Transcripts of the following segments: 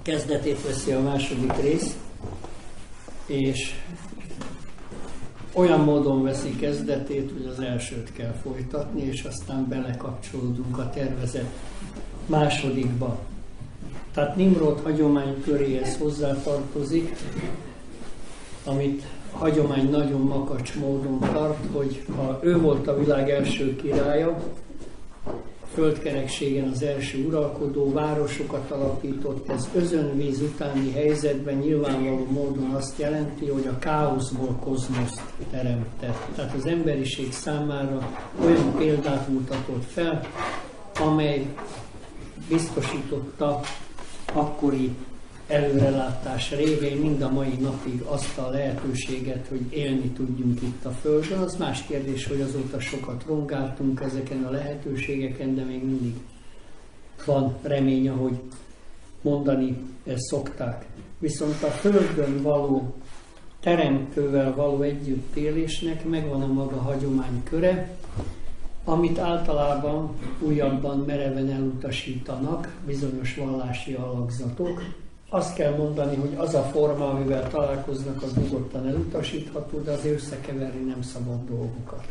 kezdetét veszi a második rész, és olyan módon veszi kezdetét, hogy az elsőt kell folytatni, és aztán belekapcsolódunk a tervezett másodikba. Tehát Nimród hagyomány köréhez hozzátartozik, amit a hagyomány nagyon makacs módon tart, hogy ha ő volt a világ első királya, földkerekségen az első uralkodó, városokat alapított, ez özönvíz utáni helyzetben nyilvánvaló módon azt jelenti, hogy a káoszból kozmoszt teremtett. Tehát az emberiség számára olyan példát mutatott fel, amely biztosította akkori előrelátás révén mind a mai napig azt a lehetőséget, hogy élni tudjunk itt a Földön. Az más kérdés, hogy azóta sokat rongáltunk ezeken a lehetőségeken, de még mindig van remény, ahogy mondani szokták. Viszont a Földön való teremtővel való együttélésnek megvan a maga hagyományköre, amit általában újabban mereven elutasítanak bizonyos vallási alakzatok. Azt kell mondani, hogy az a forma, amivel találkoznak, az nyugodtan elutasítható, de azért összekeverni nem szabad dolgokat.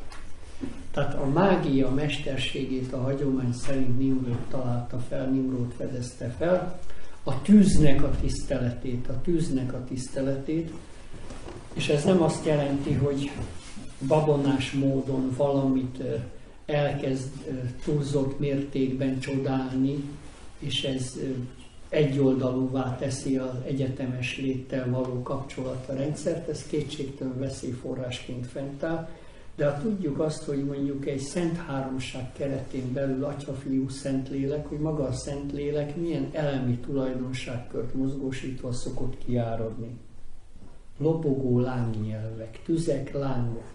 Tehát a mágia mesterségét a hagyomány szerint Nimród találta fel, Nimród fedezte fel, a tűznek a tiszteletét, és ez nem azt jelenti, hogy babonás módon valamit elkezd túlzott mértékben csodálni, és ez egyoldalúvá teszi az egyetemes léttel való kapcsolatrendszert, ez kétségtelen veszélyforrásként fent áll, de ha tudjuk azt, hogy mondjuk egy szent háromság keretén belül Atya, Fiú, Szentlélek, hogy maga a Szentlélek milyen elemi tulajdonságkört mozgósítva szokott kiáradni. Lobogó lángnyelvek, tüzek, lángok.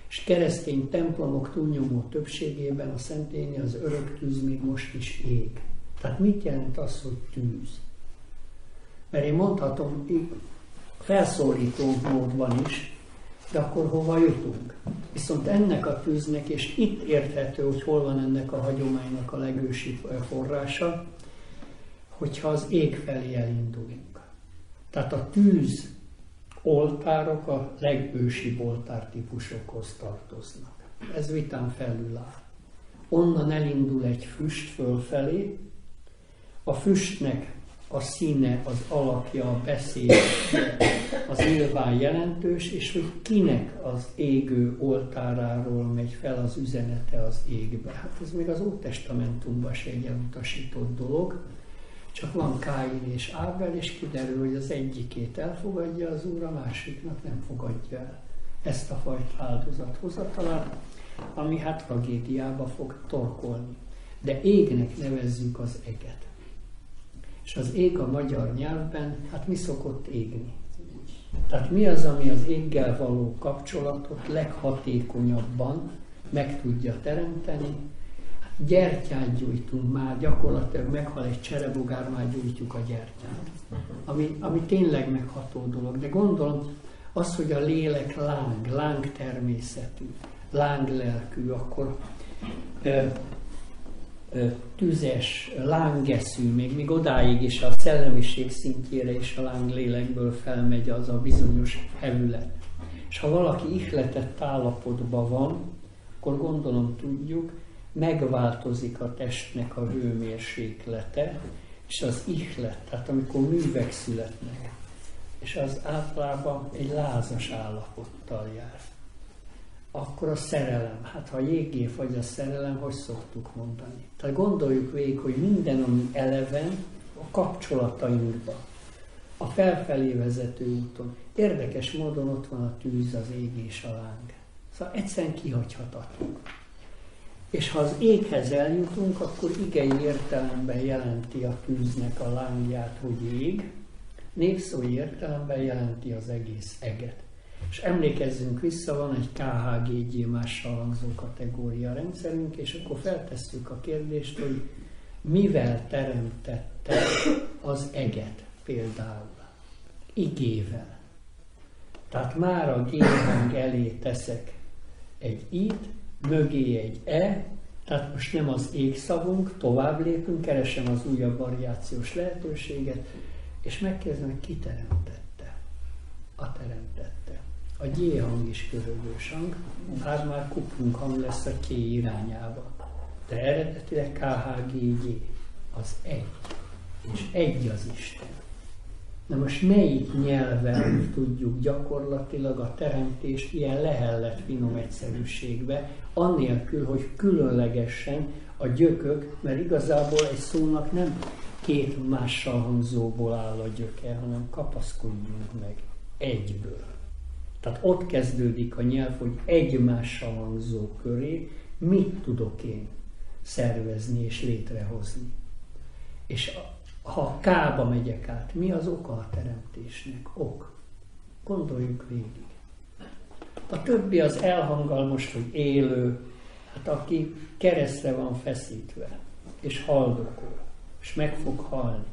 És keresztény templomok túlnyomó többségében a szentély az örök tűz még most is ég. Tehát mit jelent az, hogy tűz? Mert én mondhatom felszólító módban is, de akkor hova jutunk? Viszont ennek a tűznek, és itt érthető, hogy hol van ennek a hagyománynak a legősibb forrása, hogyha az ég felé elindulunk. Tehát a tűz oltárok a legősibb oltártípusokhoz tartoznak. Ez vitán felül áll. Onnan elindul egy füst fölfelé, a füstnek a színe, az alakja, a beszéd, az nyilván jelentős, és hogy kinek az égő oltáráról megy fel az üzenete az égbe. Hát ez még az Ótestamentumban se egy elutasított dolog, csak van Káin és Ábel, és kiderül, hogy az egyikét elfogadja az Úr, a másiknak nem fogadja el ezt a fajta áldozathozatalát, ami hát tragédiába fog torkolni. De égnek nevezzük az eget. És az ég a magyar nyelvben, hát mi szokott égni? Tehát mi az, ami az éggel való kapcsolatot leghatékonyabban meg tudja teremteni? Gyertyát gyújtunk már, gyakorlatilag meghal egy cserebogár, már gyújtjuk a gyertyát. Ami tényleg megható dolog. De gondolom, az, hogy a lélek láng természetű, lánglelkű, akkor tüzes, lángeszű, még odáig is a szellemiség szintjére is a lánglélekből felmegy az a bizonyos hevület. És ha valaki ihletett állapotban van, akkor gondolom tudjuk, megváltozik a testnek a hőmérséklete, és az ihlet, tehát amikor művek születnek, és az általában egy lázas állapottal jár. Akkor a szerelem, hát ha jégé fagy a szerelem, hogy szoktuk mondani. Tehát gondoljuk végig, hogy minden, ami eleven, a kapcsolatainkban, a felfelé vezető úton. Érdekes módon ott van a tűz, az ég és a láng. Szóval egyszerűen kihagyhatatlan. És ha az éghez eljutunk, akkor igei értelemben jelenti a tűznek a lángját, hogy ég, népszói értelemben jelenti az egész eget. És emlékezzünk vissza, van egy KHGG mással hangzó kategória rendszerünk, és akkor feltesszük a kérdést, hogy mivel teremtette az eget például? Igével. Tehát már a G-hang elé teszek egy i-t, mögé egy e, tehát most nem az égszavunk, tovább lépünk, keresem az újabb variációs lehetőséget, És megkérdezem, hogy ki teremtette? A teremtette. A G hang is köhögős hang, hát már kuplung hang lesz a K irányába. De eredetileg KHGG, az egy. És egy az Isten. Na most melyik nyelven tudjuk gyakorlatilag a teremtést ilyen lehellet finom egyszerűségbe, annélkül, hogy különlegesen a gyökök, mert igazából egy szónak nem két mással hangzóból áll a gyöke, hanem kapaszkodjunk meg egyből. Tehát ott kezdődik a nyelv, hogy egymással hangzó köré mit tudok én szervezni és létrehozni. És ha K-ba megyek át, mi az oka a teremtésnek? Ok. Gondoljuk végig. A többi az elhanggal most, hogy élő, hát aki keresztre van feszítve, és haldokol, és meg fog halni.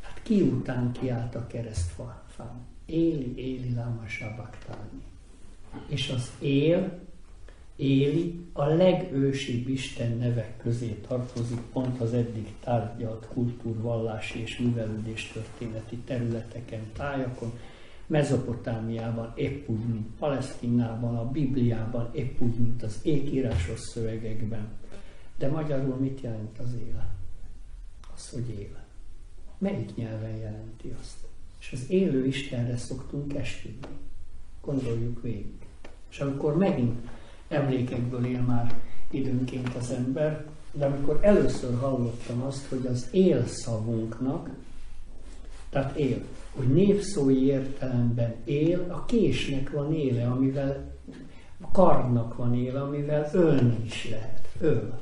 Hát ki után kiállt a keresztfán? Éli, éli, láma sabachthani. És az Éli a legősibb Isten nevek közé tartozik, pont az eddig tárgyalt kultúrvallási és művelődés történeti területeken, tájakon, Mezopotámiában épp úgy, mint Palesztinában, a Bibliában épp úgy, mint az ékírásos szövegekben. De magyarul mit jelent az él? Az, hogy él. Melyik nyelven jelenti azt? És az élő Istenre szoktunk esküdni. Gondoljuk végig. És amikor megint emlékekből él már időnként az ember, de amikor először hallottam azt, hogy az élszavunknak, tehát él, hogy névszói értelemben él, a késnek van éle, amivel a kardnak van éle, amivel ölni is lehet. Öl.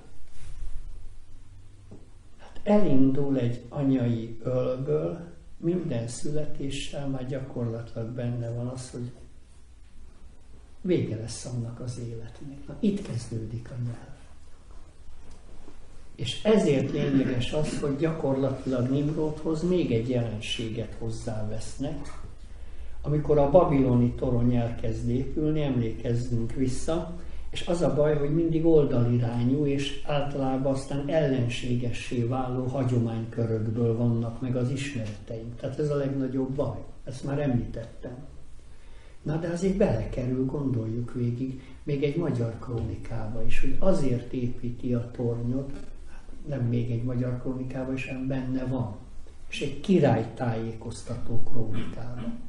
Hát elindul egy anyai ölből, minden születéssel már gyakorlatilag benne van az, hogy vége lesz annak az életnek. Na, itt kezdődik a nyelv. És ezért lényeges az, hogy gyakorlatilag Nimrodhoz még egy jelenséget hozzávesznek. Amikor a babiloni torony elkezd épülni, emlékezzünk vissza, és az a baj, hogy mindig oldalirányú, és általában aztán ellenségessé váló hagyománykörökből vannak meg az ismereteink. Tehát ez a legnagyobb baj. Ezt már említettem. Na de azért belekerül, gondoljuk végig, még egy magyar krónikába is, hogy azért építi a tornyot, nem még egy magyar krónikába is, hanem benne van, és egy királytájékoztató krónikában,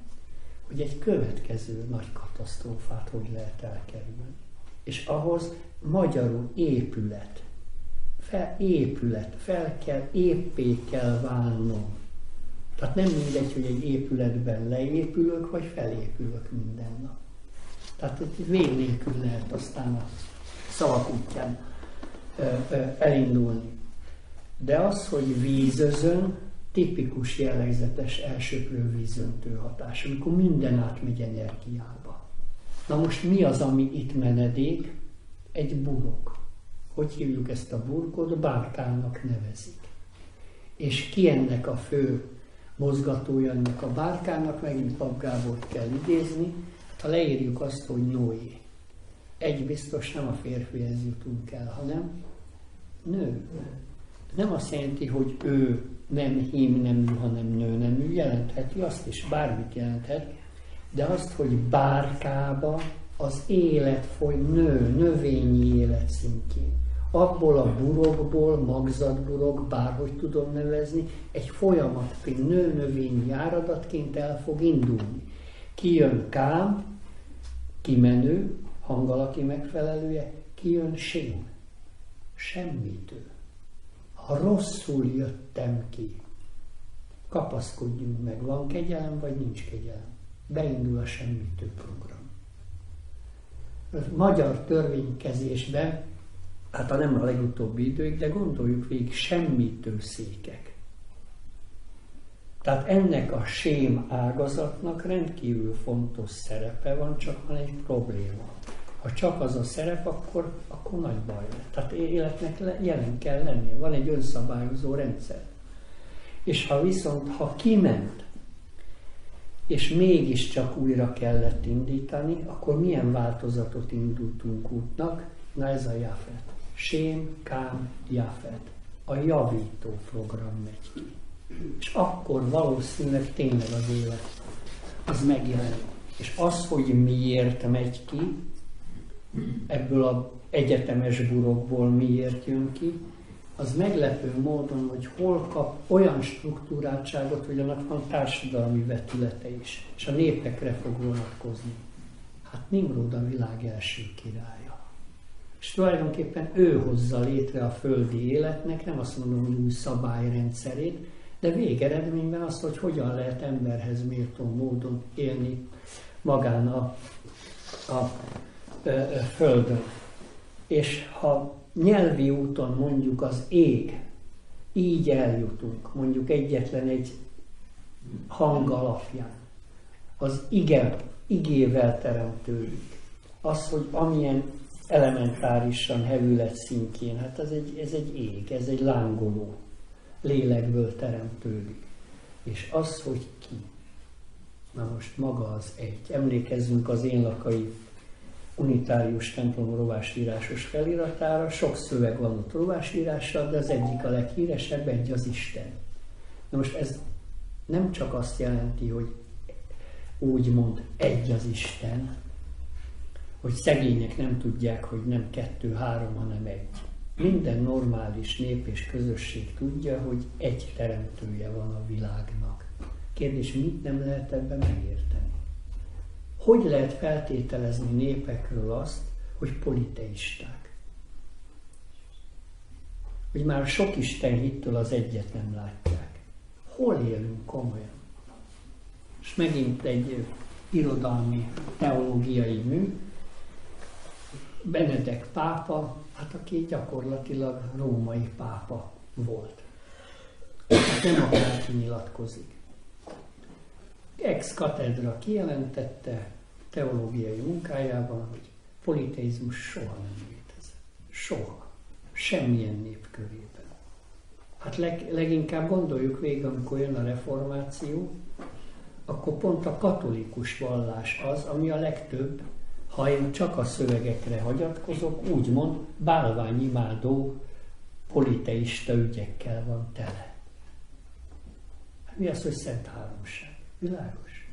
hogy egy következő nagy katasztrófát hogy lehet elkerülni. És ahhoz magyarul épület, éppé kell válnom. Tehát nem mindegy, hogy egy épületben leépülök, vagy felépülök minden nap. Tehát itt vég nélkül lehet aztán a szavak útján elindulni. De az, hogy vízözön, tipikus jellegzetes elsöprő vízöntő hatás, amikor minden átmegy energiába. Na most mi az, ami itt menedék? Egy burok. Hogy hívjuk ezt a burkot? Bárkának nevezik. És ki ennek a fő mozgatója ennek a bárkának? Megint Pap Gábort kell idézni. Hát, ha leírjuk azt, hogy Noé. Egy biztos, nem a férfihez jutunk el, hanem nő. Nem azt jelenti, hogy ő nem hímnemű, hanem nőnemű, jelentheti azt is, bármit jelenthet, de azt, hogy bárkába az élet foly növényi élet szintjén. Abból a burokból, magzatburok, bárhogy tudom nevezni, egy folyamatként, növényi áradatként el fog indulni. Kijön Kám, kimenő, hangalaki megfelelője, kijön Sém, semmitől. Ha rosszul jöttem ki, kapaszkodjunk meg, van kegyelem, vagy nincs kegyelem. Beindul a semmitő program. A magyar törvénykezésben, hát ha nem a legutóbbi időig, de gondoljuk végig, semmitő székek. Tehát ennek a sém ágazatnak rendkívül fontos szerepe van, csak van egy probléma. Ha csak az a szerep, akkor nagy baj lesz. Tehát életnek jelen kell lennie. Van egy önszabályozó rendszer. És ha kiment, és mégiscsak újra kellett indítani, akkor milyen változatot indultunk útnak? Na ez a Jafet. Sém, Kám, Jafet. A javító program megy ki. És akkor valószínűleg tényleg az élet az megjelenik. És az, hogy miért megy ki, ebből az egyetemes burokból miért jön ki, az meglepő módon, hogy hol kap olyan struktúráltságot, hogy annak van társadalmi vetülete is, és a népekre fog vonatkozni. Hát Nimród a világ első királya. És tulajdonképpen ő hozza létre a földi életnek, nem azt mondom, hogy új szabályrendszerét, de végeredményben azt, hogy hogyan lehet emberhez méltó módon élni magán a földön. És ha nyelvi úton mondjuk az ég, így eljutunk, mondjuk egyetlen egy hang alapján, az igével teremtődik. Az, hogy amilyen elementárisan hevület szintjén, hát ez egy ég, ez egy lángoló, lélekből teremtődik. És az, hogy ki. Na most maga az egy. Emlékezzünk az Énlakai unitárius templom rovásírásos feliratára, sok szöveg van ott rovásírással, de az egyik a leghíresebb, egy az Isten. Na most ez nem csak azt jelenti, hogy úgymond egy az Isten, hogy szegények nem tudják, hogy nem 2, 3, hanem egy. Minden normális nép és közösség tudja, hogy egy teremtője van a világnak. Kérdés, mit nem lehet ebben megérteni? Hogy lehet feltételezni népekről azt, hogy politeisták? Hogy már sok Isten hittől az egyet nem látják. Hol élünk komolyan? És megint egy irodalmi, teológiai mű, Benedek pápa, hát aki gyakorlatilag római pápa volt. Nem akárki nyilatkozik. Ex cathedra kijelentette teológiai munkájában, hogy politeizmus soha nem létezett. Soha. Semmilyen nép körében. Hát leginkább gondoljuk végig, amikor jön a reformáció, akkor pont a katolikus vallás az, ami a legtöbb, ha én csak a szövegekre hagyatkozok, úgymond bálványimádó, politeista ügyekkel van tele. Mi az, hogy Szent Háromság? Világos?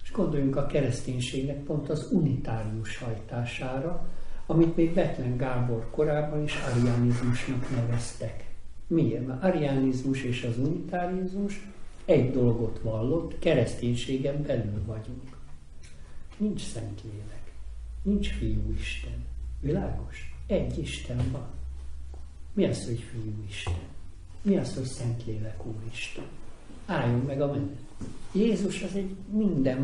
És gondoljunk a kereszténységnek pont az unitárius hajtására, amit még Bethlen Gábor korábban is arianizmusnak neveztek. Miért? Mert arianizmus és az unitárizmus egy dolgot vallott, kereszténységen belül vagyunk. Nincs Szentlélek, nincs Fiúisten. Világos? Egy Isten van. Mi az, hogy Fiúisten? Mi az, hogy Szentlélek Úristen? Álljon meg a menet. Jézus az egy minden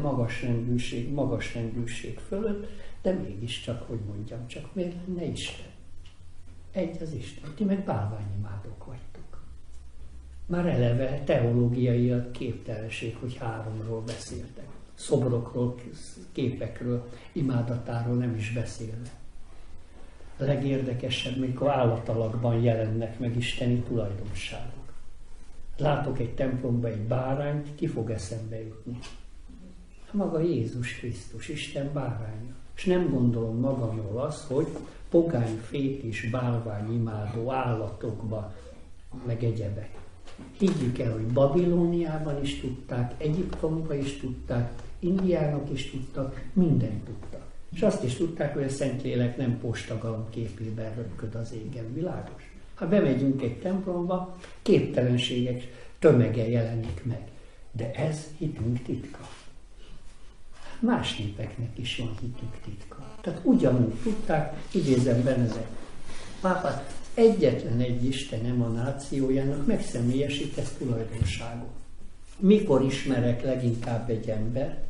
magasrendűség fölött, de mégiscsak, hogy mondjam, csak miért lenne Isten? Egy az Isten. Ti meg bálványimádók vagytok. Már eleve teológiai a képtelenség, hogy háromról beszéltek. Szobrokról, képekről, imádatáról nem is beszélve. A legérdekesebb, mikor állatalakban jelennek meg isteni tulajdonságok. Látok egy templomban egy bárányt, ki fog eszembe jutni? Maga Jézus Krisztus, Isten báránya. És nem gondolom magamról azt, hogy pogány, fétis, bálványimádó állatokba, meg egyebek. Higgyük el, hogy Babilóniában is tudták, Egyiptomban is tudták, Indiának is tudtak, mindent tudtak. És azt is tudták, hogy a Szentlélek nem postagalamb képében röpköd az égen. Világos? Ha bemegyünk egy templomba, képtelenségek tömege jelenik meg. De ez hitünk titka. Más népeknek is van hitük titka. Tehát ugyanúgy tudták, idézem Benedek pápát, egyetlen egy Isten emanációjának megszemélyesített tulajdonságot. Mikor ismerek leginkább egy embert,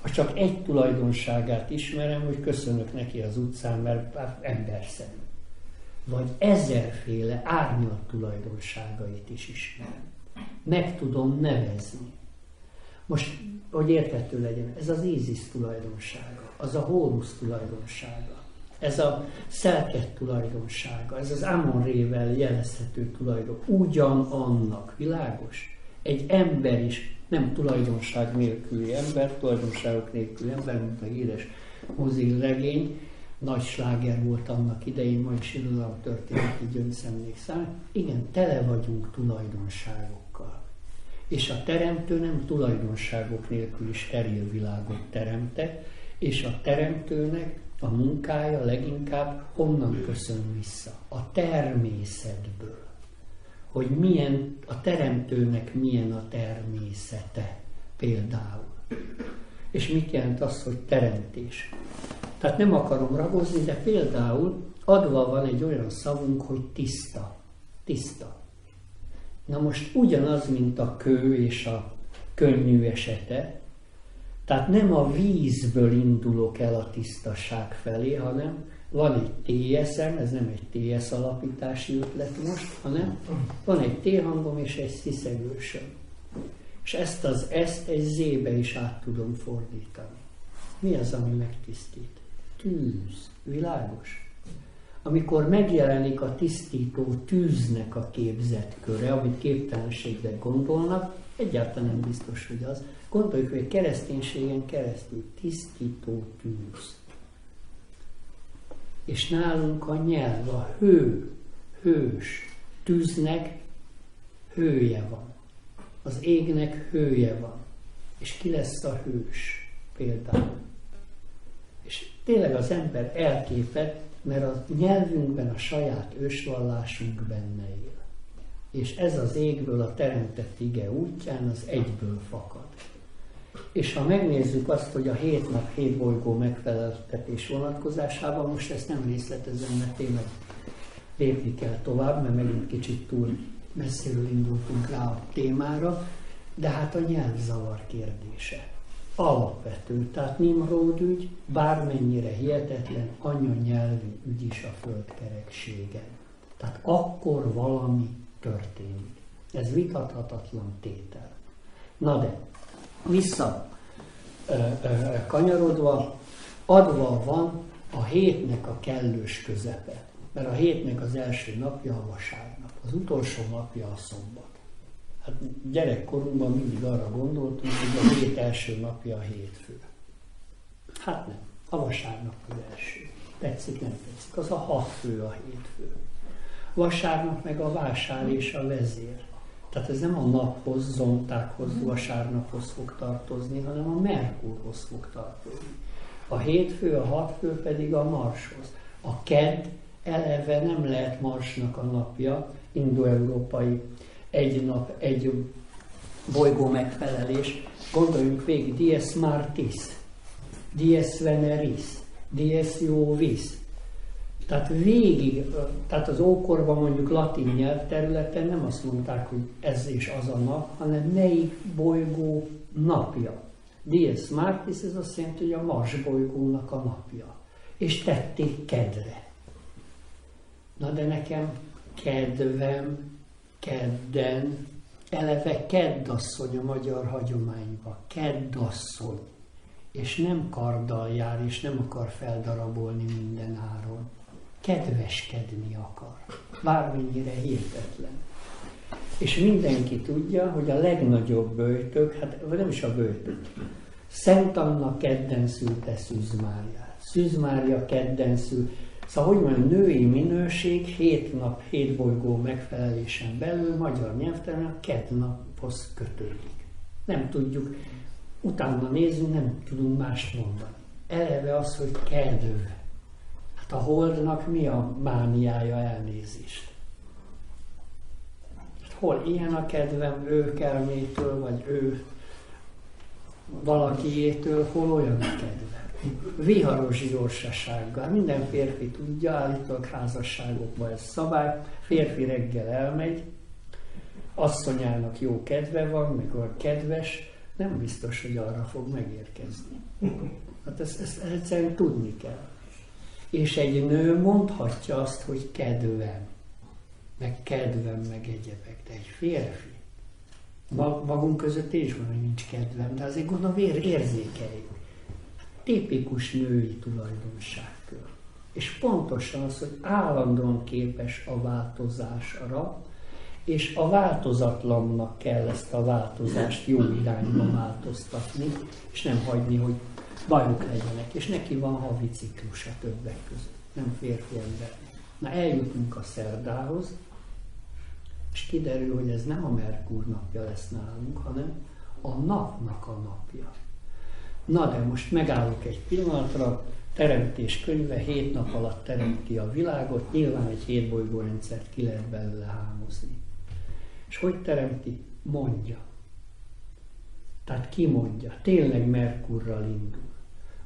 ha csak egy tulajdonságát ismerem, hogy köszönök neki az utcán, mert emberszerű. Vagy ezerféle árnyalt tulajdonságait is ismerem. Meg tudom nevezni. Most, hogy érthető legyen, ez az Ízisz tulajdonsága, az a Hórusz tulajdonsága, ez a Szelket tulajdonsága, ez az Amon-rével jelezhető tulajdon, ugyanannak, világos? Egy ember is nem tulajdonság nélküli ember, tulajdonságok nélküli ember, mint a híres Mozil regény, nagy sláger volt annak idején, ma is irodalomtörténeti gyöngyszemnék számít. Igen, tele vagyunk tulajdonságokkal. És a teremtő nem tulajdonságok nélkül is steril világot teremtett, és a teremtőnek a munkája leginkább honnan köszön vissza? A természetből. Hogy milyen, a teremtőnek milyen a természete például. És mit jelent az, hogy teremtés? Tehát nem akarom ragozni, de például adva van egy olyan szavunk, hogy tiszta. Tiszta. Na most ugyanaz, mint a kő és a könnyű esete, tehát nem a vízből indulok el a tisztaság felé, hanem van egy TS-em, ez nem egy TS alapítási ötlet most, hanem van egy T-hangom és egy sziszegősöm. És ezt az ezt egy Z-be is át tudom fordítani. Mi az, ami megtisztít? Tűz. Világos? Amikor megjelenik a tisztító tűznek a képzett köre, amit képtelenségben gondolnak, egyáltalán nem biztos, hogy az. Gondoljuk, hogy kereszténységen keresztül tisztító tűz. És nálunk a nyelv, a hő, hős, tűznek hője van. Az égnek hője van. És ki lesz a hős például? És tényleg az ember elképed, mert a nyelvünkben a saját ősvallásunk benne él. És ez az égből a teremtett ige útján az egyből fakad. És ha megnézzük azt, hogy a 7 nap 7 bolygó megfeleltetés vonatkozásában, most ezt nem részletezem, mert tényleg lépni kell tovább, mert megint kicsit túl messziről indultunk rá a témára, de hát a nyelvzavar kérdése. Alapvető, tehát Nimród ügy, bármennyire hihetetlen, anyanyelvi ügy is a földkerekségen. Tehát akkor valami történik. Ez vitathatatlan tétel. Na de, vissza kanyarodva, adva van a hétnek a kellős közepe. Mert a hétnek az első napja a vasárnap, az utolsó napja a szombat. Hát gyerekkorunkban mindig arra gondoltunk, hogy a hét első napja a hétfő. Hát nem, a vasárnap az első. Tetszik, nem tetszik. Az a 6 fő a hétfő. Vasárnap meg a vásár és a vezér. Tehát ez nem a naphoz, zontákhoz, vasárnaphoz fog tartozni, hanem a Merkurhoz fog tartozni. A hétfő, a 6 fő pedig a Marshoz. A kedd eleve nem lehet Marsnak a napja, indoeurópai egy nap, egy bolygó megfelelés. Gondoljunk végig, dies Martis, dies Veneris, dies Jovis. Tehát végig, tehát az ókorban mondjuk latin nyelvterületen nem azt mondták, hogy ez és az a nap, hanem melyik bolygó napja. Dies Martis, ez azt jelenti, hogy a Mars bolygónak a napja. És tették kedre. Na de nekem kedvem, kedden, eleve keddasszony a magyar hagyományban, keddasszony. És nem karddal jár, és nem akar feldarabolni minden áron. Kedveskedni akar. Bármennyire hihetetlen. És mindenki tudja, hogy a legnagyobb böjtök, hát nem is a böjtök, Szent Anna kedden szülte Szűz Máriát. Szűz Mária kedden szült. Szóval, hogy mondjam, női minőség 7 nap, 7 bolygó megfelelésen belül magyar nyelvtelen a kedd naphoz kötődik. Nem tudjuk, utána nézzünk, nem tudunk mást mondani. Eleve az, hogy kedv. Hát a holdnak mi a mániája, elnézést? Hát hol ilyen a kedvem őkelmétől, vagy ő valakiétől, hol olyan a kedvem? Viharos gyorsasággal. Minden férfi tudja, állítólag házasságokban ez szabály. Férfi reggel elmegy, asszonyának jó kedve van, meg olyan kedves, nem biztos, hogy arra fog megérkezni. Hát ezt egyszerűen tudni kell. És egy nő mondhatja azt, hogy kedvem, meg egyebek, de egy férfi. Magunk között is van, hogy nincs kedvem, de azért gondolom érzékeljük. Tipikus női tulajdonságkör. És pontosan az, hogy állandóan képes a változásra, és a változatlannak kell ezt a változást jó irányba változtatni, és nem hagyni, hogy bajok legyenek, és neki van havi ciklusa többek között, nem férfi ember. Na eljutunk a szerdához, és kiderül, hogy ez nem a Merkur napja lesz nálunk, hanem a napnak a napja. Na de most megállok egy pillanatra, Teremtés könyve 7 nap alatt teremti a világot, nyilván egy 7 bolygórendszert ki lehet belőle hámozni. És hogy teremti? Mondja. Tehát ki mondja? Tényleg Merkurral indul.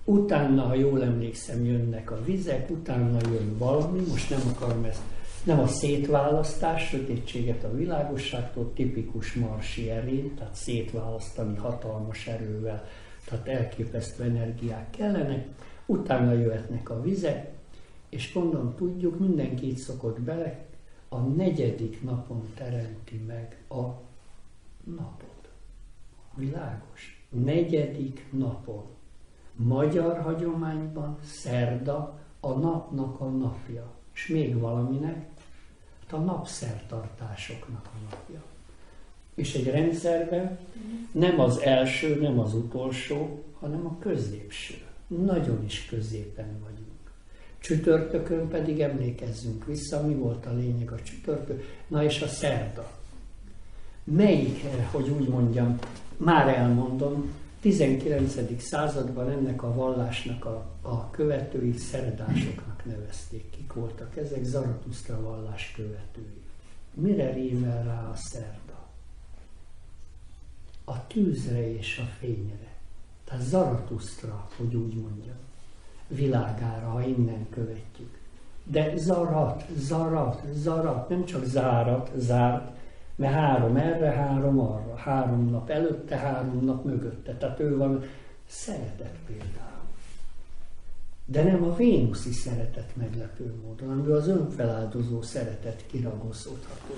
Utána, ha jól emlékszem, jönnek a vizek, utána jön valami, most nem akarom ezt, nem a szétválasztás, sötétséget a világosságtól, tipikus marsi erény, tehát szétválasztani hatalmas erővel, tehát elképesztő energiák kellenek, utána jöhetnek a vizek, és mondom, tudjuk, mindenki így szokott bele, a 4. napon teremti meg a napot. Világos? 4. napon. Magyar hagyományban szerda a napnak a napja. És még valaminek, a napszertartásoknak a napja. És egy rendszerben nem az első, nem az utolsó, hanem a középső. Nagyon is középen vagyunk. Csütörtökön pedig emlékezzünk vissza, mi volt a lényeg a csütörtök, na és a szerda. Melyik, hogy úgy mondjam, már elmondom, 19. században ennek a vallásnak a követői szerdásoknak nevezték. Kik voltak ezek? Zaratusztra vallás követői. Mire rímel rá a szerda? A tűzre és a fényre. Tehát Zaratusztra, hogy úgy mondjam, világára, ha innen követjük. De zarat, nem csak zárt, mert 3 erre, 3 arra, 3 nap előtte, 3 nap mögötte. Tehát ő van szeretet például. De nem a vénuszi szeretet meglepő módon, amivel az önfeláldozó szeretet kiragozódható.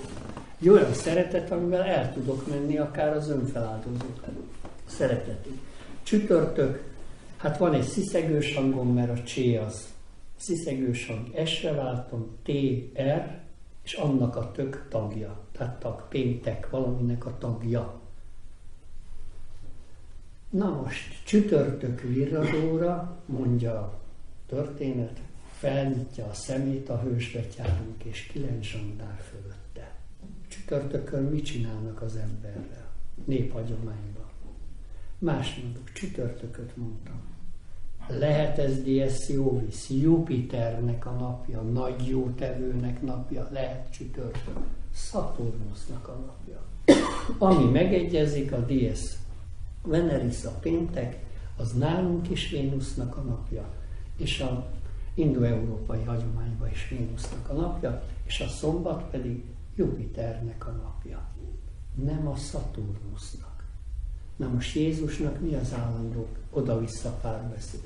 Egy olyan szeretet, amivel el tudok menni akár az önfeláldozó szeretetig. Csütörtök, hát van egy sziszegős hangom, mert a csé az sziszegős hang, S-re váltom, T, R, és annak a tök tagja. Tehát tag, péntek, valaminek a tagja. Na most, csütörtök virradóra, mondja a történet, felnyitja a szemét a hősbetyárunk, és 9 zsandár fölötte. Csütörtökön mit csinálnak az emberrel? Néphagyományban. Más mondok, csütörtököt mondtam. Lehet ez dies Iovis, Jupiternek a napja, nagy jótevőnek napja, lehet csütörtök, Szaturnusznak a napja. Ami megegyezik, a dies Veneris a péntek, az nálunk is Vénusznak a napja, és a indo-európai hagyományban is Vénusznak a napja, és a szombat pedig Jupiternek a napja, nem a Szaturnusznak. Na most Jézusnak mi az állandó oda-vissza párbeszéd?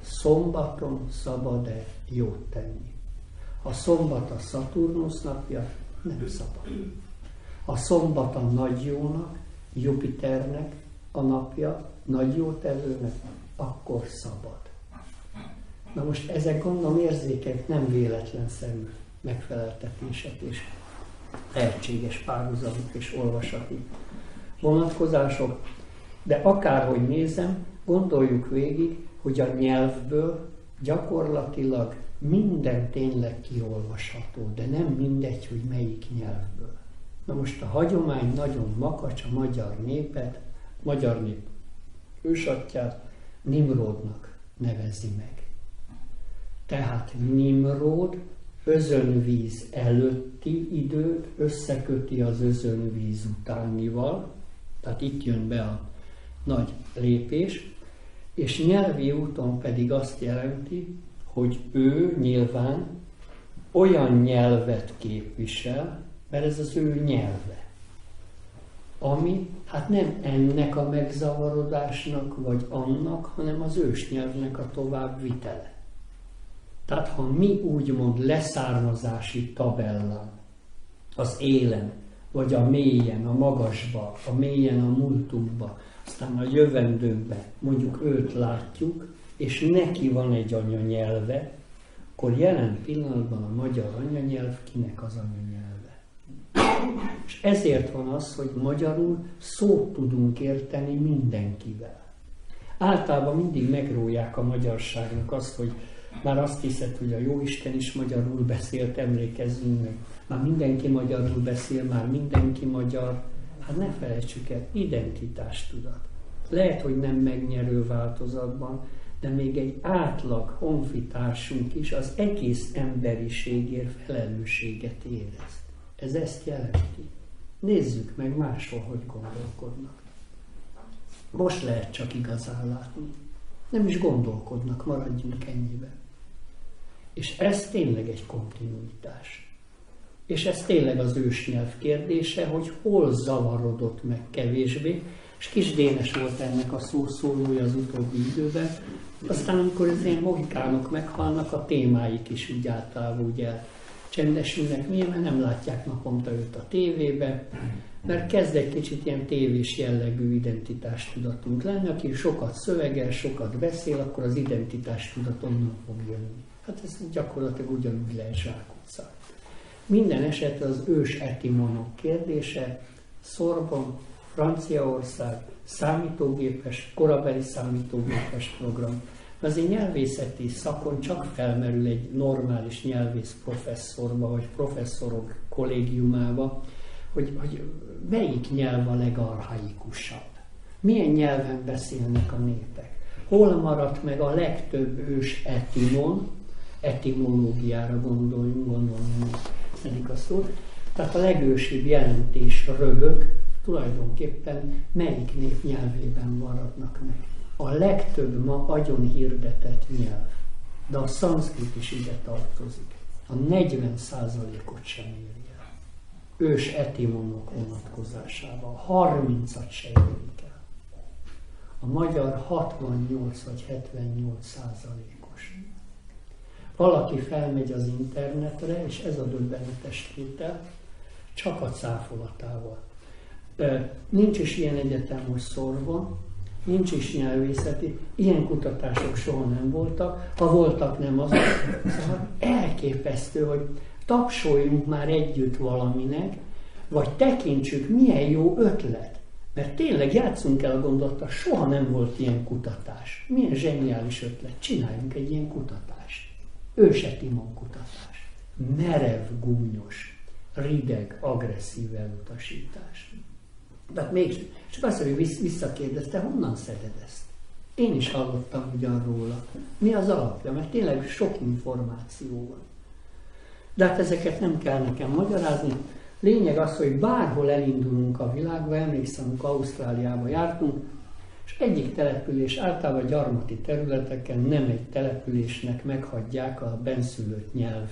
Szombaton szabad-e jót tenni? A szombat a Szaturnusz napja, nem szabad. A szombat a nagy jónak, Jupiternek a napja, nagy jótevőnek, akkor szabad. Na most ezek gondolom érzékek, nem véletlenszerű megfeleltetések és lehetséges párhuzamok és olvasati vonatkozások, de akárhogy nézem, gondoljuk végig, hogy a nyelvből gyakorlatilag minden tényleg kiolvasható, de nem mindegy, hogy melyik nyelvből. Na most a hagyomány nagyon makacs, a magyar népet, magyar nép ősatyját Nimrodnak nevezi meg. Tehát Nimrod özönvíz előtti időt összeköti az özönvíz utánival, tehát itt jön be a nagy lépés, és nyelvi úton pedig azt jelenti, hogy ő nyilván olyan nyelvet képvisel, mert ez az ő nyelve, ami hát nem ennek a megzavarodásnak vagy annak, hanem az ősnyelvnek a továbbvitele. Tehát ha mi úgymond leszármazási tabellán az élen, vagy a mélyen, a magasba, a mélyen, a múltunkba, aztán a jövendőnkbe mondjuk őt látjuk, és neki van egy anyanyelve, akkor jelen pillanatban a magyar anyanyelv kinek az anyanyelve. És ezért van az, hogy magyarul szót tudunk érteni mindenkivel. Általában mindig megróják a magyarságnak azt, hogy már azt hiszed, hogy a Jóisten is magyarul beszélt, emlékezzünk meg. Már mindenki magyarul beszél, már mindenki magyar. Hát ne felejtsük el, identitástudat. Lehet, hogy nem megnyerő változatban, de még egy átlag honfitársunk is az egész emberiségért felelősséget érez. Ez ezt jelenti. Nézzük meg máshol, hogy gondolkodnak. Most lehet csak igazán látni. Nem is gondolkodnak, maradjunk ennyiben. És ez tényleg egy kontinuitás. És ez tényleg az ősnyelv kérdése, hogy hol zavarodott meg kevésbé, és Kis Dénes volt ennek a szószólója az utóbbi időben. Aztán amikor az ilyen mohikánok meghalnak, a témáik is úgy általában ugye csendesülnek, mert nem látják naponta őt a tévébe, mert kezd egy kicsit ilyen tévés jellegű identitástudatunk lenni, aki sokat szövegel, sokat beszél, akkor az identitástudat onnan fog jönni. Hát ez gyakorlatilag ugyanúgy lehet zsákutcálni. Minden esetre az ős etimonok kérdése, Sorbonne, Franciaország, számítógépes, korabeli számítógépes program. Azért nyelvészeti szakon csak felmerül egy normális nyelvész professzorba, vagy professzorok kollégiumába, hogy melyik nyelv a legarchaikusabb. Milyen nyelven beszélnek a népek. Hol maradt meg a legtöbb ős etimon, etimológiára gondoljunk, szedik a szót. Tehát a legősibb jelentés rögök tulajdonképpen melyik nép nyelvében maradnak meg. A legtöbb ma agyon hirdetett nyelv, de a szanszkrit is ide tartozik. A 40%-ot sem éri el. Ős etimonok vonatkozásában 30-at se érik el. A magyar 68 vagy 78%-os. Valaki felmegy az internetre, és ez a döbbenetes tétel, csak a cáfolatával. Nincs is ilyen egyetem, hogy Sorbonne, nincs is nyelvészeti, ilyen kutatások soha nem voltak, ha voltak, nem azok. Szóval elképesztő, hogy tapsoljunk már együtt valaminek, vagy tekintsük, milyen jó ötlet. Mert tényleg játszunk el a gondolattal, soha nem volt ilyen kutatás. Milyen zseniális ötlet, csináljunk egy ilyen kutatást. Ősetimon kutatás. Merev, gúnyos, rideg, agresszív elutasítás. De még csak azt, hogy visszakérdezte, honnan szeded ezt? Én is hallottam ugyan róla. Mi az alapja? Mert tényleg sok információ van. De hát ezeket nem kell nekem magyarázni. Lényeg az, hogy bárhol elindulunk a világba, emlékszem, amikor Ausztráliába jártunk, és egyik település, általában gyarmati területeken nem egy településnek meghagyják a benszülött nyelv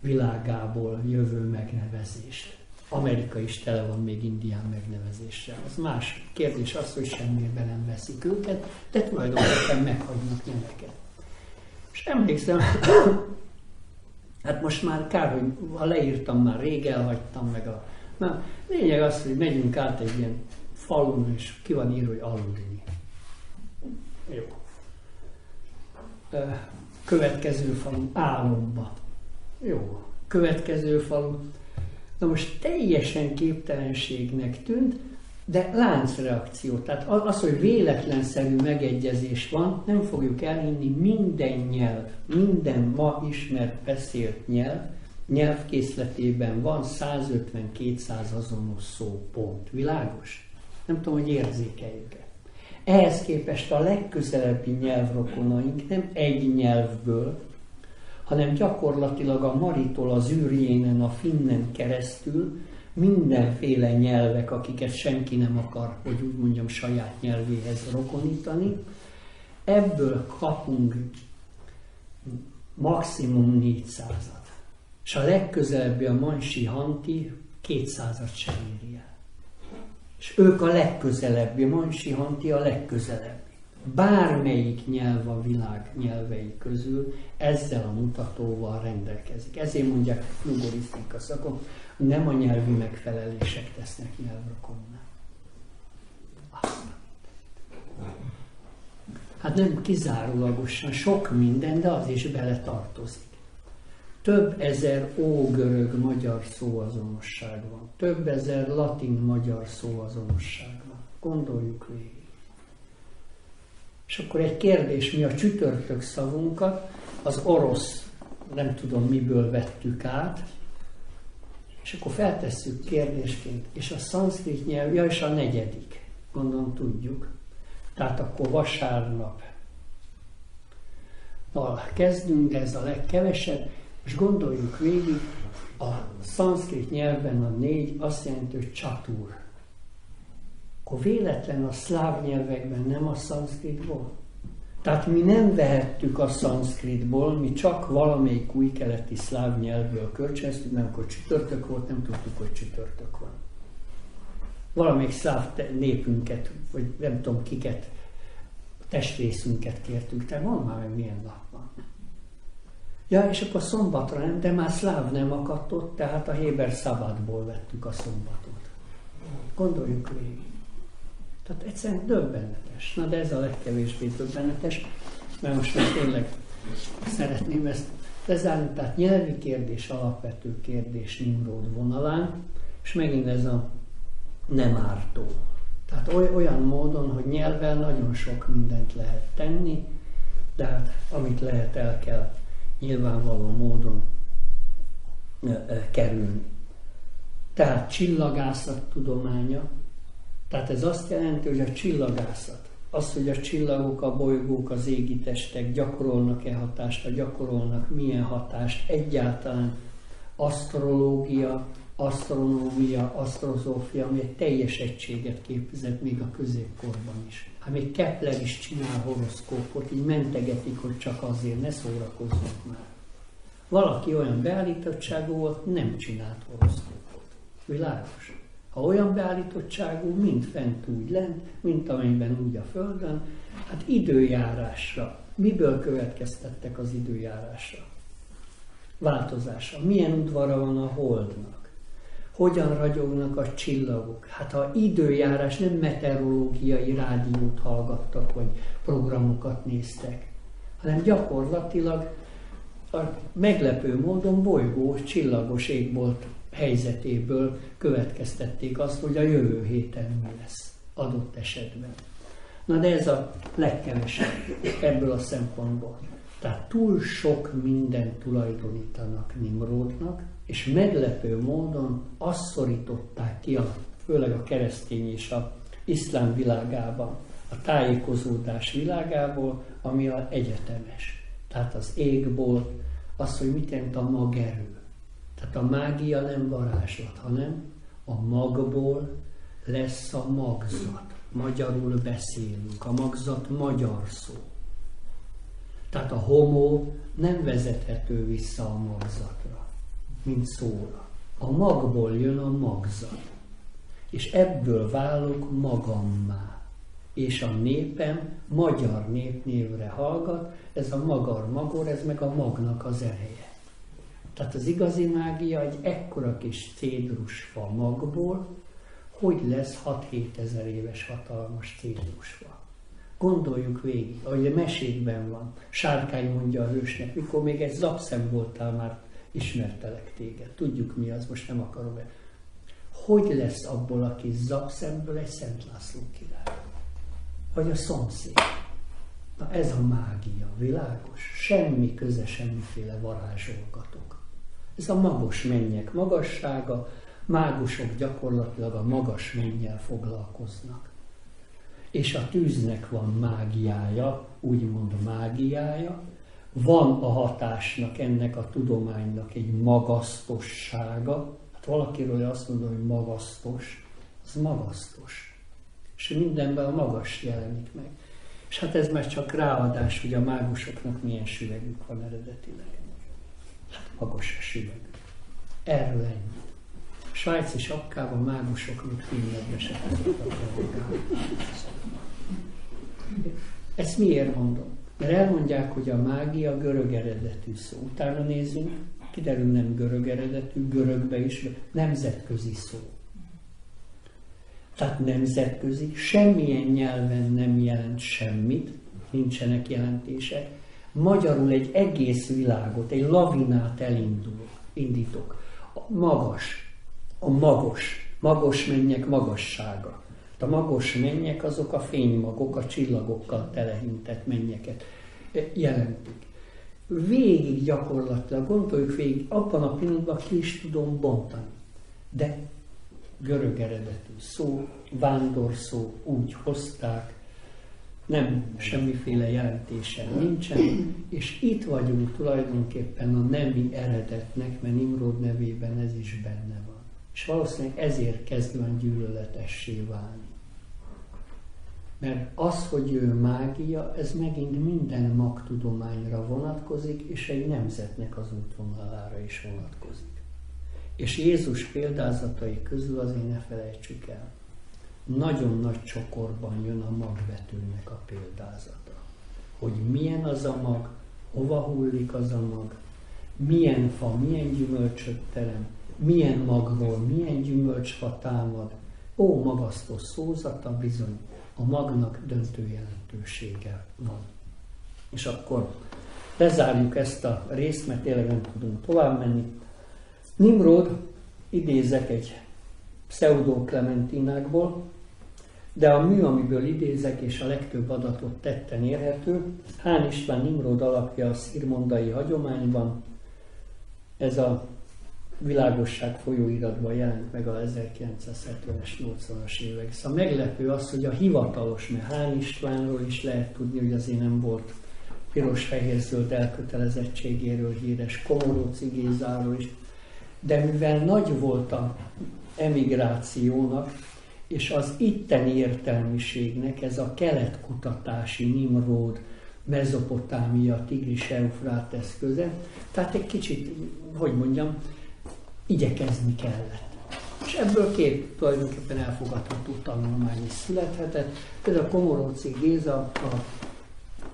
világából jövő megnevezést. Amerika is tele van még indián megnevezéssel. Az más kérdés az, hogy semmiben nem veszik őket, de tulajdonképpen meghagynak neveket. És emlékszem, hát most már kár, hogy ha leírtam, már rég elhagytam meg a... Na, lényeg az, hogy megyünk át egy ilyen falun, és ki van írva, hogy aludni. Jó. Következő falu, álomba. Jó. Következő falu. Na most teljesen képtelenségnek tűnt, de láncreakció. Tehát az, hogy véletlenszerű megegyezés van, nem fogjuk elhinni, minden nyelv, minden ma ismert beszélt nyelvkészletében van 150-200 azonos szó, pont. Világos? Nem tudom, hogy érzékeljük-e. Ehhez képest a legközelebbi nyelvrokonaink nem egy nyelvből, hanem gyakorlatilag a Maritól az űrjénen, a finnen keresztül mindenféle nyelvek, akiket senki nem akar, hogy úgy mondjam, saját nyelvéhez rokonítani. Ebből kapunk maximum 400-at. És a legközelebbi a mansi hanti 200-at sem éri el. És ők a legközelebbi, a mansi hanti a legközelebbi. Bármelyik nyelv a világ nyelvei közül ezzel a mutatóval rendelkezik. Ezért mondják flugorisztika szakon, nem a nyelvi megfelelések tesznek nyelvrokonná. Hát nem kizárólagosan, sok minden, de az is bele tartozik. Több ezer ógörög-magyar szóazonosság van. Több ezer latin-magyar szóazonosság van. Gondoljuk végig. És akkor egy kérdés, mi a csütörtök szavunkat, az orosz, nem tudom miből vettük át, és akkor feltesszük kérdésként, és a szanszkrit nyelv, ja, és a negyedik, gondolom tudjuk. Tehát akkor vasárnap kezdünk, de ez a legkevesebb, és gondoljuk végig, a szanszkrit nyelvben a 4 azt jelenti, hogy csatur. Akkor véletlen a szláv nyelvekben nem a szanszkritból? Tehát mi nem vehettük a szanszkritból, mi csak valamelyik új-keleti szláv nyelvből kölcsönöztük, mert akkor csütörtök volt, nem tudtuk, hogy csütörtök van. Valamelyik szláv népünket, vagy nem tudom kiket, testrészünket kértük, tehát mondd már meg, milyen nap van. Ja, és akkor szombatra nem, de már szláv nem akadt ott, tehát a Héber szabadból vettük a szombatot. Gondoljuk végig. Tehát egyszerűen döbbenetes. Na de ez a legkevésbé döbbenetes, mert most már tényleg szeretném ezt lezárni. Tehát nyelvi kérdés, alapvető kérdés Nimród vonalán, és megint ez a nem ártó. Tehát olyan módon, hogy nyelvvel nagyon sok mindent lehet tenni, de hát amit lehet, el kell nyilvánvaló módon kerülni. Tehát csillagászat tudománya, tehát ez azt jelenti, hogy a csillagászat, az, hogy a csillagok, a bolygók, az égi testek gyakorolnak-e hatást, gyakorolnak milyen hatást, egyáltalán asztrológia, asztronómia, asztrozófia, ami egy teljes egységet képezett még a középkorban is. Hát még Kepler is csinál horoszkópot, így mentegetik, hogy csak azért ne szórakozzunk már. Valaki olyan beállítottságú volt, nem csinált horoszkópot. Világos? Ha olyan beállítottságú, mint fent úgy lent, mint amelyben úgy a Földön, hát időjárásra. Miből következtettek az időjárásra? Változásra. Milyen udvara van a Holdnak? Hogyan ragyognak a csillagok? Hát ha időjárás, nem meteorológiai rádiót hallgattak, vagy programokat néztek, hanem gyakorlatilag a meglepő módon bolygós, csillagos égbolt helyzetéből következtették azt, hogy a jövő héten mi lesz adott esetben. Na de ez a legkevesebb ebből a szempontból. Tehát túl sok mindent tulajdonítanak Nimródnak, és meglepő módon azt szorították ki, főleg a keresztény és az iszlám világában, a tájékozódás világából, ami az egyetemes. Tehát az égból, az, hogy mit jelent a magerő. Tehát a mágia nem varázslat, hanem a magból lesz a magzat. Magyarul beszélünk, a magzat magyar szó. Tehát a homo nem vezethető vissza a magzatra, mint szóra. A magból jön a magzat. És ebből válok magammá. És a népem magyar népnévre hallgat, ez a magor, ez meg a magnak az ereje. Tehát az igazi mágia egy ekkora kis cédrusfa magból, hogy lesz 6-7 ezer éves hatalmas cédrusfa. Gondoljuk végig, ahogy a mesékben van. Sárkány mondja a hősnek, mikor még egy zapszem voltál, már ismertelek téged. Tudjuk mi az, most nem akarom el. Hogy lesz abból a kis zapszemből egy Szent László király? Vagy a szomszéd? Na ez a mágia, világos? Semmi köze, semmiféle varázsolgatok. Ez a magos mennyek magassága, mágusok gyakorlatilag a magas mennyel foglalkoznak. És a tűznek van mágiája, úgymond mágiája, van a hatásnak, ennek a tudománynak egy magasztossága. Hát valakiről azt mondom, hogy magasztos, az magasztos. És mindenben a magas jelenik meg. És hát ez már csak ráadás, hogy a mágusoknak milyen süvegük van eredetileg. Hát magas a süveg. Erről ennyi. A svájci sapkában mágusok még filmekbe se tudtak. Ezt miért mondom? Mert elmondják, hogy a mágia görög eredetű szó. Utána nézzünk, kiderül nem görög eredetű, görögbe is, nemzetközi szó. Tehát nemzetközi, semmilyen nyelven nem jelent semmit, nincsenek jelentések. Magyarul egy egész világot, egy lavinát indítok. A magos mennyek magassága. A magos mennyek azok a fénymagok, a csillagokkal telehintett mennyeket jelentik. Végig gyakorlatilag, gondoljuk végig, abban a pillanatban ki is tudom bontani. De görög eredetű szó, vándorszó, úgy hozták, nem, semmiféle jelentése nincsen, és itt vagyunk tulajdonképpen a nemi eredetnek, mert Nimród nevében ez is benne van. És valószínűleg ezért kezd olyan gyűlöletessé válni. Mert az, hogy ő mágia, ez megint minden magtudományra vonatkozik, és egy nemzetnek az útvonalára is vonatkozik. És Jézus példázatai közül azért ne felejtsük el, nagyon nagy csokorban jön a magvetőnek a példázata. Hogy milyen az a mag, hova hullik az a mag, milyen fa, milyen gyümölcsöt terem, milyen magról, milyen gyümölcsfa támad. Ó, magasztó szózata bizony, a magnak döntő jelentősége van. És akkor lezárjuk ezt a részt, mert tényleg nem tudunk tovább menni. Nimród, idézek egy pseudoklementinákból, de a mű, amiből idézek, és a legtöbb adatot tetten érhető, Hán István Nimród alapja a szirmondai hagyományban, ez a Világosság folyóiratban jelent meg a 1970-es, 80-as évek. Szóval meglepő az, hogy a hivatalos, mert Hán Istvánról is lehet tudni, hogy azért nem volt piros-fehér-zöld elkötelezettségéről híres, Komoróczy Gézáról is, de mivel nagy volt a emigrációnak, és az itteni értelmiségnek ez a keletkutatási Nimród, Mezopotámia, Tigris-Eufrátesz köze, tehát egy kicsit, hogy mondjam, igyekezni kellett. És ebből két tulajdonképpen elfogadható tanulmány is születhetett. Például Komoróczy Géza a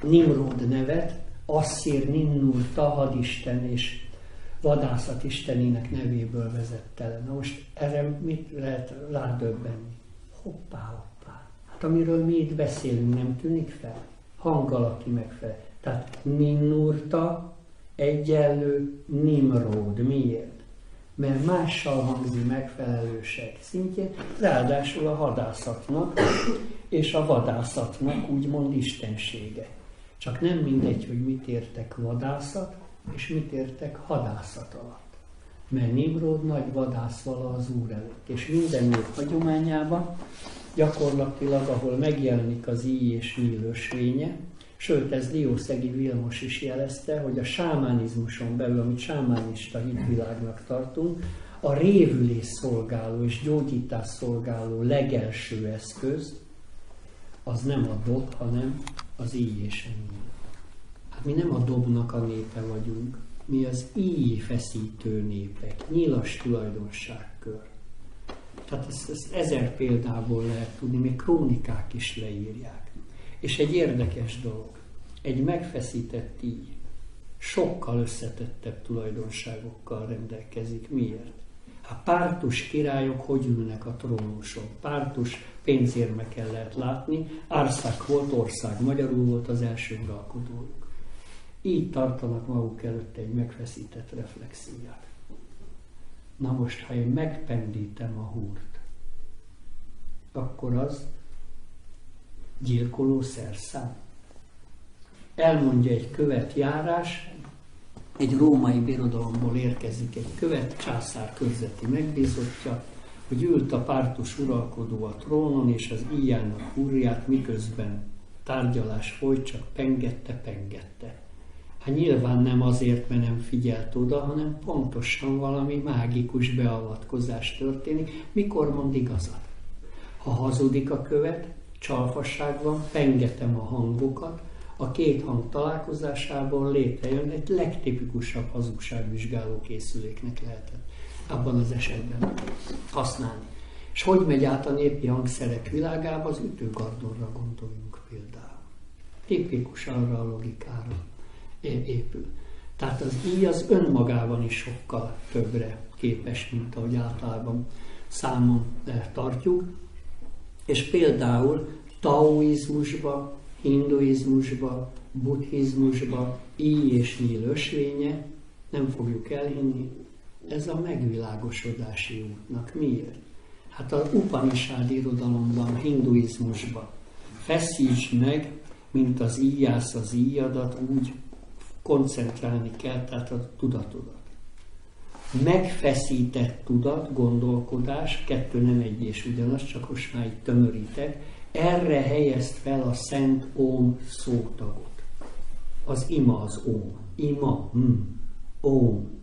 Nimród nevet Asszír Ninnur-ta hadisten és vadászat istenének nevéből vezette le. Na most erre mit lehet rádöbbenni? Hoppá. Hát amiről mi itt beszélünk, nem tűnik fel? Hang alaki megfelel. Tehát Ninnur-ta egyenlő Nimród. Miért? Mert mással hangzik megfelelőség szintjén, ráadásul a hadászatnak és a vadászatnak úgymond istensége. Csak nem mindegy, hogy mit értek vadászat, és mit értek hadászat alatt. Mert Nimród nagy vadász vala az Úr előtt, és minden nép hagyományában gyakorlatilag, ahol megjelenik az íj és nyíl ösvénye, sőt, ez Diószegi Vilmos is jelezte, hogy a sámánizmuson belül, amit sámánista hitvilágnak tartunk, a révülés szolgáló és gyógyítás szolgáló legelső eszköz, az nem a dob, hanem az íj és a nyíl. Hát mi nem a dobnak a népe vagyunk, mi az íj feszítő népek, nyilas tulajdonságkör. Tehát ezt 1000 példából lehet tudni, még krónikák is leírják. És egy érdekes dolog, egy megfeszített íj sokkal összetettebb tulajdonságokkal rendelkezik. Miért? A pártus királyok hogy ülnek a trónuson? Pártus pénzérmeken lehet látni, Árszák volt ország, magyarul volt az első uralkodójuk. Így tartanak maguk előtt egy megfeszített reflexiát. Na most, ha én megpendítem a húrt, akkor az gyilkoló szerszám. Elmondja egy követjárás, egy római birodalomból érkezik egy követ, császár körzeti megbízottja, hogy ült a pártus uralkodó a trónon, és az íjának húrját miközben tárgyalás folyt, csak pengette. Hát nyilván nem azért, mert nem figyelt oda, hanem pontosan valami mágikus beavatkozás történik. Mikor mond igazat? Ha hazudik a követ, csalfasság van, pengetem a hangokat, a két hang találkozásából létrejön egy legtipikusabb hazugságvizsgáló készüléknek lehetett abban az esetben használni. És hogy megy át a népi hangszerek világába? Az ütőgardonra gondoljunk például. Tipikus arra a logikára épül. Tehát az íj az önmagában is sokkal többre képes, mint ahogy általában számon tartjuk. És például taoizmusba, hinduizmusba, buddhizmusba íj és nyíl ösvénye, nem fogjuk elhinni, ez a megvilágosodási útnak. Miért? Hát az Upanishad irodalomban, hinduizmusban feszítsd meg, mint az íjász az íjadat, úgy koncentrálni kell, tehát a tudatodat. Megfeszített tudat, gondolkodás, kettő nem egy és ugyanaz, csak most már itt tömörítek, erre helyezd fel a szent óm szótagot. Az ima az óm. Ima, óm.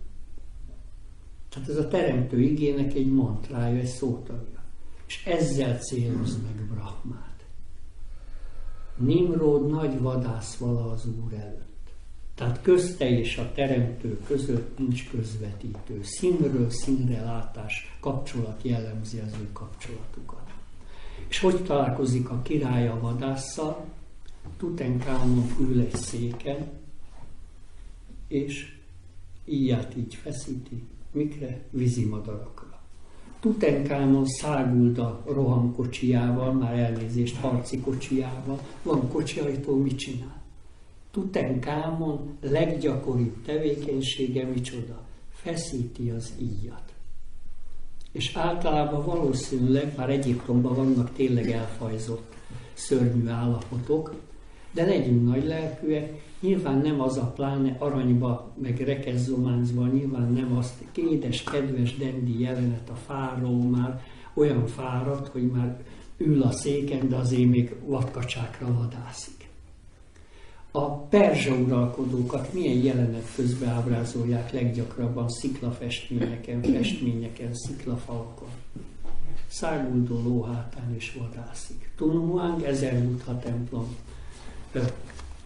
Tehát ez a teremtő igének egy mantrája, egy szótagja. És ezzel célozd meg Brahmát. Nimród nagy vadász vala az Úr előtt. Tehát közte és a teremtő között nincs közvetítő. Színről színre látás, kapcsolat jellemzi az ő kapcsolatukat. És hogy találkozik a király a vadásszal? Tutenkámon ül egy széken, és íját így feszíti. Mikre? Vízimadarakra. Tutenkámon száguld a rohamkocsijával, már elnézést, harci kocsijával. Van kocsiajtó, mit csinál? Tutenkámon leggyakoribb tevékenysége micsoda? Feszíti az íjat. És általában valószínűleg, már Egyiptomban vannak tényleg elfajzott, szörnyű állapotok, de legyünk nagy lelkűek, nyilván nem az a pláne aranyba, meg rekezzománcban, nyilván nem azt édes, kedves, dendi jelenet a fáraó már olyan fáradt, hogy már ül a széken, de azért még vadkacsákra vadászik. A perzsa uralkodókat milyen jelenet közben ábrázolják leggyakrabban festményeken, sziklafalakon. Száguldó lóhátán is vadászik. Tunhuang, 1000 Buddha templom,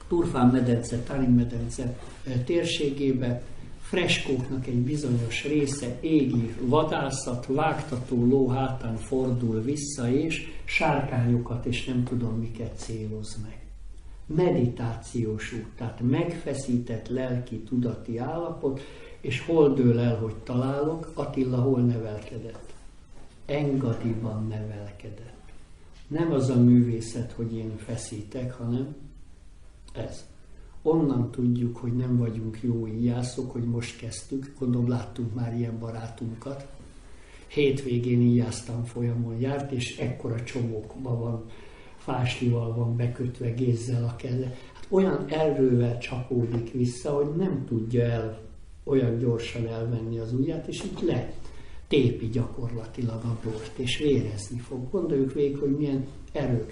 Turfán medence, Tarim medence térségében freskóknak egy bizonyos része égi vadászat, vágtató ló hátán fordul vissza, és sárkányokat és nem tudom miket céloz meg. Meditációs út, tehát megfeszített lelki tudati állapot, és hol dől el, hogy találok, Attila hol nevelkedett? Engadiban nevelkedett. Nem az a művészet, hogy én feszítek, hanem ez. Onnan tudjuk, hogy nem vagyunk jó íjászok, hogy most kezdtük, gondolom láttunk már ilyen barátunkat. Hétvégén íjáztam folyamon járt, és ekkora csomókban van, fáslival van bekötve, gézzel a keze. Hát olyan erővel csapódik vissza, hogy nem tudja el olyan gyorsan elvenni az ujját, és itt tépi gyakorlatilag a bort, és vérezni fog. Gondoljuk végig, hogy milyen erő.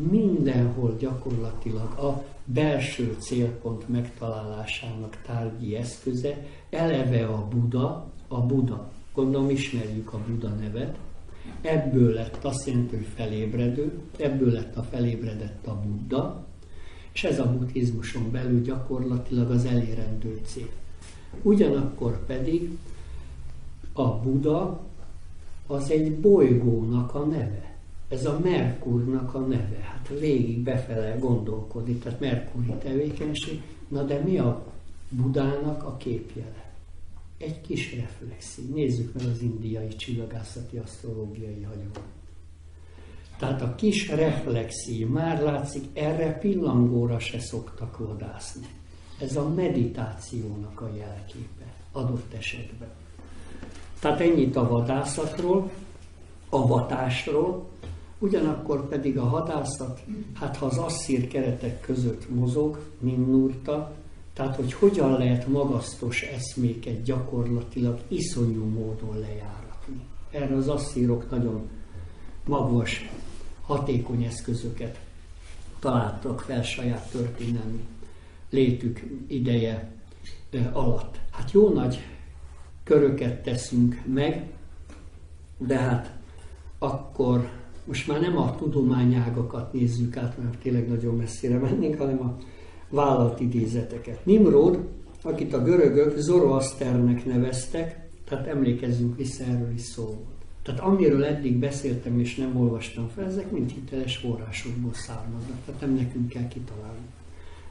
Mindenhol gyakorlatilag a belső célpont megtalálásának tárgyi eszköze, eleve a Buddha, gondolom ismerjük a Buddha nevet, ebből lett azt jelenti, hogy felébredő, ebből lett a felébredett a Buddha, és ez a buddhizmuson belül gyakorlatilag az elérendő cél. Ugyanakkor pedig a Buddha az egy bolygónak a neve. Ez a Merkurnak a neve. Hát végig befele gondolkodik, tehát merkuri tevékenység. Na de mi a Budának a képjele? Egy kis reflexi. Nézzük meg az indiai csillagászati asztrológiai hagyományt. Tehát a kis reflexi, már látszik, erre pillangóra se szoktak vadászni. Ez a meditációnak a jelképe adott esetben. Tehát ennyit a vadászatról, a vatásról, ugyanakkor pedig a hadászat, hát ha az asszír keretek között mozog, Ninnurta, tehát hogy hogyan lehet magasztos eszméket gyakorlatilag iszonyú módon lejáratni. Erre az asszírok nagyon magvas, hatékony eszközöket találtak fel saját történelmi létük ideje alatt. Hát jó nagy köröket teszünk meg, de hát akkor most már nem a tudományágakat nézzük át, mert tényleg nagyon messzire mennénk, hanem a vállalt idézeteket. Nimród, akit a görögök Zoroaszternek neveztek, tehát emlékezzünk vissza, erről is szó volt. Tehát amiről eddig beszéltem és nem olvastam fel, ezek mind hiteles forrásokból származnak, tehát nem nekünk kell kitalálni.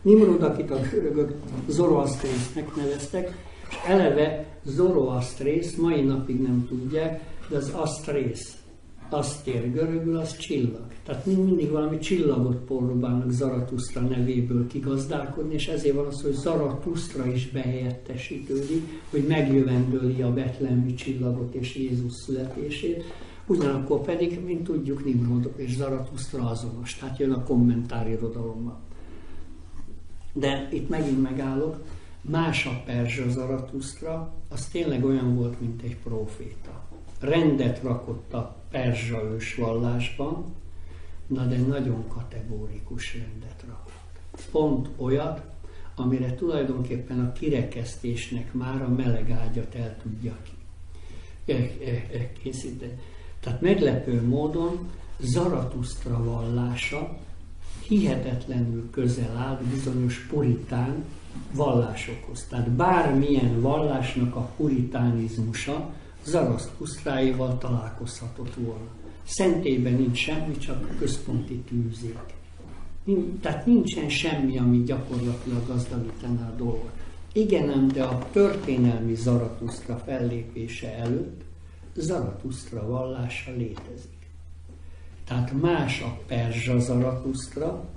Nimród, akit a görögök Zoroasztrésznek neveztek, és eleve Zoroasztrész mai napig nem tudják, de az asztrész, asztér görögül, az csillag. Tehát mindig valami csillagot próbálnak Zaratusztra nevéből kigazdálkodni, és ezért van az, hogy Zaratusztra is behelyettesítődik, hogy megjövendöli a betlehemi csillagot és Jézus születését. Ugyanakkor pedig, mint tudjuk, Nimrod és Zaratusztra azonos, tehát jön a kommentárirodalomban. De itt megint megállok, más a perzsa Zaratusztra, az tényleg olyan volt, mint egy próféta. Rendet rakott a perzsa ősvallásban, na de nagyon kategórikus rendet rakott. Pont olyat, amire tulajdonképpen a kirekesztésnek már a meleg ágyat el tudja készíteni. Tehát meglepő módon Zaratusztra vallása hihetetlenül közel állt bizonyos puritán vallásokhoz. Tehát bármilyen vallásnak a puritánizmusa Zaratusztráéval találkozhatott volna. Szentében nincs semmi, csak központi tűzék. Tehát nincsen semmi, ami gyakorlatilag gazdagítaná a dolgot. Igen, de a történelmi Zaratusztra fellépése előtt Zaratusztra vallása létezik. Tehát más a perzsa Zaratusztra,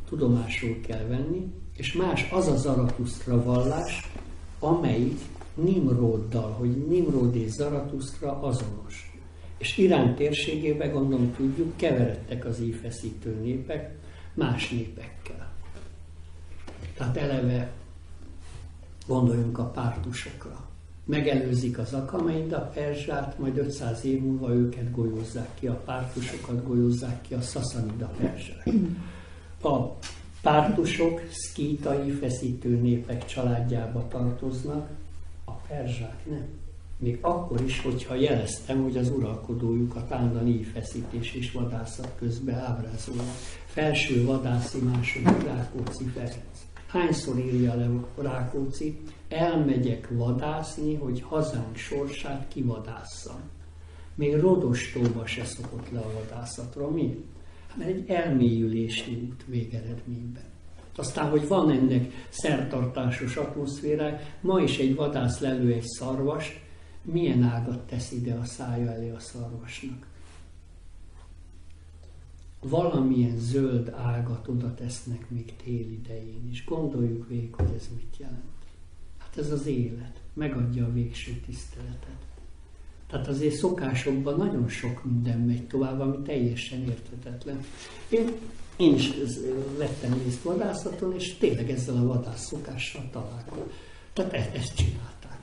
tudomásul kell venni, és más az a Zaratusztra vallás, amelyik Nimroddal, hogy Nimrod és Zaratusztra azonos. És Irán térségében, gondolom tudjuk, keveredtek az íjfeszítő népek más népekkel. Tehát eleve gondoljunk a pártusokra. Megelőzik az Akameida perzsát, majd 500 év múlva őket golyózzák ki, a pártusokat golyózzák ki, a szaszanida perzsák. A pártusok szkítai feszítő népek családjába tartoznak, a perzsák nem. Még akkor is, hogyha jeleztem, hogy az uralkodójukat állandóan íjfeszítés és vadászat közben ábrázolják. Felső vadászi második Rákóczi Ferenc. Hányszor írja le Rákóczi, elmegyek vadászni, hogy hazánk sorsát kivadásszam. Még Rodostóba se szokott le a vadászatra. Mi? Mert egy elmélyülési út végeredményben. Aztán, hogy van ennek szertartásos atmoszférája, ma is egy vadász lelő egy szarvast, milyen ágat tesz ide a szája elé a szarvasnak? Valamilyen zöld ágat oda tesznek még tél idején is. Gondoljuk végig, hogy ez mit jelent. Hát ez az élet. Megadja a végső tiszteletet. Tehát azért szokásokban nagyon sok minden megy tovább, ami teljesen érthetetlen. Én is vettem részt vadászaton, és tényleg ezzel a vadász szokással találkoztam. Tehát ezt csinálták.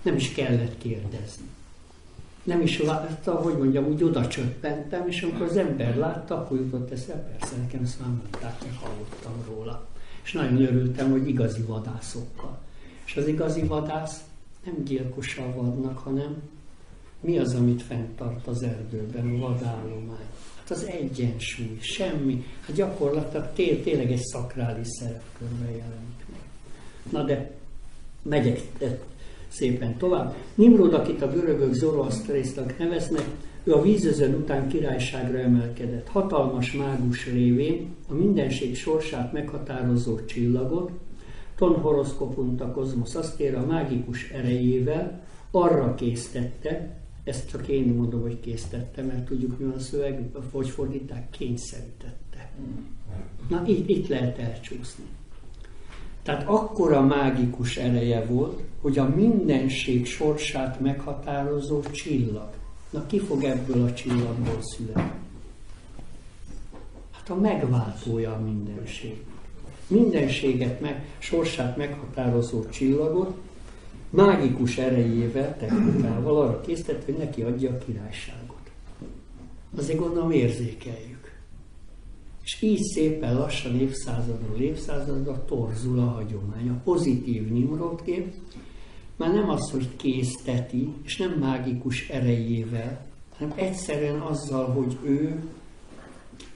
Nem is kellett kérdezni. Nem is látta, hogy mondjam, úgy oda csöppentem, és amikor az ember látta, akkor jutott eszembe, persze nekem ezt már mondták, meg hallottam róla. És nagyon örültem, hogy igazi vadászokkal. És az igazi vadász nem gyilkossal vadnak, hanem mi az, amit fenntart az erdőben, a vadállomány? Hát az egyensúly, semmi. Hát gyakorlatilag tényleg egy szakrális szerepkörben jelenik meg. Na de megyek szépen tovább. Nimrod, akit a görögök Zoroasztrésznak neveznek, ő a vízözön után királyságra emelkedett. Hatalmas mágus révén a mindenség sorsát meghatározó csillagot, ton horoszkopunta kozmosz asztéra a mágikus erejével arra késztette, ezt csak én mondom, hogy késztette, mert tudjuk, mi van a szöveg, hogy fordítják, kényszerítette. Na, itt lehet elcsúszni. Tehát akkora mágikus ereje volt, hogy a mindenség sorsát meghatározó csillag. Na, ki fog ebből a csillagból születni? Hát a megváltója a mindenség. Mindenséget sorsát meghatározó csillagot mágikus erejével, technikával arra készített, hogy neki adja a királyságot. Azért gondolom érzékeljük. És így szépen lassan évszázadról évszázadra torzul a hagyomány. A pozitív Nimrodkép már nem az, hogy készteti, és nem mágikus erejével, hanem egyszerűen azzal, hogy ő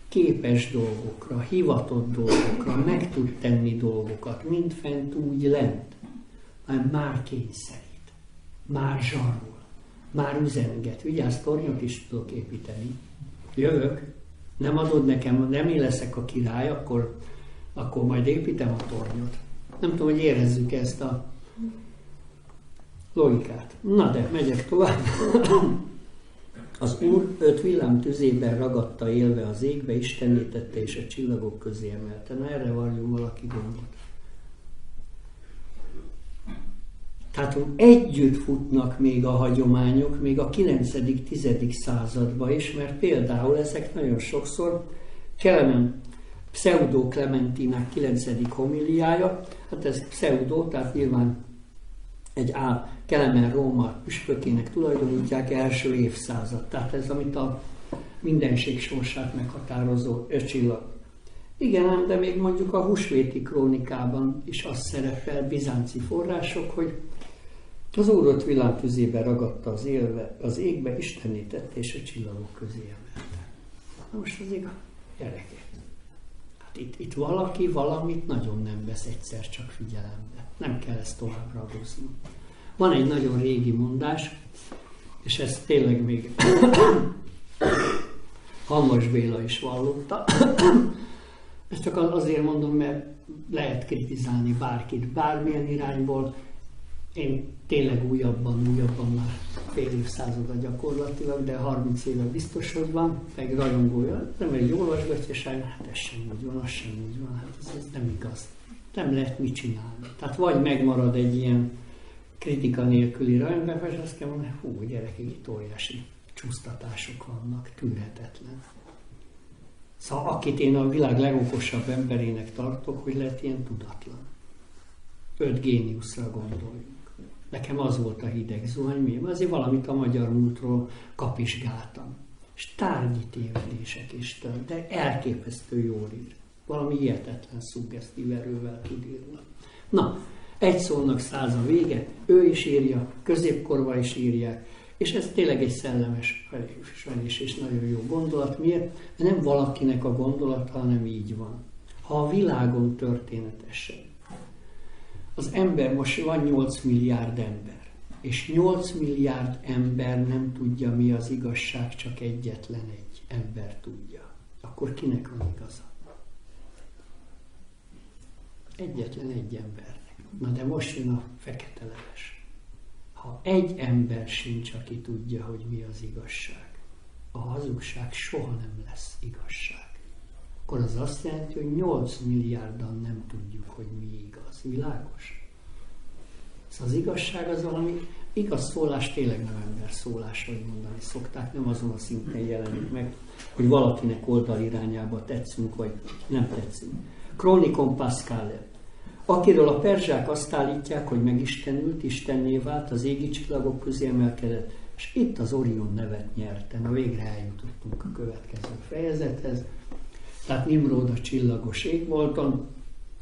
képes dolgokra, hivatott dolgokra, meg tud tenni dolgokat, mind fent úgy lent. Már kényszerít, már zsarol, már üzenget. Vigyázz, tornyot is tudok építeni. Jövök, nem adod nekem, nem én leszek a király, akkor majd építem a tornyot. Nem tudom, hogy érezzük ezt a logikát. Na de, megyek tovább. Az Úr őt villámtüzében ragadta élve az égbe, Istenné tette és a csillagok közé emelte. Na erre varjon valaki gombot. Tehát együtt futnak még a hagyományok, még a 9.-10. században is, mert például ezek nagyon sokszor Pseudo Clementinák 9. homiliája, hát ez pseudo, tehát nyilván egy Kelemen Róma püspökének tulajdonítják, első évszázad. Tehát ez, amit a mindenség sorsát meghatározó csillag. Igen, de még mondjuk a húsvéti krónikában is az szerepel, bizánci források, hogy az Úrot világtüzébe ragadta az égbe, Istenné tette és a csillagok közé emelte. Na most az igaz, gyerekek. Hát itt valaki valamit nagyon nem vesz egyszer csak figyelembe. Nem kell ezt tovább ragozni. Van egy nagyon régi mondás, és ezt tényleg még Hamvas Béla is vallotta. Ezt csak azért mondom, mert lehet kritizálni bárkit, bármilyen irányból. Én tényleg újabban már fél évszázada gyakorlatilag, de 30 éve biztos, hogy van, meg rajongója, nem egy jól olvasgatja, hát ez sem úgy van, az sem úgy van, hát ez nem igaz. Nem lehet mit csinálni. Tehát vagy megmarad egy ilyen kritika nélküli rajongás, azt kell mondani, hú, gyerekek, itt óriási csúsztatások vannak, tűrhetetlen. Szóval akit én a világ legokosabb emberének tartok, hogy lett ilyen tudatlan. 5 géniuszra gondoljunk. Nekem az volt a hideg zuhany, miért? Azért valamit a magyar múltról kapizsgáltam. És tárgyi tévedések is, de elképesztő jól ír. Valami hihetetlen szuggesztív erővel tud írni. Na, egy szónak 100 a vége, ő is írja, középkorban is írják, és ez tényleg egy szellemes és nagyon jó gondolat. Miért? Mert nem valakinek a gondolata, hanem így van. Ha a világon történetesen az ember, most van 8 milliárd ember, és 8 milliárd ember nem tudja, mi az igazság, csak egyetlen egy ember tudja. Akkor kinek van igaza? Egyetlen egy embernek. Na de most jön a fekete leves. Ha egy ember sincs, aki tudja, hogy mi az igazság, a hazugság soha nem lesz igazság. Akkor az azt jelenti, hogy 8 milliárdan nem tudjuk, hogy mi igaz. Világos? Szóval az igazság az valami igaz szólás, tényleg nem ember szólás, hogy mondani szokták, nem azon a szinten jelenik meg, hogy valakinek oldalirányába tetszünk, vagy nem tetszünk. Chronicon Pascale. Akiről a perzsák azt állítják, hogy megistenült, istenné vált, az égi csillagok közé emelkedett, és itt az Orion nevet nyerte. Na végre eljutottunk a következő fejezethez. Tehát Nimród a csillagos égbolton.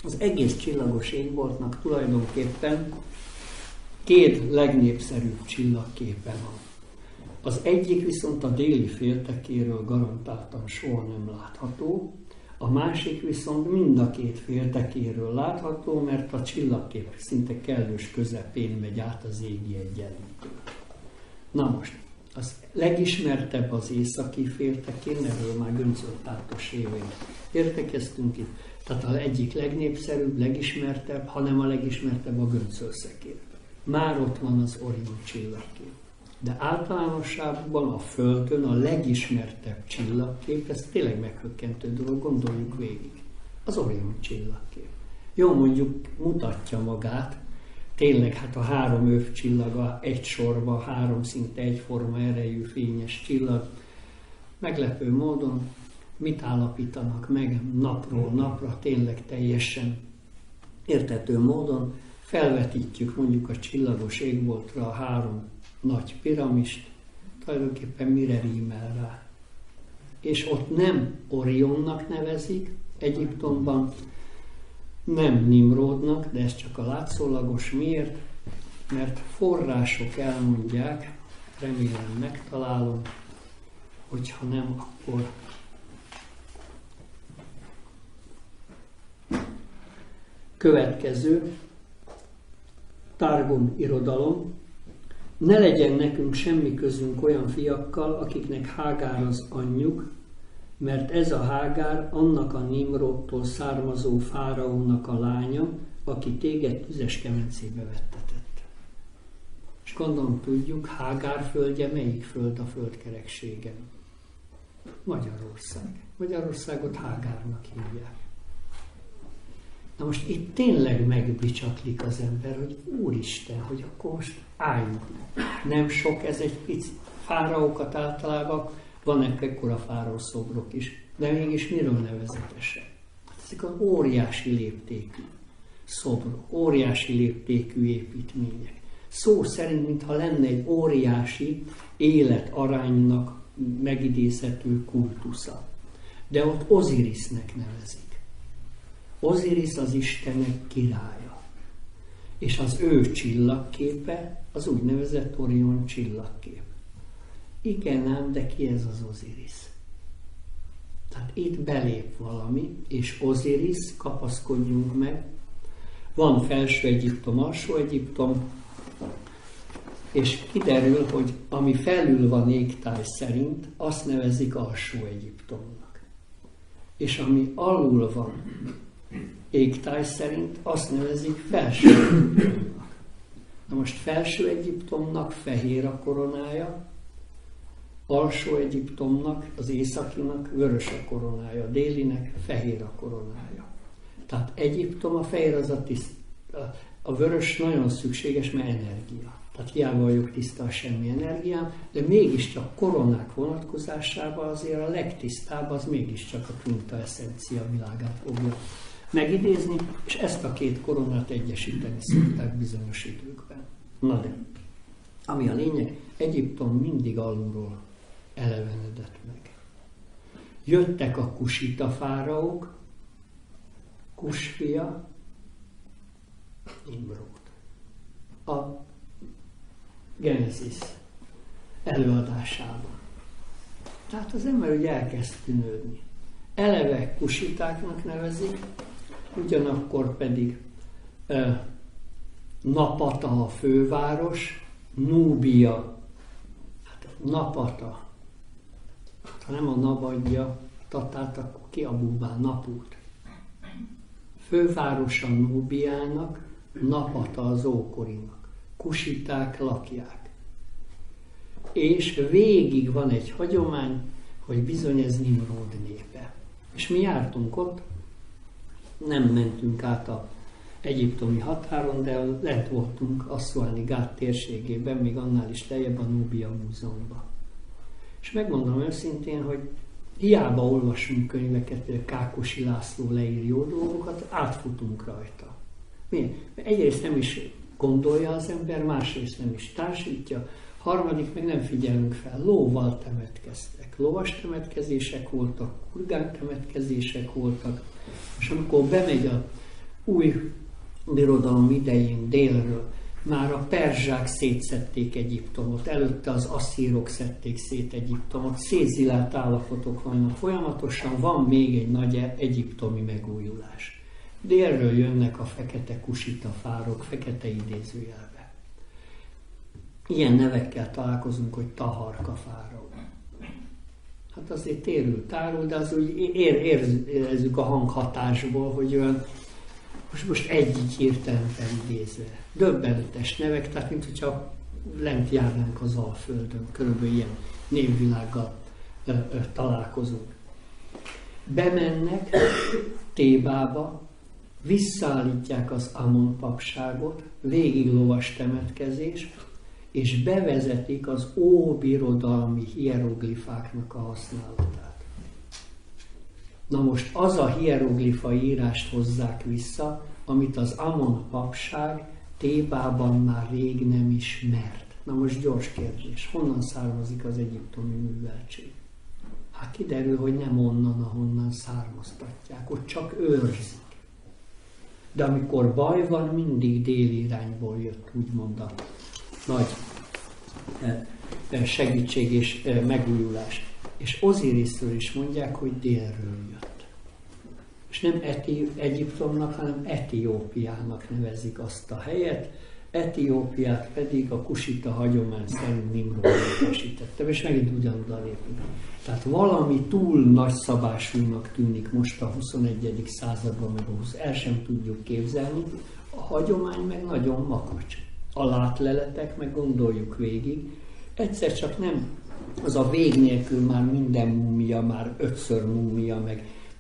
Az egész csillagos égboltnak tulajdonképpen 2 legnépszerűbb csillagképe van. Az egyik viszont a déli féltekéről garantáltan soha nem látható, a másik viszont mind a 2 féltekéről látható, mert a csillagkép szinte kellős közepén megy át az égi egyenlítőn. Na most, az legismertebb az északi féltekén, erről már Göncöl Tátos révén értekeztünk itt, tehát az egyik legnépszerűbb, legismertebb, hanem a legismertebb a Göncöl-szekér. Már ott van az Orion csillagkép. De általánosságban a Földön a legismertebb csillagkép, ez tényleg meghökkentő dolog, gondoljuk végig. Az Orion csillagkép. Jó, mondjuk mutatja magát, tényleg hát a 3 övcsillaga egy sorba, 3 szinte egyforma erejű fényes csillag. Meglepő módon mit állapítanak meg napról napra, tényleg teljesen érthető módon, felvetítjük mondjuk a csillagos égboltra a 3 nagy piramist, tulajdonképpen mire rímel rá. És ott nem Orionnak nevezik Egyiptomban, nem Nimródnak, de ez csak a látszólagos. Miért? Mert források elmondják, remélem megtalálom, hogyha nem, akkor következő, Targum irodalom. Ne legyen nekünk semmi közünk olyan fiakkal, akiknek Hágár az anyjuk, mert ez a Hágár annak a Nimródtól származó fáraónak a lánya, aki téged tüzes kemencébe vettetett. És gondolom tudjuk, Hágár földje melyik föld a földkerekségen? Magyarország. Magyarországot Hágárnak hívják. Na most itt tényleg megbicsaklik az ember, hogy Úristen, hogy akkor most álljunk. Nem sok, ez egy pici. Fáraókat általában vannak ekkora fáraó szobrok is, de mégis miről nevezetesek? Ezek az óriási léptékű szobrok, óriási léptékű építmények. Szó szerint, mintha lenne egy óriási életaránynak megidézhető kultusza. De ott Ozirisznek nevezik. Ozirisz az istenek királya. És az ő csillagképe az úgynevezett Orion csillagkép. Igen ám, de ki ez az Ozirisz? Tehát itt belép valami, és Ozirisz, kapaszkodjunk meg, van Felső Egyiptom, Alsó Egyiptom, és kiderül, hogy ami felül van égtáj szerint, azt nevezik Alsó Egyiptomnak. És ami alul van égtáj szerint, azt nevezik Felső Egyiptomnak. Na most Felső Egyiptomnak fehér a koronája, Alsó Egyiptomnak, az északinak vörös a koronája, a délinek fehér a koronája. Tehát Egyiptom, a fehér az a vörös nagyon szükséges, mert energia. Tehát hiába vagyok tiszta, a semmi energiám, de mégiscsak koronák vonatkozásában azért a legtisztább az mégiscsak a quinta essencia világát fogja megidézni, és ezt a két koronát egyesíteni szokták bizonyos időkben. Na de, ami a lényeg, Egyiptom mindig alulról elevenedett meg. Jöttek a kusita fáraók, Kus fia, Nimród. A Genesis előadásában. Tehát az ember ugye elkezd tűnődni. Eleve kusitáknak nevezik, ugyanakkor pedig Napata a főváros, Núbia, hát Napata, ha nem a Nabadja Tatát, akkor ki a búbá Napút. Fővárosa Núbiának, Napata az ókorinak. Kusiták lakják. És végig van egy hagyomány, hogy bizony ez Nimród népe. És mi jártunk ott, nem mentünk át az egyiptomi határon, de lent voltunk Asszuáni Gát térségében, még annál is lejjebb a Núbia múzeumban. És megmondom őszintén, hogy hiába olvasunk könyveket, Kákosi László leír jó dolgokat, átfutunk rajta. Miért? Egyrészt nem is gondolja az ember, másrészt nem is társítja, harmadik meg nem figyelünk fel. Lóval temetkeztek. Lovas temetkezések voltak, kurgán temetkezések voltak, és amikor bemegy a új birodalom idején délről, már a perzsák szétszedték Egyiptomot, előtte az asszírok szedték szét Egyiptomot, szétzilált állapotok vannak folyamatosan, van még egy nagy egyiptomi megújulás. Délről jönnek a fekete kusita fárok, fekete idézőjelbe. Ilyen nevekkel találkozunk, hogy Taharka fáraó. Hát azért tárul, de az úgy érezzük a hanghatásból, hogy olyan most egyik hirtelen felidézve. Döbbenetes nevek, tehát mint hogyha lent járnánk az Alföldön, körülbelül ilyen névvilággal találkozunk. Bemennek Tébába, visszaállítják az Amon papságot, végig lovas temetkezés, és bevezetik az óbirodalmi hieroglifáknak a használatát. Na most az a hieroglifa írást hozzák vissza, amit az Amon papság Tébában már rég nem ismert. Na most gyors kérdés, honnan származik az egyiptomi műveltség? Hát kiderül, hogy nem onnan, ahonnan származtatják, ott csak őrzik. De amikor baj van, mindig déli irányból jött, úgymond a nagy segítség és megújulás. És Oziriszről is mondják, hogy délről jött. És nem Egyiptomnak, hanem Etiópiának nevezik azt a helyet, Etiópiát pedig a kusita hagyomány szerint Nimród létesítette, és megint ugyanoda lépünk. Tehát valami túl nagyszabásúnak tűnik most a 21. században, meg el sem tudjuk képzelni, a hagyomány meg nagyon makacs. A látleletek, meg gondoljuk végig, egyszer csak nem, az a vég nélkül már minden múmia, már 5-ször múmia,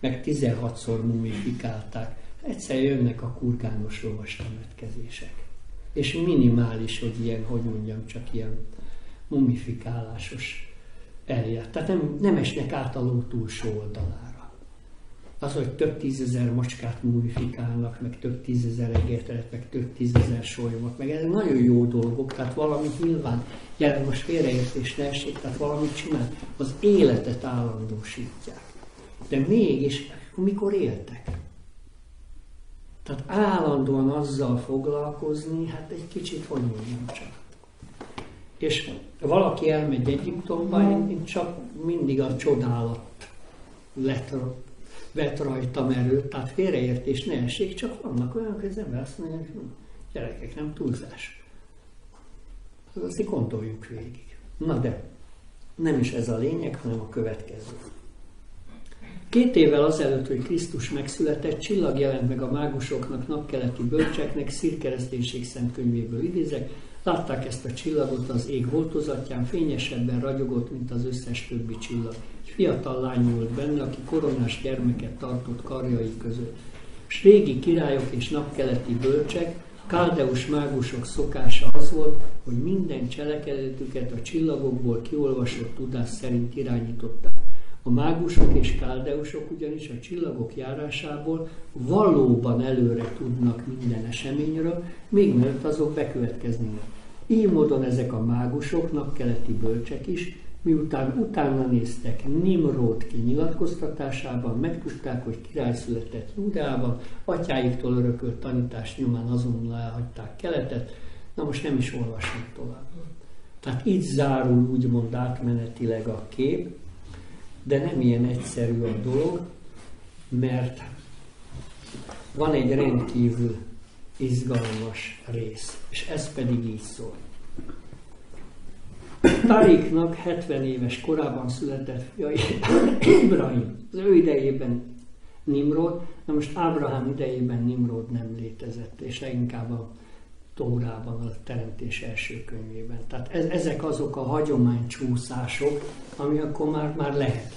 meg 16-szor mumifikálták. Egyszer jönnek a kurgános lovas temetkezések. És minimális, hogy ilyen, hogy mondjam, csak ilyen mumifikálásos elját. Tehát nem esnek át a ló túlsó oldalára. Az, hogy több tízezer macskát mumifikálnak, meg több tízezer egérteret, meg több tízezer sólyomot, meg ezek nagyon jó dolgok, tehát valamit nyilván, jelen most félreértés ne essék, tehát valamit csinál, az életet állandósítják. De mégis, mikor éltek? Tehát állandóan azzal foglalkozni, hát egy kicsit, hogy mondjam csak. És valaki elmegy Egyiptomba, én csak mindig a csodálat vett rajtam erőt, tehát félreértés ne essék, csak vannak olyanok, hogy az ember azt mondja, hogy gyerekek, nem túlzás. Azt gondoljuk végig. Na de, nem is ez a lényeg, hanem a következő. 2 évvel azelőtt, hogy Krisztus megszületett, csillag jelent meg a mágusoknak, napkeleti bölcseknek, Szir Kereszténység Szent Könyvéből idézek. Látták ezt a csillagot az ég holtozatján, fényesebben ragyogott, mint az összes többi csillag. Egy fiatal lány volt benne, aki koronás gyermeket tartott karjai között. S régi királyok és napkeleti bölcsek, káldeus mágusok szokása az volt, hogy minden cselekedetüket a csillagokból kiolvasott tudás szerint irányították. A mágusok és káldeusok ugyanis a csillagok járásából valóban előre tudnak minden eseményről, még mielőtt azok bekövetkeznének. Így módon ezek a mágusok, napkeleti bölcsek is, miután utána néztek Nimród kinyilatkoztatásában, megtudták, hogy király született Júdeában, atyáiktól örökölt tanítás nyomán azonnal elhagyták Keletet, na most nem is olvasom tovább. Tehát így zárul úgymond átmenetileg a kép, de nem ilyen egyszerű a dolog, mert van egy rendkívül izgalmas rész, és ez pedig így szól. Tariknak 70 éves korában született fia Ibrahim. Az ő idejében Nimród, na most Ábrahám idejében Nimród nem létezett, és leginkább a Tórában, a Teremtés első könyvében. Tehát ezek azok a hagyománycsúszások, ami akkor már lehet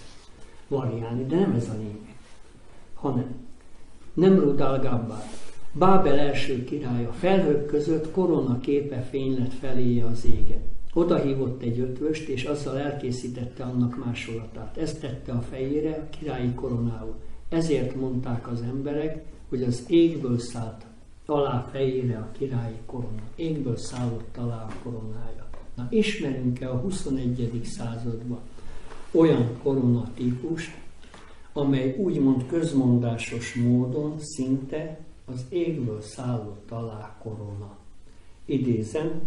variálni, de nem ez a lényeg, hanem Nemrud al-Gabbár, Bábel első királya, felhők között korona képe fénylett feléje az égen. Oda hívott egy ötvöst, és azzal elkészítette annak másolatát. Ezt tette a fejére a királyi koronául. Ezért mondták az emberek, hogy az égből szállt alá fejére a királyi korona. Égből szállott alá a koronája. Na, ismerünk-e a 21. században olyan koronatípust, amely úgymond közmondásos módon szinte az égből szállott alá korona. Idézem,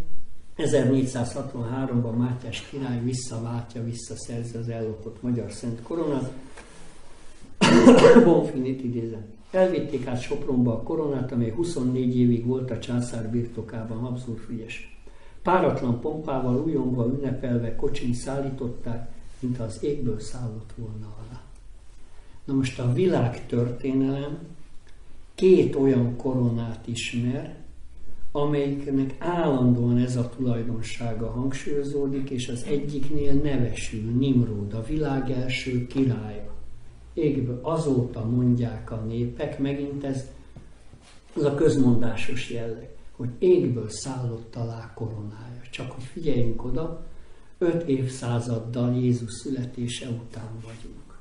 1463-ban Mátyás király visszaszerzi az ellopott magyar szent koronát. Bonfinit idézem. Elvitték át Sopronba a koronát, amely 24 évig volt a császár birtokában, Habsburg Frigyes. Páratlan pompával, újongva, ünnepelve kocsin szállították, mint az égből szállott volna alá. Na most a világtörténelem 2 olyan koronát ismer, amelyiknek állandóan ez a tulajdonsága hangsúlyozódik, és az egyiknél nevesül Nimród, a világ első királya. Égből azóta mondják a népek, megint ez a közmondásos jelleg, hogy égből szállott alá koronája. Csak hogy figyeljünk oda, 5 évszázaddal Jézus születése után vagyunk.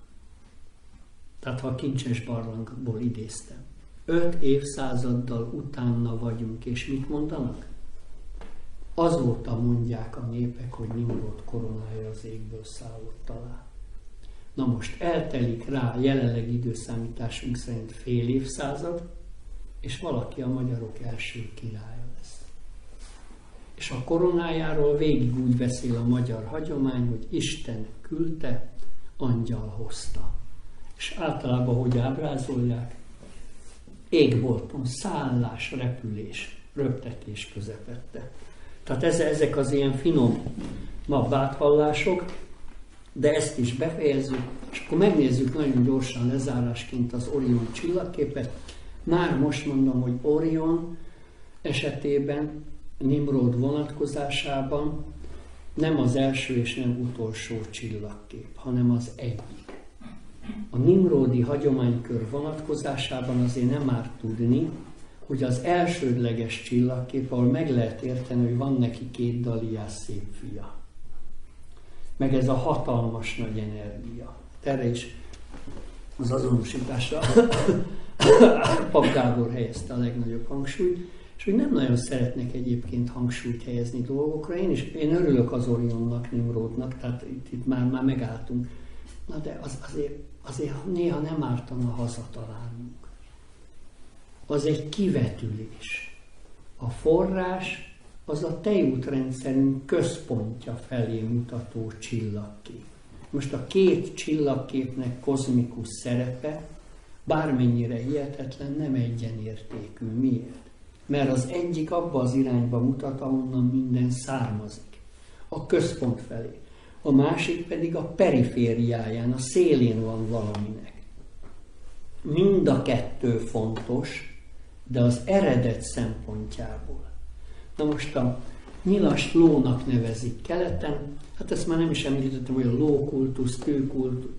Tehát ha a Kincses barlangból idéztem. 5 évszázaddal utána vagyunk, és mit mondanak? Azóta mondják a népek, hogy Nimród koronája az égből szállott alá. Na most eltelik rá jelenleg időszámításunk szerint fél évszázad, és valaki a magyarok első királya lesz. És a koronájáról végig úgy beszél a magyar hagyomány, hogy Isten küldte, angyal hozta. És általában hogy ábrázolják? Égbolton szállás, repülés, röptetés közepette. Tehát ezek az ilyen finomabb áthallások, de ezt is befejezzük, és akkor megnézzük nagyon gyorsan lezárásként az Orion csillagképet. Már most mondom, hogy Orion esetében, Nimród vonatkozásában nem az első és nem utolsó csillagkép, hanem az egyik. a nimródi hagyománykör vonatkozásában azért nem árt tudni, hogy az elsődleges csillagkép, ahol meg lehet érteni, hogy van neki 2 daliás szép fia. Meg ez a hatalmas nagy energia. Erre is az azonosításra Pap Gábor helyezte a legnagyobb hangsúlyt, és hogy nem nagyon szeretnek egyébként hangsúlyt helyezni dolgokra. Én örülök az Orionnak, Nimrodnak, tehát itt már megálltunk. Na de azért néha nem ártana hazatalálnunk. Az egy kivetülés. A forrás az a tejútrendszerünk központja felé mutató csillagkép. Most a 2 csillagképnek kozmikus szerepe, bármennyire hihetetlen, nem egyenértékű. Miért? Mert az egyik abba az irányba mutat, ahonnan minden származik. A központ felé. A másik pedig a perifériáján, a szélén van valaminek. Mind a 2 fontos, de az eredet szempontjából. Na most a nyilast lónak nevezik keleten, hát ezt már nem is említettem, hogy a lókultusz,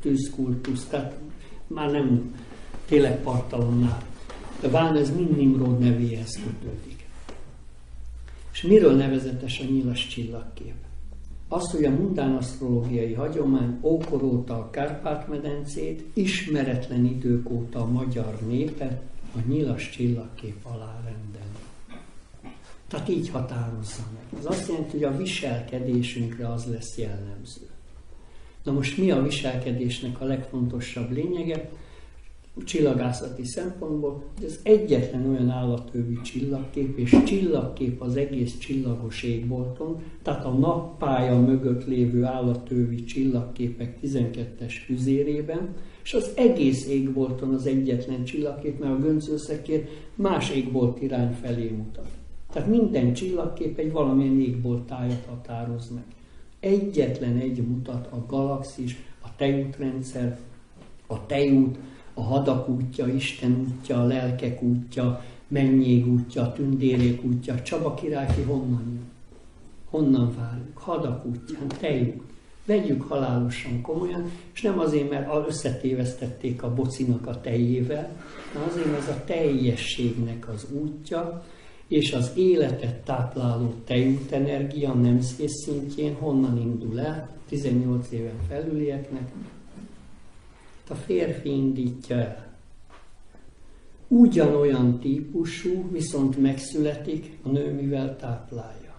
tűzkultusz, tehát már nem tényleg partalonnál. De Ván ez mind Nimród nevéhez kötődik. És miről nevezetes a nyilas csillagkép? Az, hogy a mundán asztrológiai hagyomány ókor óta a Kárpát-medencét, ismeretlen idők óta a magyar népet a nyilas csillagkép alá rendeli. Tehát így határozza meg. Ez azt jelenti, hogy a viselkedésünkre az lesz jellemző. Na most mi a viselkedésnek a legfontosabb lényege? Csillagászati szempontból, hogy ez egyetlen olyan állatővi csillagkép, és csillagkép az egész csillagos égbolton, tehát a nappálya mögött lévő állatővi csillagképek 12-es füzérében, és az egész égbolton az egyetlen csillagkép, mert a göncösszekér más égbolt irány felé mutat. Tehát minden csillagkép egy valamilyen égbolttájat határoz meg. Egyetlen egy mutat a galaxis, a tejútrendszer, a tejút, a hadak útja, Isten útja, a lelkek útja, mennyég útja, tündérék útja. Csaba király honnan jön? Honnan várjuk? Hadak útján, tejút. Vegyük halálosan komolyan, és nem azért, mert összetévesztették a bocinak a tejével, hanem azért, mert ez a teljességnek az útja, és az életet tápláló tejútenergia nemzés szintjén honnan indul el, 18 éven felülieknek, a férfi indítja el. Ugyanolyan típusú, viszont megszületik, a nő mivel táplálja.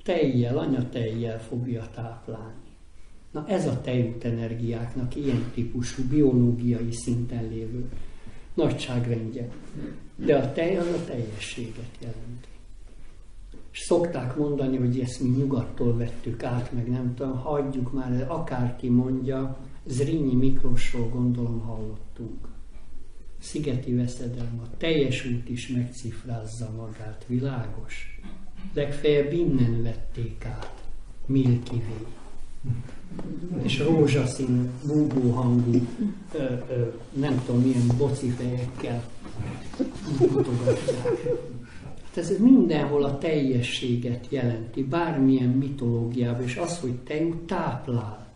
Tejjel, anyatejjel fogja táplálni. Na ez a tejútenergiáknak ilyen típusú, biológiai szinten lévő nagyságrendje. De a tej az a teljességet jelenti. És szokták mondani, hogy ezt mi nyugattól vettük át, meg nem tudom, hagyjuk már, akárki mondja, Zrínyi Miklósról gondolom hallottunk. Szigeti veszedelem, a teljes út is megcifrázza magát, világos. Legfeljebb innen vették át, Milky Way. És rózsaszínű, búbó hangú, nem tudom milyen bocifejekkel mutogatják. Hát ez mindenhol a teljességet jelenti, bármilyen mitológiában, és az, hogy tejút táplál.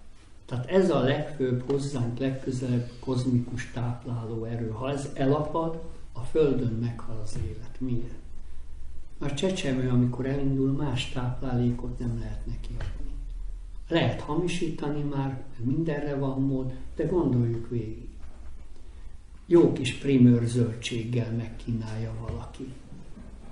Tehát ez a legfőbb, hozzánk legközelebb kozmikus tápláló erő. Ha ez elapad, a Földön meghal az élet. Miért? A csecsemő, amikor elindul, más táplálékot nem lehet neki adni. Lehet hamisítani már, mindenre van mód, de gondoljuk végig. Jó kis primőr zöldséggel megkínálja valaki.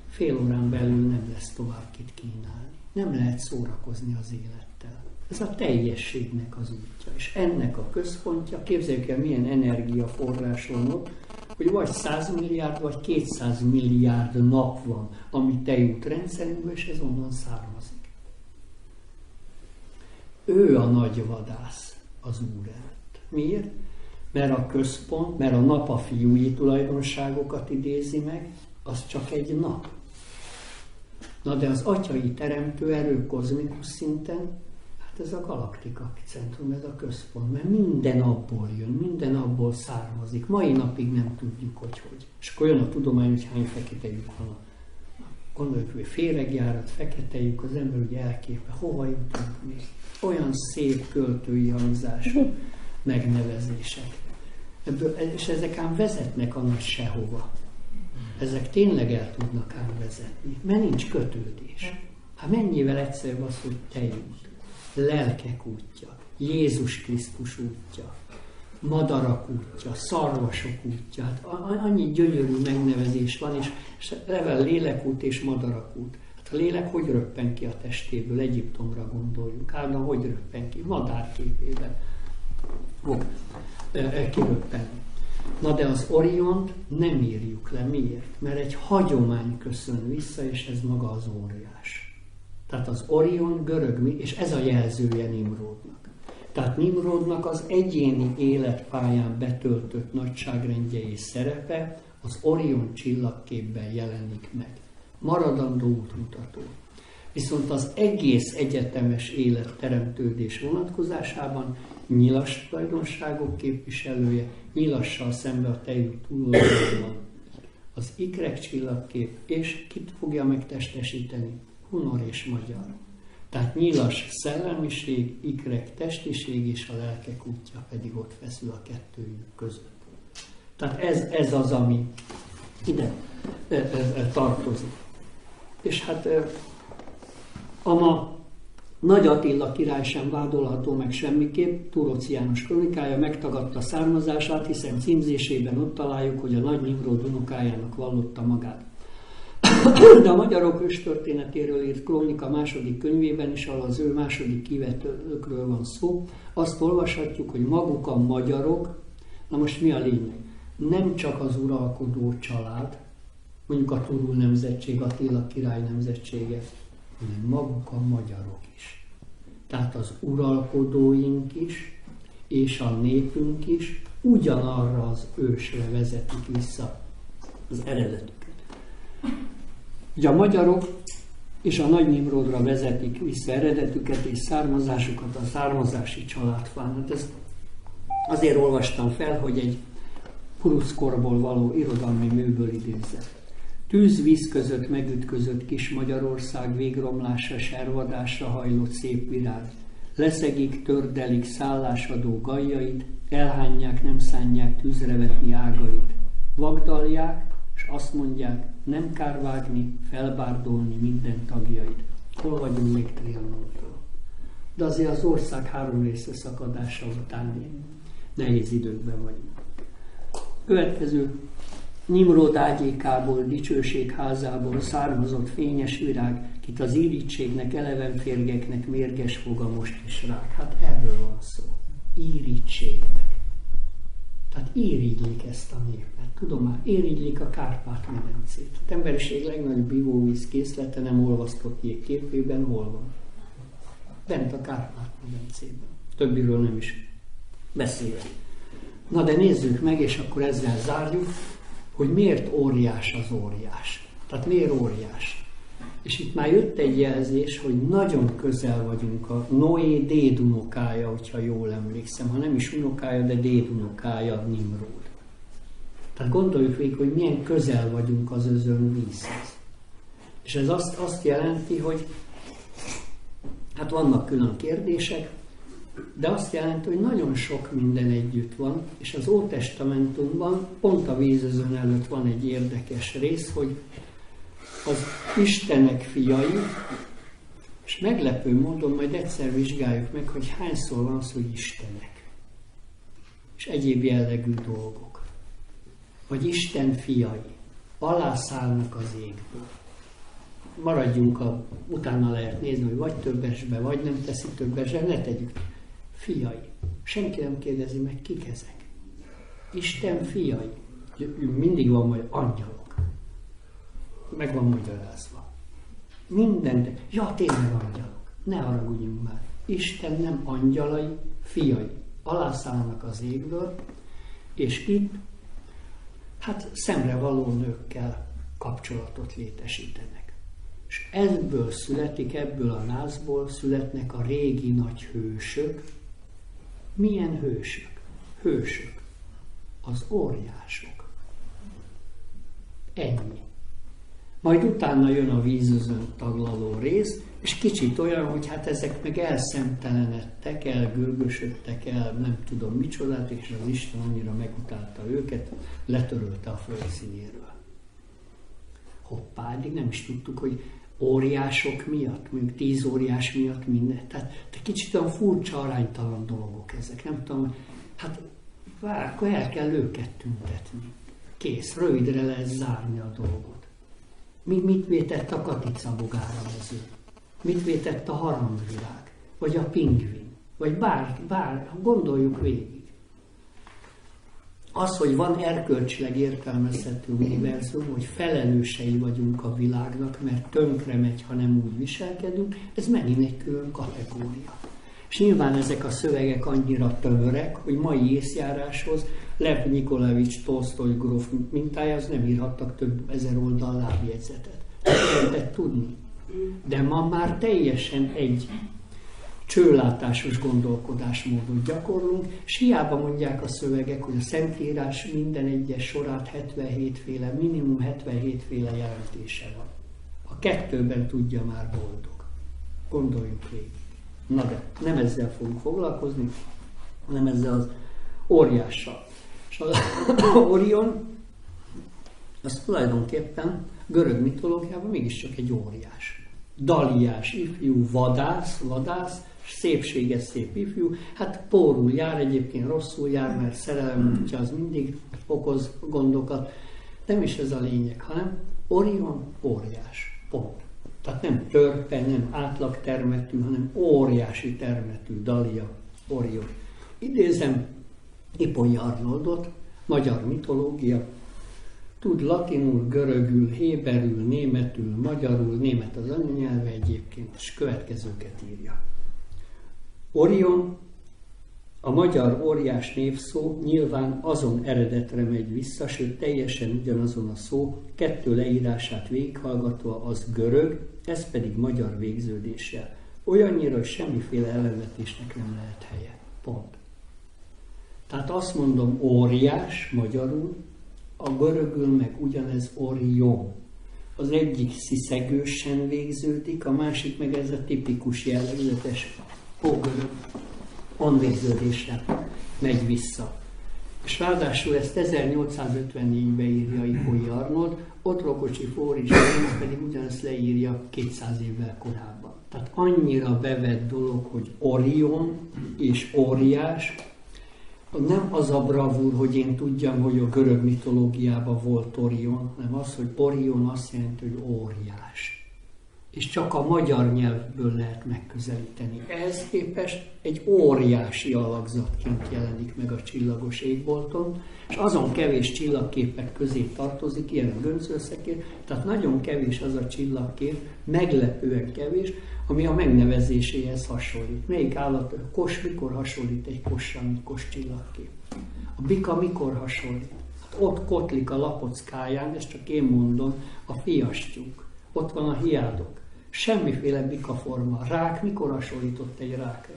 Fél órán belül nem lesz tovább kit kínálni. Nem lehet szórakozni az élettel. Ez a teljességnek az útja. És ennek a központja, képzeljük el, milyen energiaforrás van ott, hogy vagy 100 milliárd, vagy 200 milliárd nap van, ami tejútrendszerünkben, és ez onnan származik. Ő a nagy vadász, az Úrent. Miért? Mert a központ, mert a nap a fiúi tulajdonságokat idézi meg, az csak egy nap. Na de az atyai teremtő erő kozmikus szinten, hát ez a galaktika centrum, ez a központ, mert minden abból jön, minden abból származik. Mai napig nem tudjuk, hogy. És akkor jön a tudomány, hogy hány fekete lyuk van. Gondoljuk, hogy féregjárat, fekete lyuk, az ember ugye elképe, hova jutunk még? Olyan szép költői hangzású megnevezések. És ezek ám vezetnek a nagy sehova. Ezek tényleg el tudnak ám vezetni, mert nincs kötődés. Hát mennyivel egyszerűbb az, hogy te út, lelkek útja, Jézus Krisztus útja, madarak útja, szarvasok útja. Hát annyi gyönyörű megnevezés van, és level lélekút és madarakút. Hát a lélek hogy röppen ki a testéből? Egyiptomra gondoljunk. Ádám hogy röppen ki? Madárképében. Kiröppen. Na de az Oriont nem írjuk le. Miért? Mert egy hagyomány köszön vissza, és ez maga az óriás. Tehát az Orion görög, és ez a jelzője Nimrodnak. Tehát Nimrodnak az egyéni életpályán betöltött nagyságrendje és szerepe az Orion csillagképben jelenik meg. Maradandó útmutató. Viszont az egész egyetemes életteremtődés vonatkozásában nyilas tulajdonságok képviselője, nyilassal szembe a tejű túloldalon az ikrek csillagkép, és kit fogja megtestesíteni? Hunor és magyar. Tehát nyilas szellemiség, ikrek testiség, és a lelkek útja pedig ott feszül a kettőjük között. Tehát ez az, ami ide tartozik. És hát a ma Nagy Attila király sem vádolható meg semmiképp, Túróczi János kronikája megtagadta származását, hiszen címzésében ott találjuk, hogy a Nagy Nimród unokájának vallotta magát. De a magyarok őstörténetéről írt krónika második könyvében is, ahol az ő második kivetőkről van szó, azt olvashatjuk, hogy maguk a magyarok, na most mi a lényeg? Nem csak az uralkodó család, mondjuk a Turul nemzetség, Attila király nemzetsége, hanem maguk a magyarok is. Tehát az uralkodóink is, és a népünk is ugyanarra az ősre vezetik vissza az eredetüket. Ugye a magyarok és a Nagy Nimrodra vezetik vissza eredetüket és származásukat a származási családfán. Hát ezt azért olvastam fel, hogy egy Puruszkorból való irodalmi műből idézett. Tűz-víz között megütközött kis Magyarország, végromlásra, servadásra hajlott szép virág. Leszegik, tördelik szállásadó gajjait, elhányják, nem szánják tűzre vetni ágait. Vagdalják, és azt mondják, nem kár vágni, felbárdolni minden tagjait. Hol vagyunk még Trianontól? De azért az ország 3 részre szakadása után nehéz időkben vagyunk. Következő. Nimród ágyékából, dicsőség házából származott fényes virág, kit az írítségnek, eleven férgeknek mérges foga most is rág. Hát erről van szó. Írítségnek. Tehát irigylik ezt a népet. Tudom már, irigylik a Kárpát-medencét. Az emberiség legnagyobb ivóvíz készlete nem olvasztott jég képében hol van? Bent a Kárpát-medencében. Többiről nem is beszélek. Na de nézzük meg, és akkor ezzel zárjuk, hogy miért óriás az óriás. Tehát miért óriás? És itt már jött egy jelzés, hogy nagyon közel vagyunk a Noé dédunokája, hogyha jól emlékszem. Ha nem is unokája, de dédunokája Nimród. Tehát gondoljuk végig, hogy milyen közel vagyunk az özön vízhez. És ez azt jelenti, hogy hát vannak külön kérdések, de azt jelenti, hogy nagyon sok minden együtt van, és az Ótestamentumban pont a vízözön előtt van egy érdekes rész, hogy az Istenek fiai, és meglepő módon majd egyszer vizsgáljuk meg, hogy hányszor van az, hogy Istenek, és egyéb jellegű dolgok. Vagy Isten fiai, alászállnak az égből. Maradjunk, utána lehet nézni, hogy vagy többesbe, vagy nem teszi többesbe, ne tegyük. Fiai. Senki nem kérdezi meg, kik ezek. Isten fiai. Mindig van majd angyalok. Meg van magyarázva. Minden. Ja, tényleg angyalok. Ne haragudjunk már. Isten nem angyalai, fiai. Alászállnak az égből, és itt hát szemrevaló nőkkel kapcsolatot létesítenek. És ebből születik, ebből a nászból születnek a régi nagy hősök. Milyen hősök? Hősök. Az óriások. Ennyi. Majd utána jön a vízözön taglaló rész, És kicsit olyan, hogy hát ezek meg elszemtelenedtek, elgörgösödtek, nem tudom micsodát, és az Isten annyira megutálta őket, letörölte a földszínéről. Hoppá, eddig nem is tudtuk, hogy óriások miatt, mondjuk 10 óriás miatt minden. Tehát kicsit olyan furcsa, aránytalan dolgok ezek. Nem tudom, hát akkor el kell őket tüntetni. Kész, rövidre lehet zárni a dolgot. Mit vétett a Katica bogára mező? Mit vétett a harangvilág? Vagy a pingvin? Vagy bár gondoljuk végig. Az, hogy van erkölcsileg értelmezhető univerzum, hogy felelősei vagyunk a világnak, mert tönkre megy, ha nem úgy viselkedünk, ez megint egy külön kategória. És nyilván ezek a szövegek annyira tömörek, hogy mai észjáráshoz Lev Nikolaevics Tolsztoj gróf mintájához nem írhattak több ezer oldal lábjegyzetet. Lehetett tudni. De ma már teljesen egy csőlátásos gondolkodásmódot gyakorlunk, és hiába mondják a szövegek, hogy a Szentírás minden egyes sorát 77 féle, minimum 77 féle jelentése van. A kettőben tudja már boldog. Gondoljuk végig. Na de nem ezzel fogunk foglalkozni, hanem ezzel az óriással. És az Orion, az tulajdonképpen görög mitológiában mégiscsak egy óriás. Daliás ifjú, vadász, szépséges szép ifjú, hát pórul jár, egyébként rosszul jár, mert szerelem útja az mindig okoz gondokat. Nem is ez a lényeg, hanem Orion óriás, pont. Tehát nem törpe, nem átlag termetű, hanem óriási termetű, Dalia, Orion. Idézem Ipponyi Arnoldot, magyar mitológia, tud latinul, görögül, héberül, németül, magyarul, német az anyanyelve egyébként, és következőket írja. Orion, a magyar óriás névszó nyilván azon eredetre megy vissza, sőt teljesen ugyanazon a szó, kettő leírását végighallgatva az görög, ez pedig magyar végződéssel. Olyannyira, hogy semmiféle ellenvetésnek nem lehet helye. Pont. Tehát azt mondom óriás magyarul, a görögül meg ugyanez Orion. Az egyik sziszegősen végződik, a másik meg ez a tipikus jellegzetes ógörög onvégződésre megy vissza. És ráadásul ezt 1854-ben írja Ipponyi Arnold, Otrokocsi Fóris pedig ugyanezt leírja 200 évvel korábban. Tehát annyira bevett dolog, hogy Orion és óriás, nem az a bravúr, hogy én tudjam, hogy a görög mitológiában volt Orion, hanem az, hogy Orion azt jelenti, hogy óriás. És csak a magyar nyelvből lehet megközelíteni. Ehhez képest egy óriási alakzatként jelenik meg a csillagos égbolton, és azon kevés csillagképek közé tartozik, ilyen a göncölszekér, tehát nagyon kevés az a csillagkép, meglepően kevés, ami a megnevezéséhez hasonlít. Melyik állat, a kos mikor hasonlít egy kossal, mint kos csillagkép? A bika mikor hasonlít? Hát ott kotlik a lapockáján, ezt csak én mondom, a fiastyúk. Ott van a hiádok. Semmiféle bikaforma. Rák mikor hasonlított egy rákra?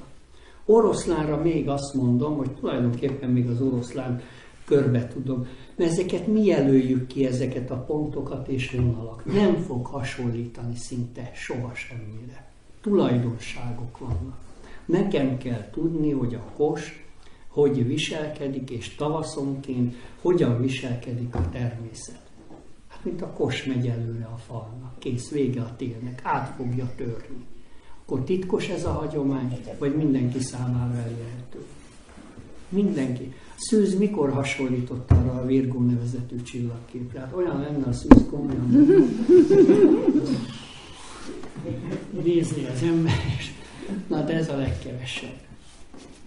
Oroszlánra még azt mondom, hogy tulajdonképpen még az oroszlán körbe tudom, mert ezeket mi jelöljük ki, ezeket a pontokat és vonalak. Nem fog hasonlítani szinte soha semmire. Tulajdonságok vannak. Nekem kell tudni, hogy a kos hogy viselkedik, és tavaszonként hogyan viselkedik a természet. Hát mint a kos megy előre a falnak, kész, vége a télnek, át fogja törni. Akkor titkos ez a hagyomány, vagy mindenki számára elérhető? Mindenki. A szűz mikor hasonlított arra a Virgó nevezetű csillagképre? Hát olyan lenne a szűz komolyan. Nézni az ember, és na de ez a legkevesebb.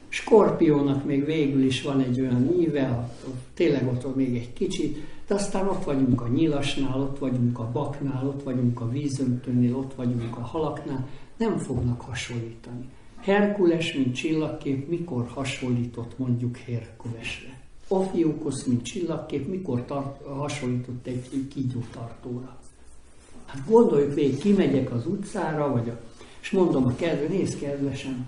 Skorpiónak még végül is van egy olyan íve, tényleg ott van még egy kicsit, de aztán ott vagyunk a nyilasnál, ott vagyunk a baknál, ott vagyunk a vízöntőnél, ott vagyunk a halaknál, nem fognak hasonlítani. Herkules, mint csillagkép, mikor hasonlított mondjuk Herkulesre? Ophiuchus, mint csillagkép, mikor hasonlított egy kígyótartóra? Hát gondoljuk végig, kimegyek az utcára, és mondom a kedve, nézd kedvesen,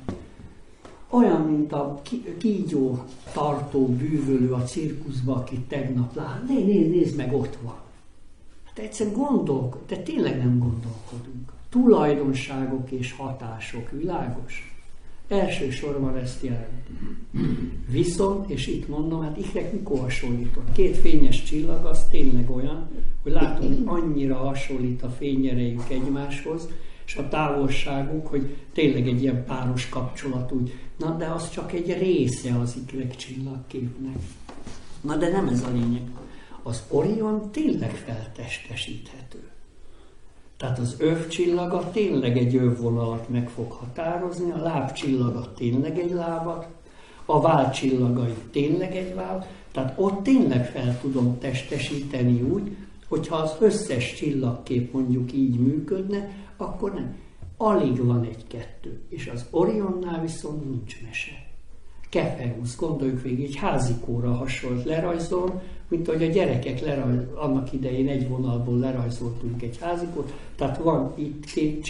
olyan, mint a kígyó tartó bűvölő a cirkuszba, akit tegnap lát. Nézd meg, ott van. Hát egyszerűen de tényleg nem gondolkodunk. Tulajdonságok és hatások, világos? Elsősorban ezt jelenti. Viszont, és itt mondom, hát ikrek mikor hasonlított? Két fényes csillag az tényleg olyan, hogy látom, hogy annyira hasonlít a fényerejük egymáshoz, és a távolságuk, hogy tényleg egy ilyen páros kapcsolat úgy. Na, de az csak egy része az ikrek csillagképnek. Na, de nem ez a lényeg. Az Orion tényleg feltestesíthető. Tehát az övcsillaga tényleg egy övvonalat meg fog határozni, a lábcsillaga tényleg egy lábat, a válcsillagai tényleg egy váll, tehát ott tényleg fel tudom testesíteni úgy, hogyha az összes csillagkép mondjuk így működne, akkor nem. Alig van egy-kettő, és az Orionnál viszont nincs mese. Kefeusz, gondoljuk végig, egy házikóra hasonlít lerajzolom, mint ahogy a gyerekek annak idején egy vonalból lerajzoltunk egy házikót, tehát van itt két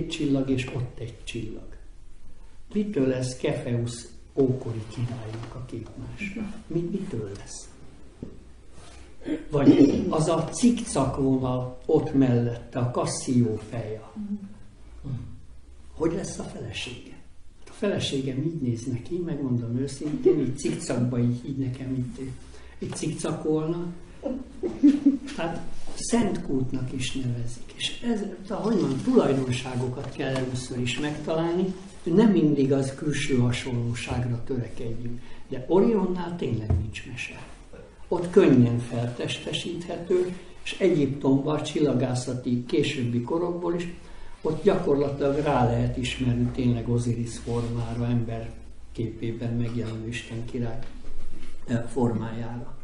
csillag, és ott egy csillag. Mitől lesz Kefeusz ókori királynak a képmás? Mitől lesz? Vagy az a cikcak vonal ott mellette, a Cassio feja. Hogy lesz a felesége? A feleségem így néz neki, megmondom őszintén, így cikcakba így nekem így cikcakolna. Hát Szentkútnak is nevezik. És ez, hogy mondjam, tulajdonságokat kell először is megtalálni, hogy nem mindig az külső hasonlóságra törekedjünk. De Orionnál tényleg nincs mese. Ott könnyen feltestesíthető, és Egyiptomban csillagászati későbbi korokból is, ott gyakorlatilag rá lehet ismerni tényleg Osiris formára, ember képében megjelenő Isten király formájára.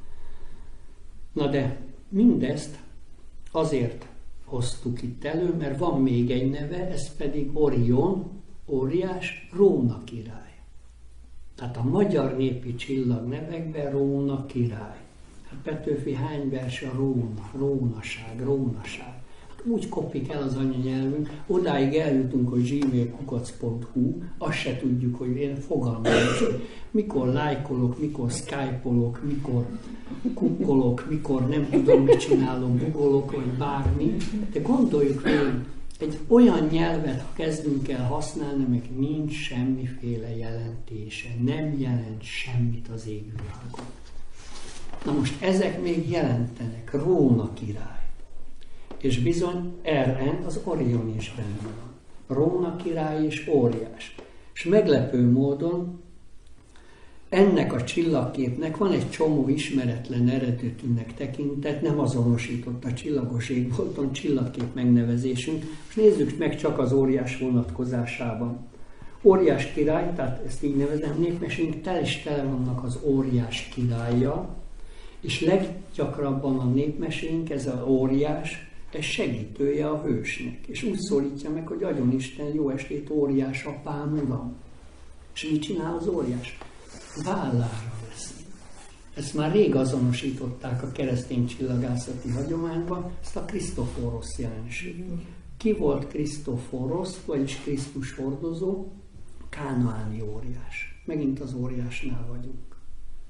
Na de mindezt azért hoztuk itt elő, mert van még egy neve, ez pedig Orion, óriás, Róna király. Tehát a magyar népi csillagnevekben Róna király. Hát Petőfi hány vers a Róna, rónaság. Hát úgy kopik el az anyanyelvünk, odáig eljutunk, hogy gmail.kukac.hu, azt se tudjuk, hogy én fogalmam is, hogy mikor lájkolok, mikor skype-olok, mikor kukkolok, mikor nem tudom, mit csinálom, googolok, vagy bármi. De gondoljuk végig, egy olyan nyelvet, ha kezdünk el használni, meg nincs semmiféle jelentése, nem jelent semmit az égvilágon. Na most ezek még jelentenek, Róna király. És bizony RN, az Orion is benne van. Róna király és óriás. És meglepő módon ennek a csillagképnek van egy csomó ismeretlen eredetűnek tekintett, nem azonosított a csillagos égbolton csillagkép megnevezésünk. És nézzük meg csak az óriás vonatkozásában. Óriás király, tehát ezt így nevezem, népmesénk tele vannak az óriás királlyal, és leggyakrabban a népmesénk, ez az óriás, ez segítője a hősnek. És úgy szólítja meg, hogy adjon Isten jó estét, óriás apám, uram. És mit csinál az óriás? Vállára veszi. Ezt már rég azonosították a keresztény csillagászati hagyományban, ezt a Krisztoforosz jelenség. Ki volt Krisztoforosz, vagyis Krisztus hordozó? Kánaáni óriás. Megint az óriásnál vagyunk.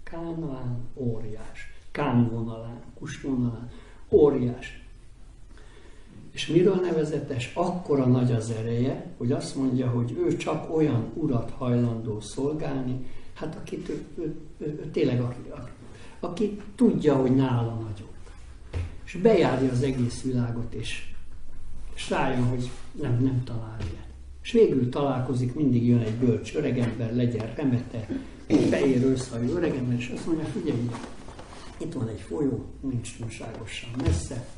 Kánaán óriás. Kán vonalán, Kus vonalán. Óriás. És miről nevezetes? Akkora nagy az ereje, hogy azt mondja, hogy ő csak olyan urat hajlandó szolgálni, hát akit ő tényleg aki tudja, hogy nála nagyobb. És bejárja az egész világot, és rájön, hogy nem talál ilyet. És végül találkozik, mindig jön egy bölcs öregember, legyen remete, fehér őszhajú öregember, és azt mondja, figyelj, itt van egy folyó, nincs túlságosan messze,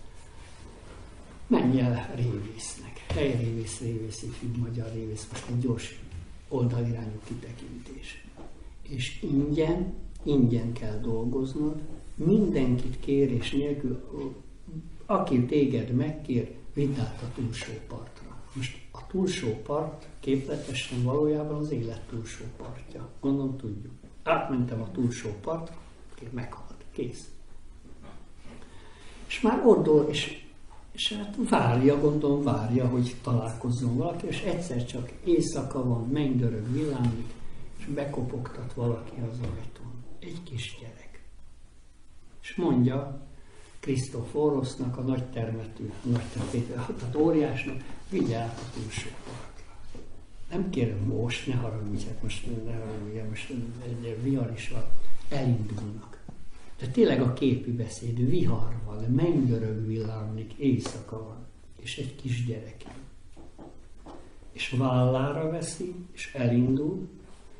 menj el révésznek. Helyrévész, révészifig, magyar révész, most egy gyors oldalirányú kitekintés. És ingyen kell dolgoznod, mindenkit kérés nélkül, aki téged megkér, vidd át a túlsó partra. Most a túlsó part képletesen valójában az élet túlsó partja. Gondolom tudjuk. Átmentem a túlsó partra, meghalt, kész. És már ott és hát várja, hogy találkozzon valaki, és egyszer csak éjszaka van, mennydörög, villámlik, és bekopogtat valaki az ajtón. Egy kisgyerek. És mondja, Krisztoforosnak, a nagy termetű, tehát óriásnak, vigye át a túlsó partra. Nem kérem most, ne haragudj, hát most egy vihar is van, elindulnak. De tényleg a képi beszéd, vihar van, mennydörög villámlik, éjszaka van, és egy kisgyerek. És vállára veszi, és elindul,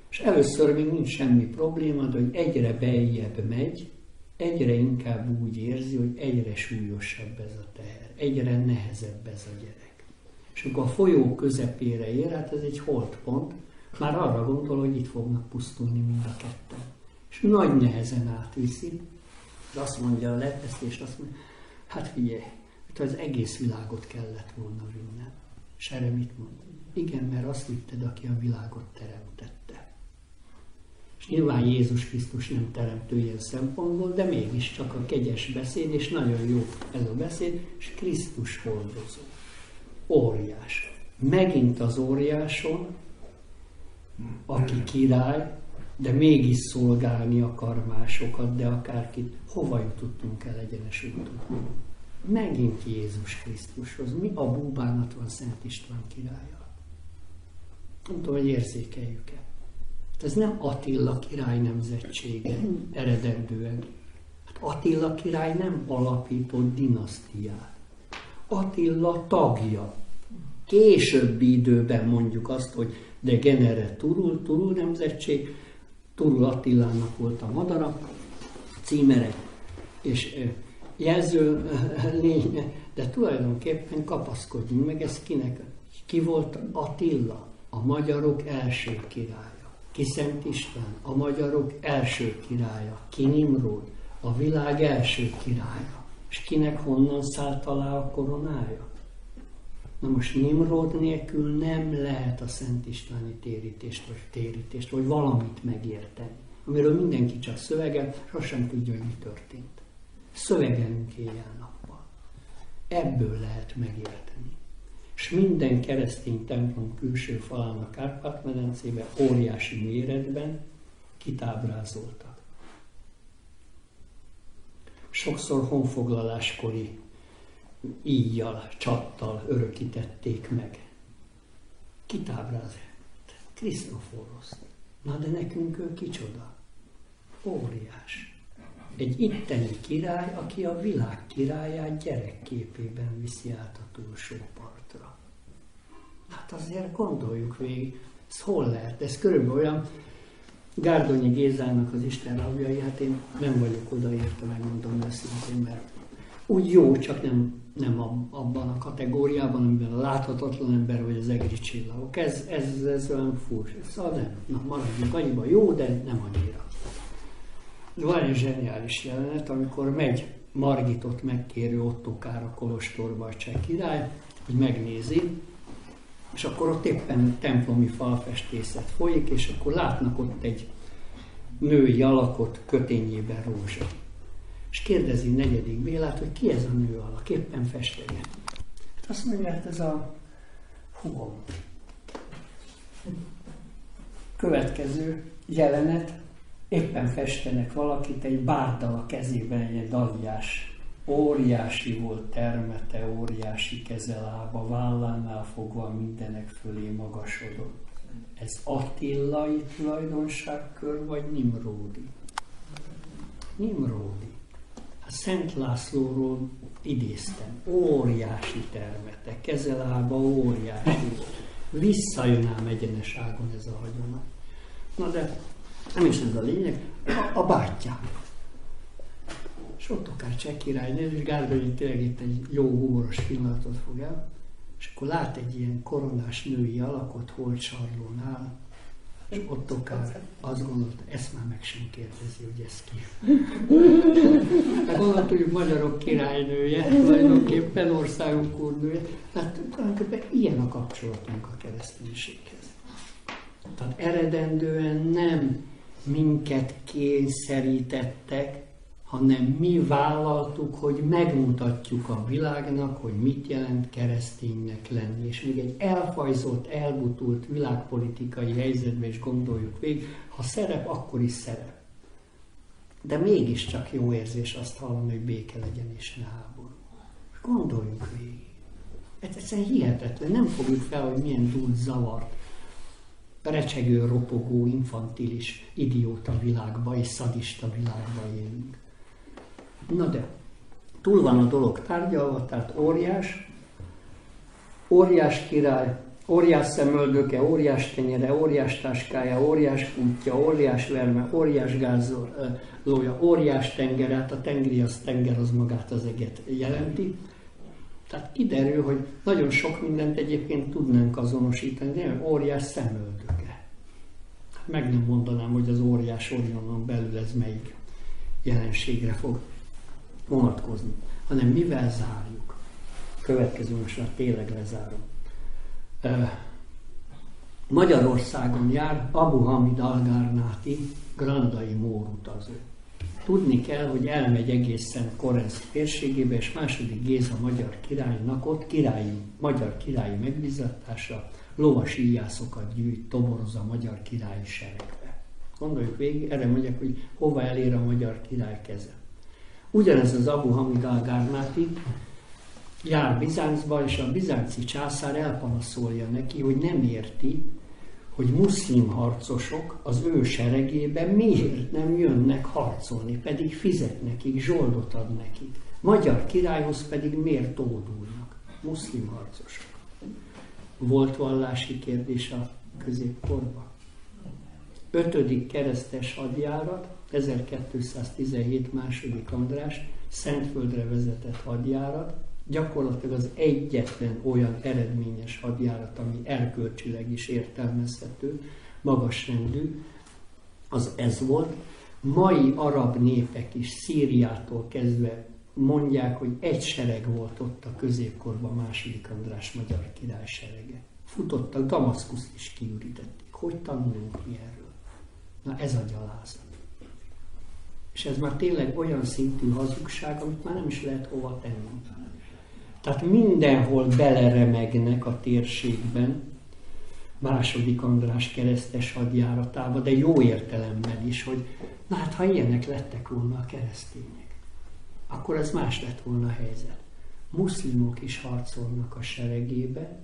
és először még nincs semmi probléma, de hogy egyre beljebb megy, egyre inkább úgy érzi, hogy egyre súlyosabb ez a teher, egyre nehezebb ez a gyerek. És akkor a folyó közepére ér, hát ez egy holdpont, már arra gondol, hogy itt fognak pusztulni mind a ketten. És nagy nehezen átviszi, és azt mondja a letesztés, azt mondja, hát figyelj, hogy az egész világot kellett volna vinnem. És erre mit mond? Igen, mert azt vitted, aki a világot teremtette. És nyilván Jézus Krisztus nem teremtő ilyen szempontból, de mégiscsak a kegyes beszéd, és nagyon jó ez a beszéd, és Krisztus hordozó. Óriás. Megint az óriáson, aki király, de mégis szolgálni akar másokat, de akárkit, hova jutottunk el egyenes úton? Megint Jézus Krisztushoz. Mi a búbánat van Szent István királlyal? Nem tudom, hogy érzékeljük-e. Ez nem Attila király nemzetsége eredendően. Hát Attila király nem alapított dinasztiát. Attila tagja. Későbbi időben mondjuk azt, hogy de genere Turul nemzetség, Turul Attilának volt a madara, címere és jelző lénye, de tulajdonképpen kapaszkodjunk meg, ez kinek? Ki volt Attila? A magyarok első királya. Ki Szent István? A magyarok első királya. Ki Nimród? A világ első királya. És kinek honnan szállt alá a koronája? Na most Nimród nélkül nem lehet a Szent Istváni térítést, vagy valamit megérteni, amiről mindenki csak szövegel, sosem tudja, hogy mi történt. Szövegelünk éjjel-nappal. Ebből lehet megérteni. És minden keresztény templom külső falán a Kárpát-medencében óriási méretben kitábrázoltak. Sokszor honfoglaláskori íjjal, csattal örökítették meg. Kitábrázolták Krisztoforoszt. Na de nekünk ő kicsoda? Óriás. Egy itteni király, aki a világ királyát gyerekképében viszi át a túlsó partra. Hát azért gondoljuk végig, ez hol lehet? Ez körülbelül olyan, Gárdonyi Gézának az Isten rabjai, hát én nem vagyok odaérte, megmondom őszintén, mert úgy jó, csak nem abban a kategóriában, amiben a láthatatlan ember vagy az egri csillagok. Ez olyan furcsa. Szóval nem, na maradjunk annyiban jó, de nem annyira. Van egy zseniális jelenet, amikor megy Margitot megkérő Ottokár a kolostorba a cseh király, hogy megnézi, és akkor ott éppen templomi falfestészet folyik, és akkor látnak ott egy női alakot kötényében rózsa. És kérdezi negyedik Bélát, hogy ki ez a nő alak, éppen festeget. Hát azt mondja, hát ez a húgom. Következő jelenet, éppen festenek valakit, egy bárdal a kezében, egy Daliás. Óriási volt termete, óriási kezelába, vállánál fogva mindenek fölé magasodott. Ez Attilai tulajdonságkör, vagy Nimródi? Nimródi. A Szent Lászlóról idéztem. Óriási termete, kezelába óriási. Visszajön ám egyenes ágon ez a hagyomány. Na de nem is ez a lényeg, a bátyám. És Ottokár cseh királynő, és Gárdonyi tényleg itt egy jó humoros pillanatot fog el, és akkor lát egy ilyen koronás női alakot Holtsarlónál, és Ottokár azt gondolta, ezt már meg sem kérdezi, hogy ez ki. Hát onnan tudjuk, magyarok királynője, tulajdonképpen országunk úrnője, hát tulajdonképpen ilyen a kapcsolatunk a kereszténységhez. Tehát eredendően nem minket kényszerítettek, hanem mi vállaltuk, hogy megmutatjuk a világnak, hogy mit jelent kereszténynek lenni. És még egy elfajzolt, elbutult világpolitikai helyzetben is gondoljuk végig, ha szerep, akkor is szerep. De mégiscsak jó érzés azt hallani, hogy béke legyen és ne háború. Gondoljunk végig. Ez egyszerűen hihetetlen. Nem fogjuk fel, hogy milyen dúlt zavart, recsegő, ropogó, infantilis, idióta világba és szadista világba élünk. Na de, túl van a dolog tárgyalva, tehát óriás király, óriás szemöldöke, óriás tenyere, óriás táskája, óriás kútja, óriás verme, óriás gázolója, óriás tenger, hát a tengeri az tenger, az magát az eget jelenti. Tehát kiderül, hogy nagyon sok mindent egyébként tudnánk azonosítani, de óriás szemöldöke. Meg nem mondanám, hogy az óriás Orionon belül ez melyik jelenségre fog vonatkozni, hanem mivel zárjuk. Következő, most már tényleg lezárom. Magyarországon jár Abu Hamid al-Garnati, grandai mórutazó. Tudni kell, hogy elmegy egészen Korensz térségébe, és II. Géza magyar királynak ott magyar királyi megbízatása lovas íjászokat gyűjt, toboroz a magyar királyi seregbe. Gondoljuk végig, erre mondják, hogy hova elér a magyar király keze. Ugyanez az Abu Hamid al-Garnati jár Bizáncba, és a bizánci császár elpanaszolja neki, hogy nem érti, hogy muszlim harcosok az ő seregében miért nem jönnek harcolni, pedig fizet nekik, zsoldot ad nekik. Magyar királyhoz pedig miért ódulnak? Muszlim harcosok. Volt vallási kérdés a középkorban. 5. keresztes hadjárat, 1217 II. András, Szentföldre vezetett hadjárat, gyakorlatilag az egyetlen olyan eredményes hadjárat, ami erkölcsileg is értelmezhető, magasrendű, az ez volt. Mai arab népek is Szíriától kezdve mondják, hogy egy sereg volt ott a középkorban, II. András magyar király serege. Futottak, Damaszkuszt is kiürítették. Hogy tanulunk mi erről? Na ez a gyalázat. És ez már tényleg olyan szintű hazugság, amit már nem is lehet hova tenni. Tehát mindenhol beleremegnek a térségben, II. András keresztes hadjáratába, de jó értelemben is, hogy na hát ha ilyenek lettek volna a keresztények, akkor ez más lett volna a helyzet. Muszlimok is harcolnak a seregébe,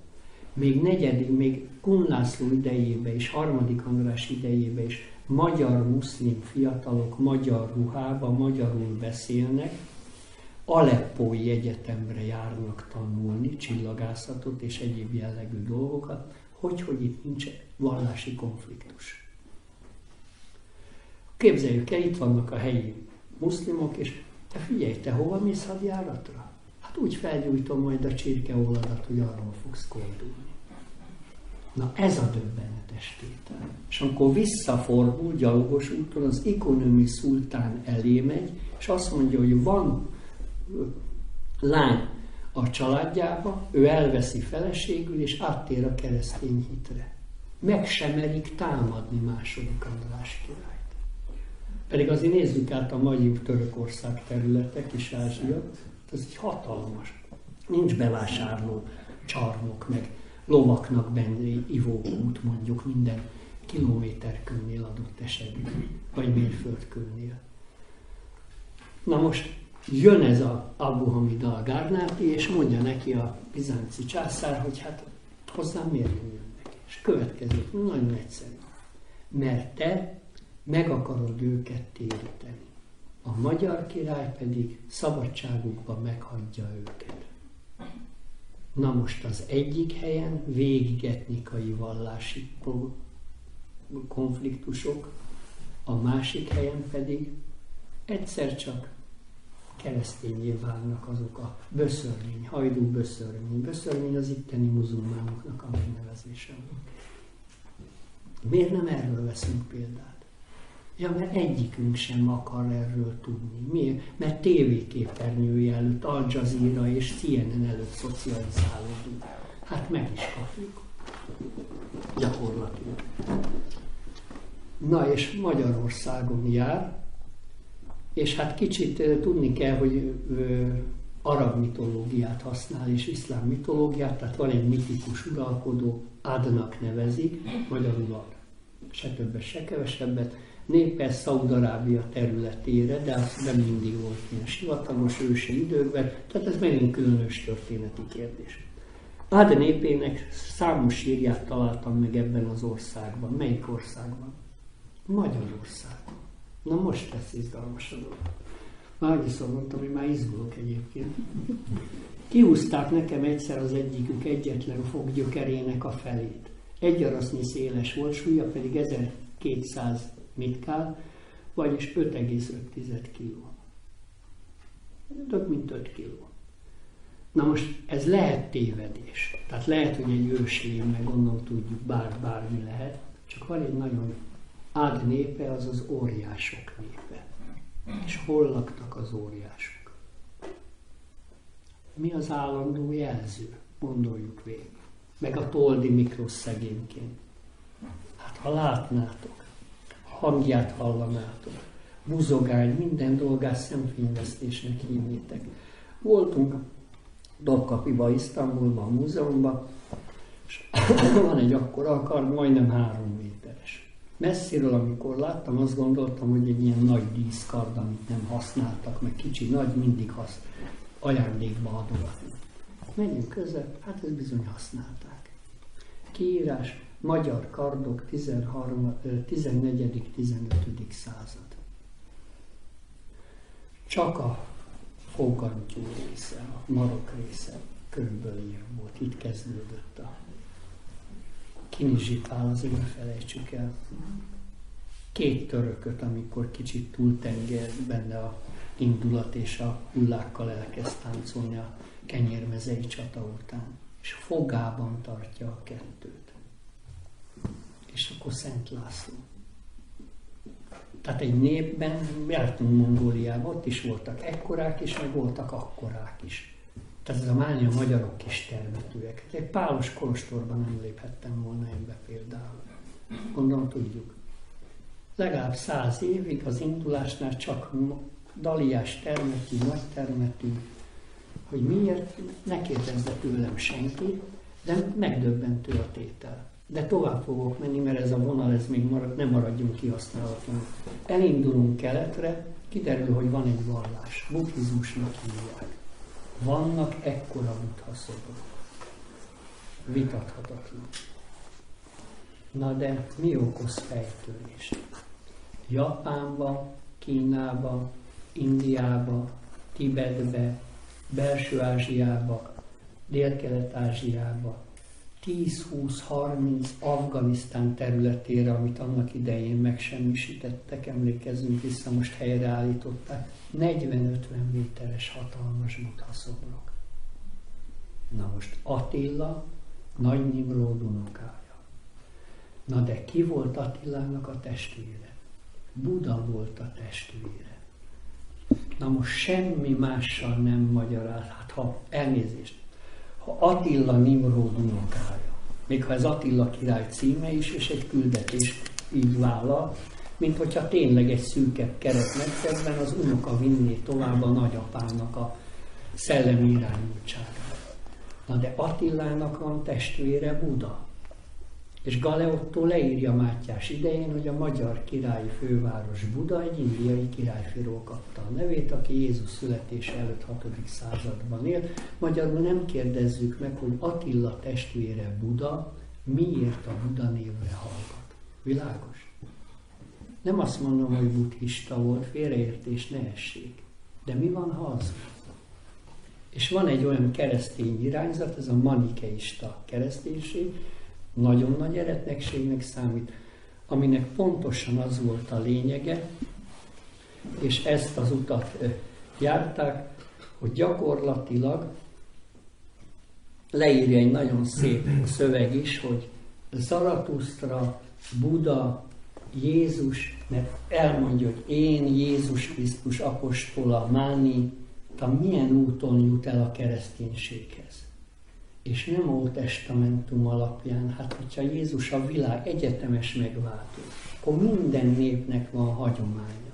még Kun László idejébe és III. András idejébe is magyar muszlim fiatalok magyar ruhába, magyarul beszélnek, Aleppói egyetemre járnak tanulni, csillagászatot és egyéb jellegű dolgokat, hogy itt nincs vallási konfliktus. Képzeljük el, itt vannak a helyi muszlimok, és te figyelj, te hova mész hadjáratra? Hát úgy felgyújtom majd a csirkeolladat, hogy arról fogsz koldulni. Na ez a döbbenetes tétel. És amikor visszafordul gyalogos úton, az ikonomi szultán elé megy, és azt mondja, hogy van lány a családjába, ő elveszi feleségül, és áttér a keresztény hitre. Meg sem merik támadni II. András királyt. Pedig azért nézzük át a mai Törökország területek és Ázsia, ez egy hatalmas. Nincs bevásárló csarnok, meg lovaknak benne ivókút mondjuk minden kilométerkőnél adott esetben, vagy mérföldkőnél. Na most jön ez a Abu Hamid al-Garnati, és mondja neki a bizánci császár, hogy hát hozzám miért nem jönnek. És következő, nagyon egyszerű. Mert te meg akarod őket téríteni. A magyar király pedig szabadságukban meghagyja őket. Na most az egyik helyen végig etnikai vallási konfliktusok, a másik helyen pedig egyszer csak keresztényé válnak azok a böszörmény, hajdú böszörmény. Böszörmény az itteni muzulmánoknak a megnevezése. Miért nem erről veszünk példát? Ja, mert egyikünk sem akar erről tudni. Miért? Mert tévéképernyője előtt, Al Jazeera és CNN előtt szocializálódunk. Hát meg is kapjuk. Gyakorlatilag. Na és Magyarországon jár, és hát kicsit tudni kell, hogy arab mitológiát használ és iszlám mitológiát, tehát van egy mitikus uralkodó, Adnak nevezik, magyarul se többet, se kevesebbet, népe Szaúd-Arábia területére, de az nem mindig volt ilyen sivatagos ősi időkben, tehát ez megint különös történeti kérdés. Ád népének számos sírját találtam meg ebben az országban. Melyik országban? Magyarországon. Na most lesz izgalmas a dolog. Már annyiszor mondtam, hogy már izgulok egyébként. Kihúzták nekem egyszer az egyikük egyetlen foggyökerének a felét. Egy arasznyi széles volt, súlya pedig 1200 mitkál, vagyis 5,5 kg. Több mint 5 kg. Na most ez lehet tévedés. Tehát lehet, hogy egy őslém, meg gondolom tudjuk, bármi lehet. Csak van egy nagyon Ád népe, az az óriások népe. És hol laktak az óriások? Mi az állandó jelző? Gondoljuk végig. Meg a Toldi Miklós szegényként. Hát ha látnátok, hangját hallanátok, buzogány, minden dolgát szemfényvesztésnek hívnétek. Voltunk Dobkapiba, Isztambulban, a múzeumban, és van egy akkora kard, majdnem 3 méteres. Messziről, amikor láttam, azt gondoltam, hogy egy ilyen nagy díszkard, amit nem használtak, meg kicsi, nagy, mindig ajándékba adogatni. Megyünk közel, hát ezt bizony használták. Kiírás, magyar kardok 14.-15. század. Csak a fogantyú része, a marok része körülbelül ilyen volt. Itt kezdődött a Kinizsipál, azért ne felejtsük el. 2 törököt, amikor kicsit túltengert benne a indulat, és a hullákkal elkezd táncolni a kenyérmezei csata után. És fogában tartja a 2-t. És akkor Szent László. Tehát egy népben, jártunk Mongóliába, ott is voltak ekkorák is, meg voltak akkorák is. Tehát ez a mánia, a magyarok kis termetőek. Egy pálos kolostorban nem léphettem volna ebbe például. Gondolom tudjuk. Legalább 100 évig az indulásnál csak daliás termetű, nagy termetű, hogy miért, ne kérdezze tőlem senki, de megdöbbentő a tétel. De tovább fogok menni, mert ez a vonal, ez még nem maradjunk kihasználatlanul. Elindulunk keletre, kiderül, hogy van egy vallás. Buddhizmusnak hívják. Vannak ekkora buddha szobrok. Vitathatatlan. Na de mi okoz fejtörést? Japánba, Kínába, Indiába, Tibetbe, Belső-Ázsiába, Dél-Kelet-Ázsiába, 10-20-30 Afganisztán területére, amit annak idején megsemmisítettek, emlékezzünk vissza, most helyreállították, 40-50 méteres hatalmas buddha szobrok. Na most Attila, Nagy Nimród unokája. Na de ki volt Attilának a testvére? Buda volt a testvére. Na most semmi mással nem magyaráz, hát ha elnézést, ha Attila Nimród unokája, még ha ez Attila király címe is, és egy küldetés így vállal, mint hogyha tényleg egy szűkebb keretmetszetben az unoka vinné tovább a nagyapának a szellemi irányultságát. Na de Attilának van testvére Buda. És Galeotto leírja Mátyás idején, hogy a magyar királyi főváros Buda egy indiai királyfiról kapta a nevét, aki Jézus születése előtt 6. században élt. Magyarul nem kérdezzük meg, hogy Attila testvére Buda miért a Buda névre hallgat. Világos? Nem azt mondom, hogy buddhista volt, félreértés ne essék. De mi van, ha az? És van egy olyan keresztény irányzat, ez a manikeista kereszténység, nagyon nagy eretnekségnek számít, aminek pontosan az volt a lényege, és ezt az utat járták, hogy gyakorlatilag leírja egy nagyon szép szöveg is, hogy Zaratusztra, Buda, Jézus, mert elmondja, hogy én, Jézus Krisztus apostola, Máni, milyen úton jut el a kereszténységhez. És nem Ótestamentum alapján, hát hogyha Jézus a világ egyetemes megváltó, akkor minden népnek van hagyománya.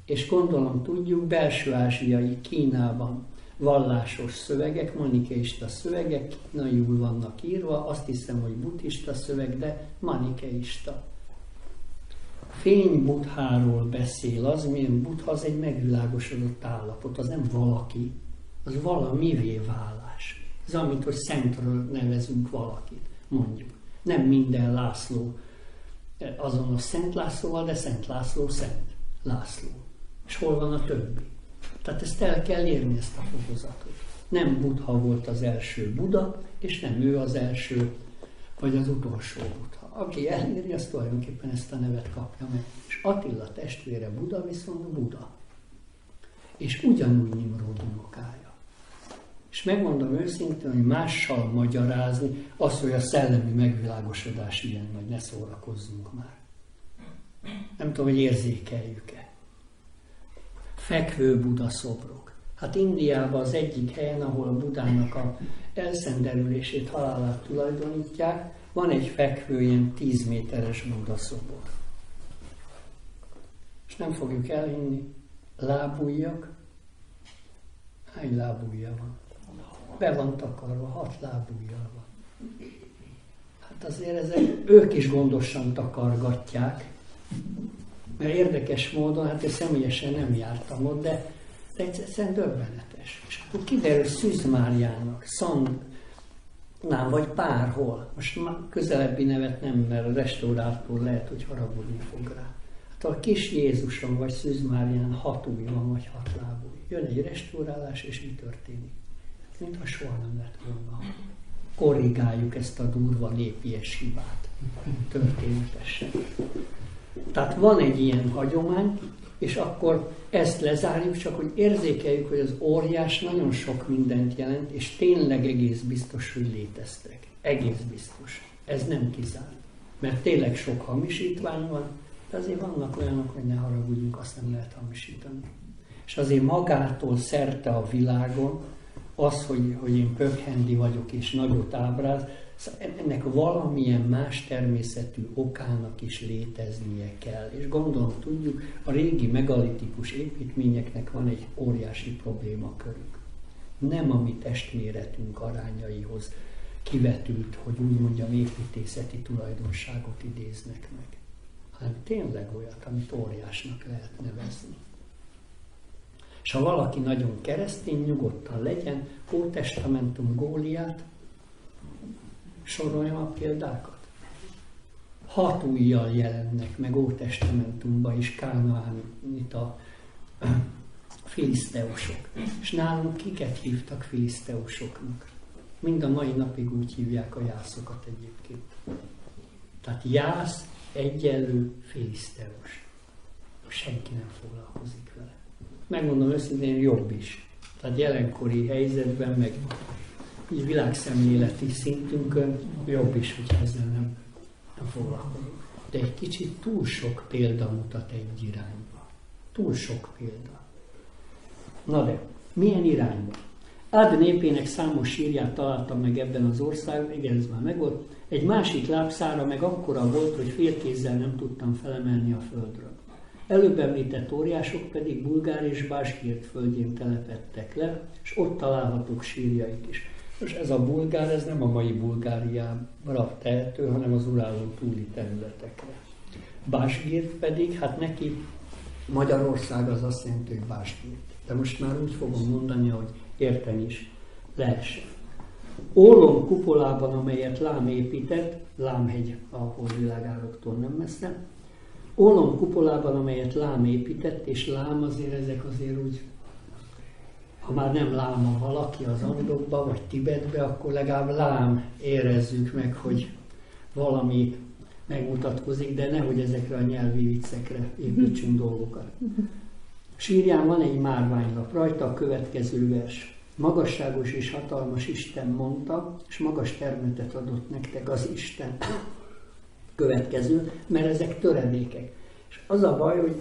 És gondolom tudjuk, belső-ázsiai Kínában vallásos szövegek, manikeista szövegek, kínaiul vannak írva, azt hiszem, hogy buddhista szöveg, de manikeista. fény Buddháról beszél, az milyen Buddha, az egy megvilágosodott állapot, az nem valaki, az valamivé válás. Ez amit, hogy szentről nevezünk valakit, mondjuk. Nem minden László azonos Szent Lászlóval, de Szent László Szent László. És hol van a többi? Tehát ezt el kell érni, ezt a fokozatot. Nem Buddha volt az első Buddha, és nem ő az első, vagy az utolsó Buddha. Aki eléri, az tulajdonképpen ezt a nevet kapja meg. És Attila testvére Buddha viszont Buddha. És ugyanúgy Nimród unokája. És megmondom őszintén, hogy mással magyarázni az, hogy a szellemi megvilágosodás ilyen nagy, ne szórakozzunk már. Nem tudom, hogy érzékeljük-e. Fekvő Buddha szobrok. Hát Indiában az egyik helyen, ahol a Buddhának a elszenderülését, halálát tulajdonítják, van egy fekvő, ilyen 10 méteres Buddha szobor. És nem fogjuk elhinni, lábujjak, hány lábujja van? Be van takarva, 6 lábujjal van. Hát azért ők is gondosan takargatják, mert érdekes módon, hát én személyesen nem jártam ott, de egyszerűen döbbenetes. És akkor kiderül Szűz Máriának, Szannán vagy bárhol, most közelebbi nevet nem, mert a restaurától lehet, hogy haragudni fog rá. Hát a kis Jézuson vagy Szűz Márián 6 ujj van, vagy 6 lábúj. Jön egy restaurálás, és mi történik? Mintha soha nem lett volna. Korrigáljuk ezt a durva népies hibát. Történetesen. Tehát van egy ilyen hagyomány, és akkor ezt lezárjuk, csak hogy érzékeljük, hogy az óriás nagyon sok mindent jelent, és tényleg egész biztos, hogy léteztek. Egész biztos. Ez nem kizárt. Mert tényleg sok hamisítvány van, de azért vannak olyanok, hogy ne haragudjunk, azt nem lehet hamisítani. És azért magától szerte a világon az, hogy én pökhendi vagyok és nagyot ábráz, ennek valamilyen más természetű okának is léteznie kell. És gondolom tudjuk, a régi megalitikus építményeknek van egy óriási problémakörük. Nem a mi testméretünk arányaihoz kivetült, hogy úgy mondjam, építészeti tulajdonságot idéznek meg, hanem tényleg olyat, amit óriásnak lehet nevezni. És ha valaki nagyon keresztény, nyugodtan legyen, Ótestamentum Góliát, soroljam a példákat. 6 ujjal jelennek meg Ótestamentumban is Kánaánita filiszteusok. És nálunk kiket hívtak filiszteusoknak? Mind a mai napig úgy hívják a jászokat egyébként. Tehát jász egyenlő filiszteus. Senki nem foglalkozik vele. Megmondom őszintén, jobb is. Tehát jelenkori helyzetben, meg így világszemléleti szintünkön jobb is, hogy ezzel nem foglalkozunk. De egy kicsit túl sok példa mutat egy irányba. Túl sok példa. Na de, milyen irányba? Ád népének számos sírját találtam meg ebben az országban, igen, ez már megvolt. Egy másik lábszára meg akkora volt, hogy félkézzel nem tudtam felemelni a földről. Előbb említett óriások pedig Bulgár és Básgírt földjén telepedtek le, és ott találhatók sírjaik is. És ez a Bulgár, ez nem a mai Bulgáriára tehető, hanem az Urálon túli területekre. Básgírt pedig, hát neki Magyarország az azt jelenti, hogy Básgírt. De most már úgy fogom mondani, hogy érteni is lehessen. Ólom kupolában, amelyet Lám épített, Lámhegy a Holdvilágároktól nem messze, Ólom kupolában, amelyet Lám épített, és Lám azért ezek azért úgy, ha már nem láma valaki az Andokba, vagy Tibetbe, akkor legalább Lám érezzük meg, hogy valami megmutatkozik, de nehogy ezekre a nyelvi viccekre építsünk dolgokat. Sírján van egy márványlap, rajta a következő vers. Magasságos és hatalmas Isten mondta, és magas termetet adott nektek az Isten. Következő, mert ezek töredékek. És az a baj, hogy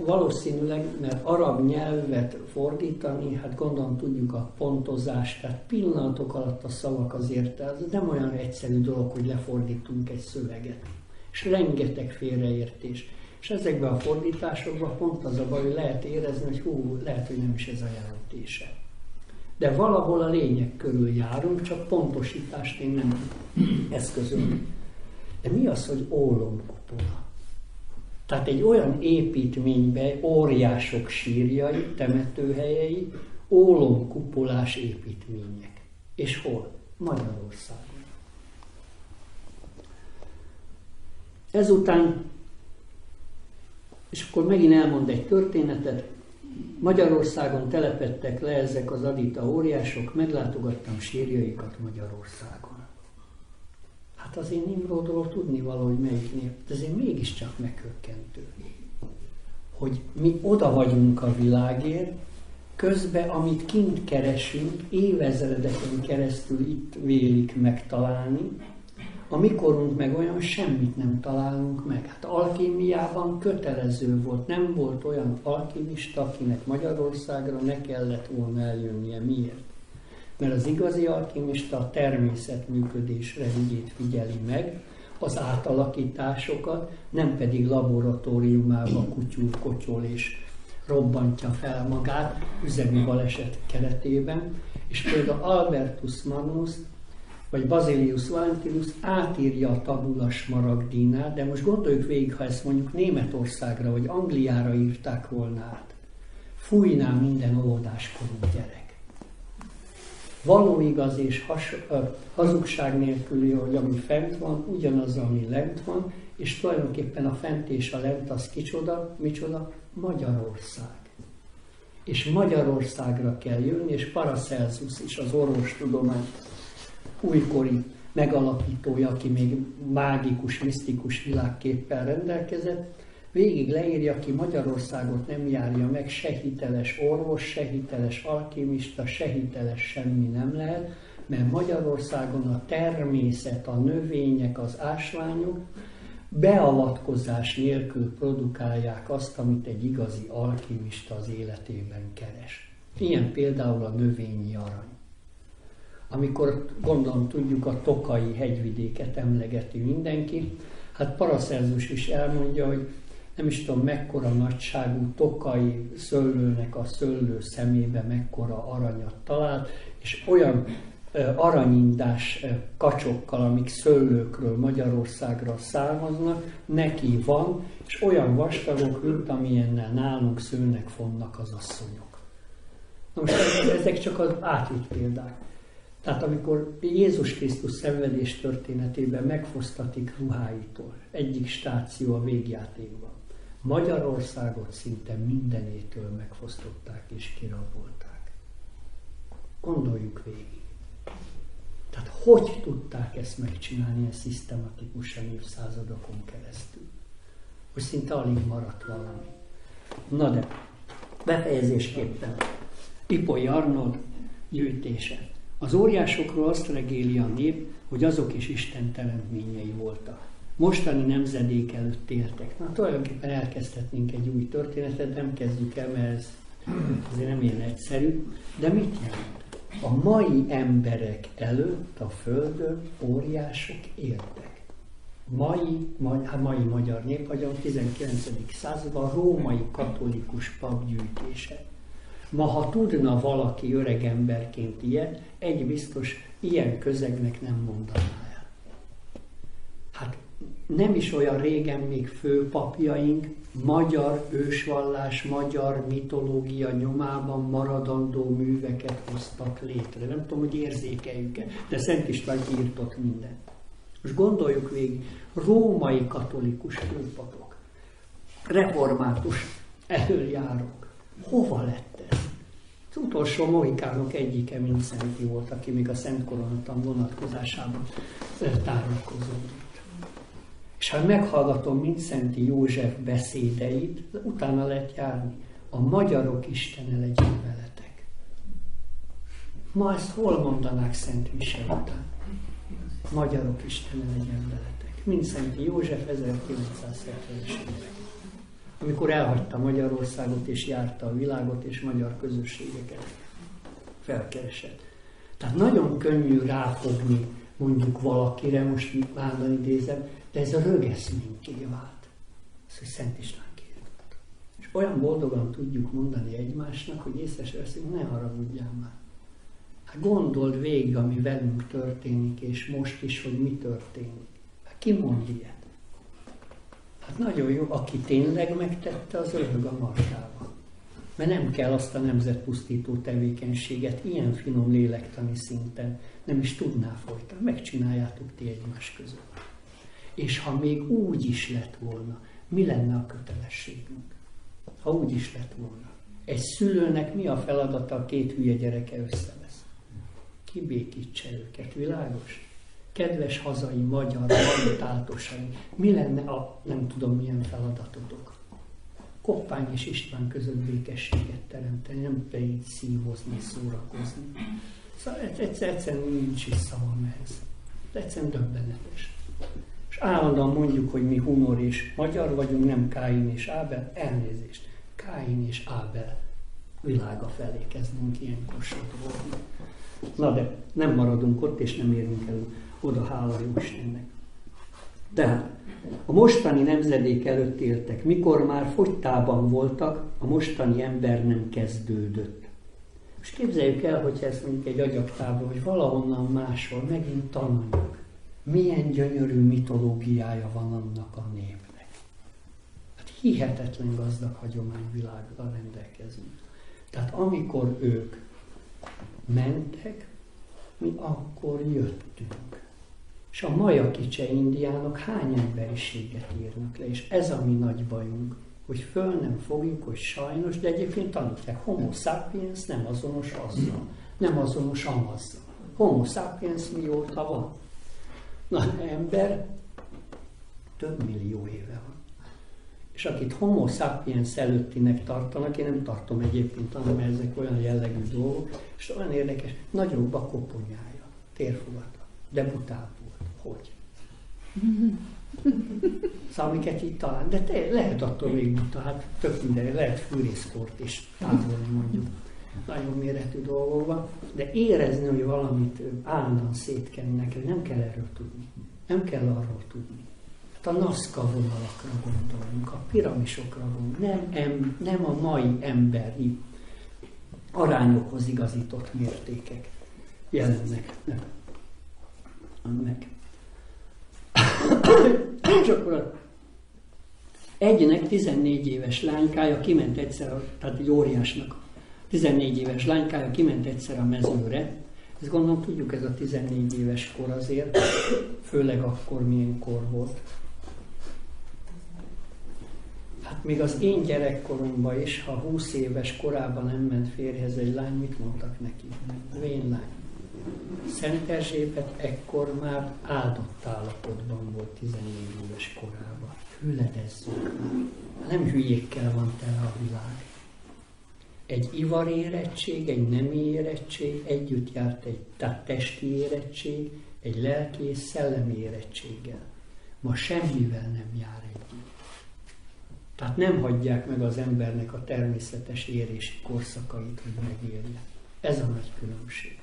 valószínűleg, mert arab nyelvet fordítani, hát gondolom tudjuk a pontozást, tehát pillanatok alatt a szavak azért, ez nem olyan egyszerű dolog, hogy lefordítunk egy szöveget. És rengeteg félreértés. És ezekben a fordításokban pont az a baj, hogy lehet érezni, hogy lehet, hogy nem is ez a jelentése. De valahol a lényeg körül járunk, csak pontosítást én nem eszközölök. De mi az, hogy ólomkupola? Tehát egy olyan építménybe óriások sírjai, temetőhelyei, ólomkupolás építmények. És hol? Magyarországon. Ezután, és akkor megint elmond egy történetet, Magyarországon telepedtek le ezek az adita óriások, meglátogattam sírjaikat Magyarországon. Hát azért Nimrodról tudni valahogy melyik nép, de azért mégiscsak meghökkentő, hogy mi oda vagyunk a világért, közben, amit kint keresünk, évezredeken keresztül itt vélik megtalálni, a mikorunk meg olyan, semmit nem találunk meg. Hát alkémiában kötelező volt, nem volt olyan alkimista, akinek Magyarországra ne kellett volna eljönnie. Miért? Mert az igazi alkimista a természet működésre ügyét figyeli meg, az átalakításokat, nem pedig laboratóriumában kutyul, kotyol és robbantja fel magát üzemi baleset keretében. És például Albertus Magnus vagy Basilius Valentinus átírja a tabula smaragdinát, de most gondoljuk végig, ha ezt mondjuk Németországra vagy Angliára írták volna át. Fújná minden óvodáskorú gyerek. Való igaz és hazugság nélküli, hogy ami fent van, ugyanaz, ami lent van, és tulajdonképpen a fent és a lent az micsoda? Magyarország. És Magyarországra kell jönni, és Paracelsus is az orvostudomány újkori megalapítója, aki még mágikus, misztikus világképpel rendelkezett, végig leírja, ki Magyarországot nem járja meg, se hiteles orvos, se hiteles alkimista, se hiteles semmi nem lehet, mert Magyarországon a természet, a növények, az ásványok beavatkozás nélkül produkálják azt, amit egy igazi alkimista az életében keres. Ilyen például a növényi arany. Amikor gondolom tudjuk, a Tokai hegyvidéket emlegeti mindenki, hát Paracelsus is elmondja, hogy nem is tudom mekkora nagyságú tokai szőlőnek a szőlő szemébe mekkora aranyat talált, és olyan aranyindás kacsokkal, amik szőlőkről Magyarországra származnak, neki van, és olyan vastagok, mint amilyennel nálunk szőnek fonnak az asszonyok. Na most ezek csak az átvitt példák. Tehát amikor Jézus Krisztus szenvedés történetében megfosztatik ruháitól, egyik stáció a végjátékban, Magyarországot szinte mindenétől megfosztották és kirabolták. Gondoljuk végig. Tehát hogy tudták ezt megcsinálni ilyen szisztematikusan évszázadokon keresztül? Hogy szinte alig maradt valami. Na de, befejezésképpen Ipolyi Arnold gyűjtése. Az óriásokról azt regéli a nép, hogy azok is Isten teremtményei voltak. Mostani nemzedék előtt éltek. Na, tulajdonképpen elkezdhetnénk egy új történetet, nem kezdjük el, mert ez azért nem ilyen egyszerű. De mit jelent? A mai emberek előtt a Földön óriások éltek. Mai magyar néphagyon 19. században a római katolikus pap gyűjtése. Ma, ha tudna valaki öregemberként ilyet, egy biztos, ilyen közegnek nem mondaná el. Hát nem is olyan régen még főpapjaink magyar ősvallás, magyar mitológia nyomában maradandó műveket hoztak létre. Nem tudom, hogy érzékeljük-e, de Szent István írtott mindent. Most gondoljuk végig, római katolikus főpapok, református elöljárók. Hova lett ez? Az utolsó mohikánok egyike Mindszenty volt, aki még a Szent Koronaton vonatkozásában tárlakozódott. És ha meghallgatom Mindszenty József beszédeit, utána lehet járni. A magyarok Istene legyen veletek. Ma ezt hol mondanák Szent Mise után? Magyarok Istene legyen veletek. Mindszenty József 1970-es évek. Amikor elhagyta Magyarországot és járta a világot és magyar közösségeket felkeresett. Tehát nagyon könnyű ráfogni mondjuk valakire, most így bándan idézem, de ez a rögeszményké vált. Ez, hogy Szent István kiírtott. És olyan boldogan tudjuk mondani egymásnak, hogy észre se veszünk, ne haragudjál már. Hát gondold végig, ami velünk történik, és most is, hogy mi történik. Hát ki mond ilyet? Hát nagyon jó, aki tényleg megtette, az röhög a markába. Mert nem kell azt a nemzetpusztító tevékenységet ilyen finom lélektani szinten, nem is tudná folytani. Megcsináljátok ti egymás között. És ha még úgy is lett volna, mi lenne a kötelességünk? Ha úgy is lett volna. Egy szülőnek mi a feladata, a két hülye gyereke összevesz? Kibékítse őket, világos? Kedves hazai magyar valutáltosai, mi lenne a nem tudom milyen feladatotok? Koppány és István között békességet teremteni, nem pedig szívozni, szórakozni. Szóval egyszerűen nincs is szavam ehhez. Egyszerűen döbbenetes. És állandóan mondjuk, hogy mi hunor és magyar vagyunk, nem Káin és Ábel, elnézést. Káin és Ábel világa felé kezdünk ilyenkor sodorolni. Na de nem maradunk ott, és nem érünk el oda, hála jó Istennek. Tehát a mostani nemzedék előtt éltek, mikor már fogytában voltak, a mostani ember nem kezdődött. És képzeljük el, hogyha ezt mondjuk egy agyagtábla, hogy valahonnan máshol megint tanuljuk. Milyen gyönyörű mitológiája van annak a népnek. Hát hihetetlen gazdag hagyományvilággal rendelkezünk. Tehát amikor ők mentek, mi akkor jöttünk. És a majakicse indiánok hány emberiséget írnak le, és ez a mi nagy bajunk, hogy föl nem fogjuk, hogy sajnos, de egyébként tanítják, homo sapiens nem azonos azzal, nem azonos amazzal. Homo sapiens mióta van? Na, ember több millió éve van. És akit homo sapiens előttinek tartanak, én nem tartom egyébként, hanem ezek olyan jellegű dolgok, és olyan érdekes, nagyobb a koponyája, térfogata, de butább volt. Hogy? Szóval amiket itt talán, de lehet attól még buta, hát tök minden, lehet fűrészkort is távolni mondjuk nagyon méretű dolgokban, de érezni, hogy valamit állandóan szétkennek, hogy nem kell erről tudni, nem kell arról tudni. Hát a Nazca vonalakra gondolunk, a piramisokra gondolunk, nem a mai emberi arányokhoz igazított mértékek jelennek meg. És akkor egynek 14 éves lánykája kiment egyszer, tehát egy óriásnak 14 éves lánykája kiment egyszer a mezőre. Ezt gondolom tudjuk, ez a 14 éves kor azért, főleg akkor milyen kor volt. Hát még az én gyerekkoromban is, ha 20 éves korában nem ment férjhez egy lány, mit mondtak neki? Vénlány. Szent Erzsébet ekkor már áldott állapotban volt 14 éves korában. Hüledezzünk már. Nem hülyékkel van tele a világ. Egy ivarérettség, egy nemi érettség, együtt járt egy testi érettség, egy lelki és szellemi érettséggel. Ma semmivel nem jár együtt. Tehát nem hagyják meg az embernek a természetes érési korszakait, hogy megélje. Ez a nagy különbség.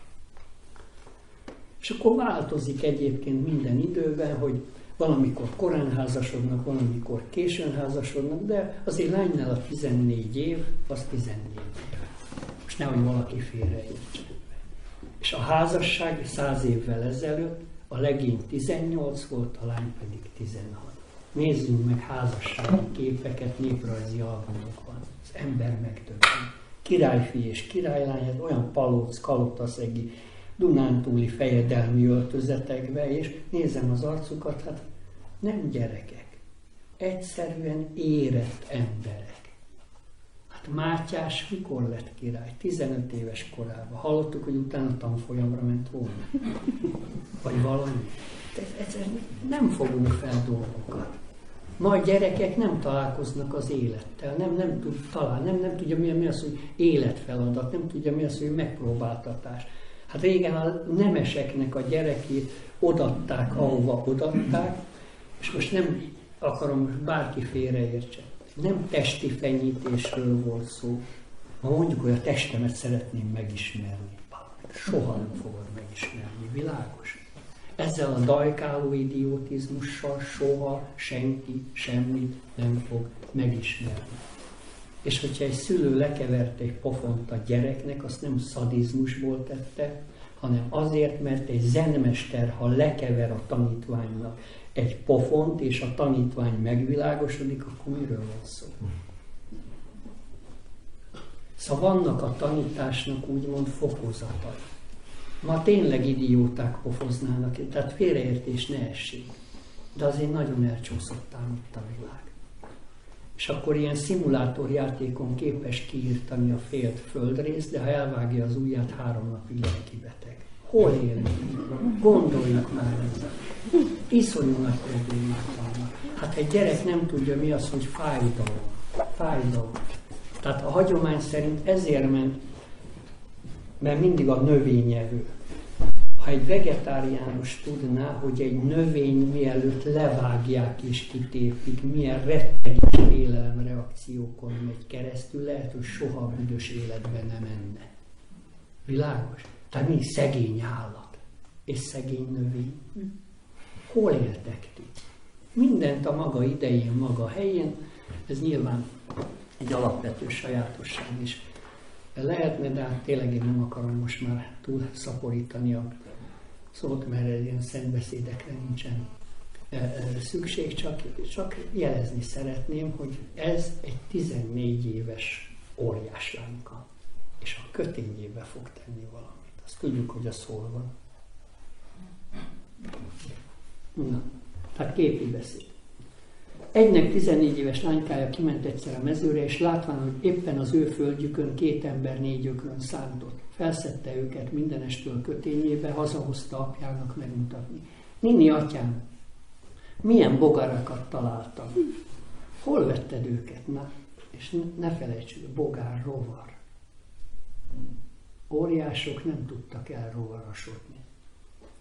És akkor változik egyébként minden időben, hogy valamikor korán házasodnak, valamikor későn házasodnak, de azért lánynál a 14 év, az 14 év. Most nehogy valaki félreértse. És a házasság 100 évvel ezelőtt a legény 18 volt, a lány pedig 16. Nézzünk meg házassági képeket, néprajzi albumokban. Az ember megdöbben. Királyfi és királylány, olyan palóc, kalotaszegi, dunántúli fejedelmi öltözetekbe, és nézem az arcukat, hát nem gyerekek, egyszerűen érett emberek. Hát Mátyás mikor lett király? 15 éves korában. Hallottuk, hogy utána tanfolyamra ment volna? Vagy valami? Egyszerűen nem fogunk fel dolgokat. Ma a gyerekek nem találkoznak az élettel, nem tud találni, nem tudja mi az, hogy életfeladat, nem tudja mi az, hogy megpróbáltatás. Hát régen a nemeseknek a gyerekét odatták, ahova odatták, és most nem akarom, bárki félreértse. Nem testi fenyítésről volt szó. Ma mondjuk, hogy a testemet szeretném megismerni. Soha nem fogod megismerni, világos? Ezzel a dajkáló idiotizmussal soha senki semmit nem fog megismerni. És hogyha egy szülő lekevert egy pofont a gyereknek, azt nem szadizmusból tette, hanem azért, mert egy zenmester, ha lekever a tanítványnak egy pofont, és a tanítvány megvilágosodik, akkor miről van szó? Szóval vannak a tanításnak úgymond fokozatai. Ma tényleg idióták pofoznának, tehát félreértés ne essék. De azért nagyon elcsúszott ám itt a világ. És akkor ilyen szimulátorjátékon képes kiírtani a félt földrészt, de ha elvágja az ujját, 3 napig lelkibeteg. Hol élünk? Gondoljuk már ezzel. Iszonyú nagy problémák vannak. Hát egy gyerek nem tudja, mi az, hogy fájdalom. Fájdalom. Tehát a hagyomány szerint ezért ment, mert mindig a növényevő. Ha egy vegetáriánus tudná, hogy egy növény mielőtt levágják és kitépik, milyen retteges félelemreakciókon megy keresztül, lehet, hogy soha büdös életben nem enne. Világos? Tehát mi szegény állat és szegény növény. Hol éltek ti? Mindent a maga idején, maga helyén. Ez nyilván egy alapvető sajátosság is lehetne, de hát tényleg én nem akarom most már túl szaporítani a szót, mert ilyen szentbeszédekre nincsen szükség, csak jelezni szeretném, hogy ez egy 14 éves óriáslánka, és a kötényébe fog tenni valamit. Azt tudjuk, hogy az hol van. Na, tehát képi beszéd. Egynek 14 éves lánykája kiment egyszer a mezőre, és látván, hogy éppen az ő földjükön 2 ember 4 ökrön szántott. Felszedte őket mindenestől kötényébe, hazahozta apjának megmutatni. Nini, atyám, milyen bogarakat találtam. Hol vetted őket? Na, és ne felejtsük, bogár, rovar. Óriások nem tudtak elrovarosodni.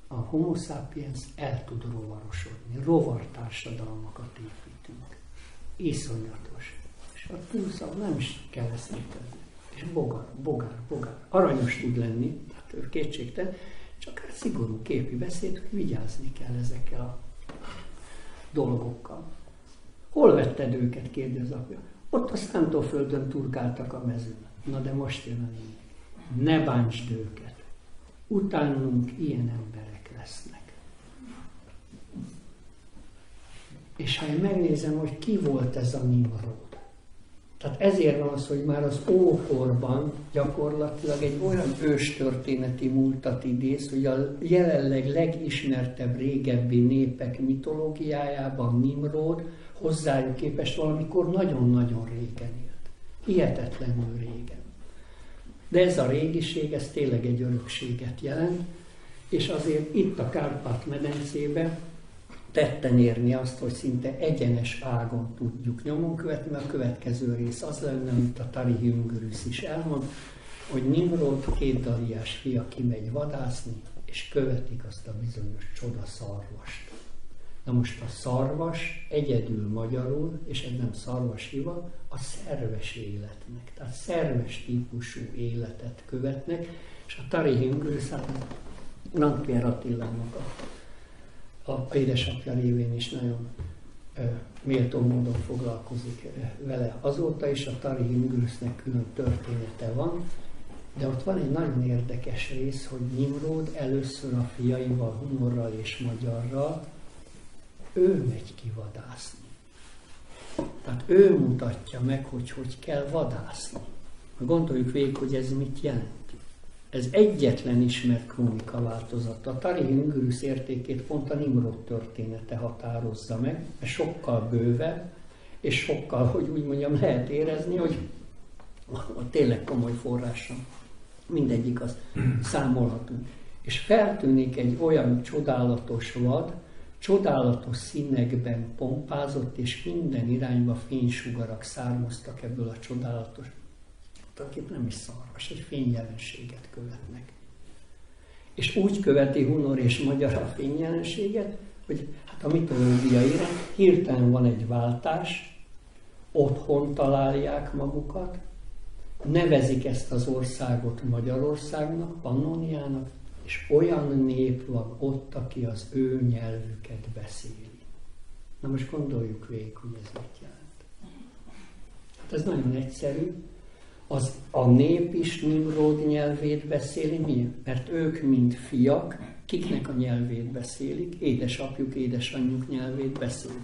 A homo sapiens el tud rovarosodni. Rovartársadalmakat építünk. Iszonyatos. És a túlszav nem is kell ezt tenni. És bogár. Aranyos tud lenni, hát ő kétségtelen, csak hát szigorú képi beszéd, hogy vigyázni kell ezekkel a dolgokkal. Hol vetted őket, kérdezi az apja. Ott a szántóföldön turkáltak a mezőn. Na de most jön a lényeg. Ne bántsd őket. Utánunk ilyen emberek lesznek. És ha én megnézem, hogy ki volt ez a Nimród. Tehát ezért van az, hogy már az ókorban gyakorlatilag egy olyan őstörténeti múltat idéz, hogy a jelenleg legismertebb régebbi népek mitológiájában Nimród hozzájuk képest valamikor nagyon-nagyon régen élt. Hihetetlenül régen. De ez a régiség, ez tényleg egy örökséget jelent, és azért itt a Kárpát-medencében tetten érni azt, hogy szinte egyenes ágon tudjuk nyomon követni, mert a következő rész az lenne, amit a Tarihi Ungörüsz is elmond, hogy Nimród 2 daliás fia kimegy vadászni, és követik azt a bizonyos csodaszarvast. Na most a szarvas egyedül magyarul, és ez nem szarvas hiva, a szerves életnek. Tehát szerves típusú életet követnek, és a Tarihi Ungörüsz, hát Nantpierre Attilának a édesapja révén is nagyon méltó módon foglalkozik vele azóta is, a Tarihi Ungörüsznek külön története van, de ott van egy nagyon érdekes rész, hogy Nimród először a fiaival, Hunorral és Magyarral, ő megy ki vadászni. Tehát ő mutatja meg, hogy kell vadászni. Gondoljuk végig, hogy ez mit jelenti. Ez egyetlen ismert krónika változata. A Tarihi Ungörüsz értékét pont a Nimród története határozza meg, mert sokkal bővebb, és sokkal, hogy úgy mondjam, lehet érezni, hogy tényleg komoly forrása. Mindegyik az számolhatunk. És feltűnik egy olyan csodálatos vad, csodálatos színekben pompázott, és minden irányba fénysugarak származtak ebből a csodálatos, tulajdonképpen nem is szarvas, egy fényjelenséget követnek. És úgy követi Hunor és Magyar a fényjelenséget, hogy hát a mitológia iránt hirtelen van egy váltás, otthon találják magukat, nevezik ezt az országot Magyarországnak, Pannóniának, és olyan nép van ott, aki az ő nyelvüket beszéli. Na most gondoljuk végig, hogy ez mit jelent. Hát ez nagyon egyszerű. a nép is Nimród nyelvét beszéli. Miért? Mert ők, mint fiak, kiknek a nyelvét beszélik, édesapjuk, édesanyjuk nyelvét beszélik.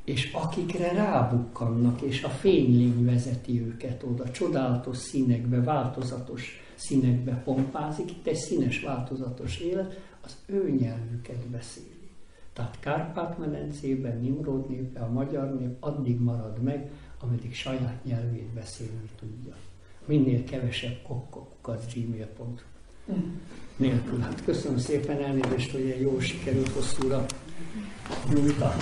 És akikre rábukkannak, és a fénylény vezeti őket oda, csodálatos színekbe, változatos színekbe pompázik, itt egy színes, változatos élet, az ő nyelvüket beszéli. Tehát Kárpát-medencében, Nimród népe, a magyar nép addig marad meg, ameddig saját nyelvét beszélni tudja. Minél kevesebb kokkokukac@gmail.com nélkül. Hát köszönöm szépen, elnézést, hogy ilyen jól sikerült hosszúra nyújtani.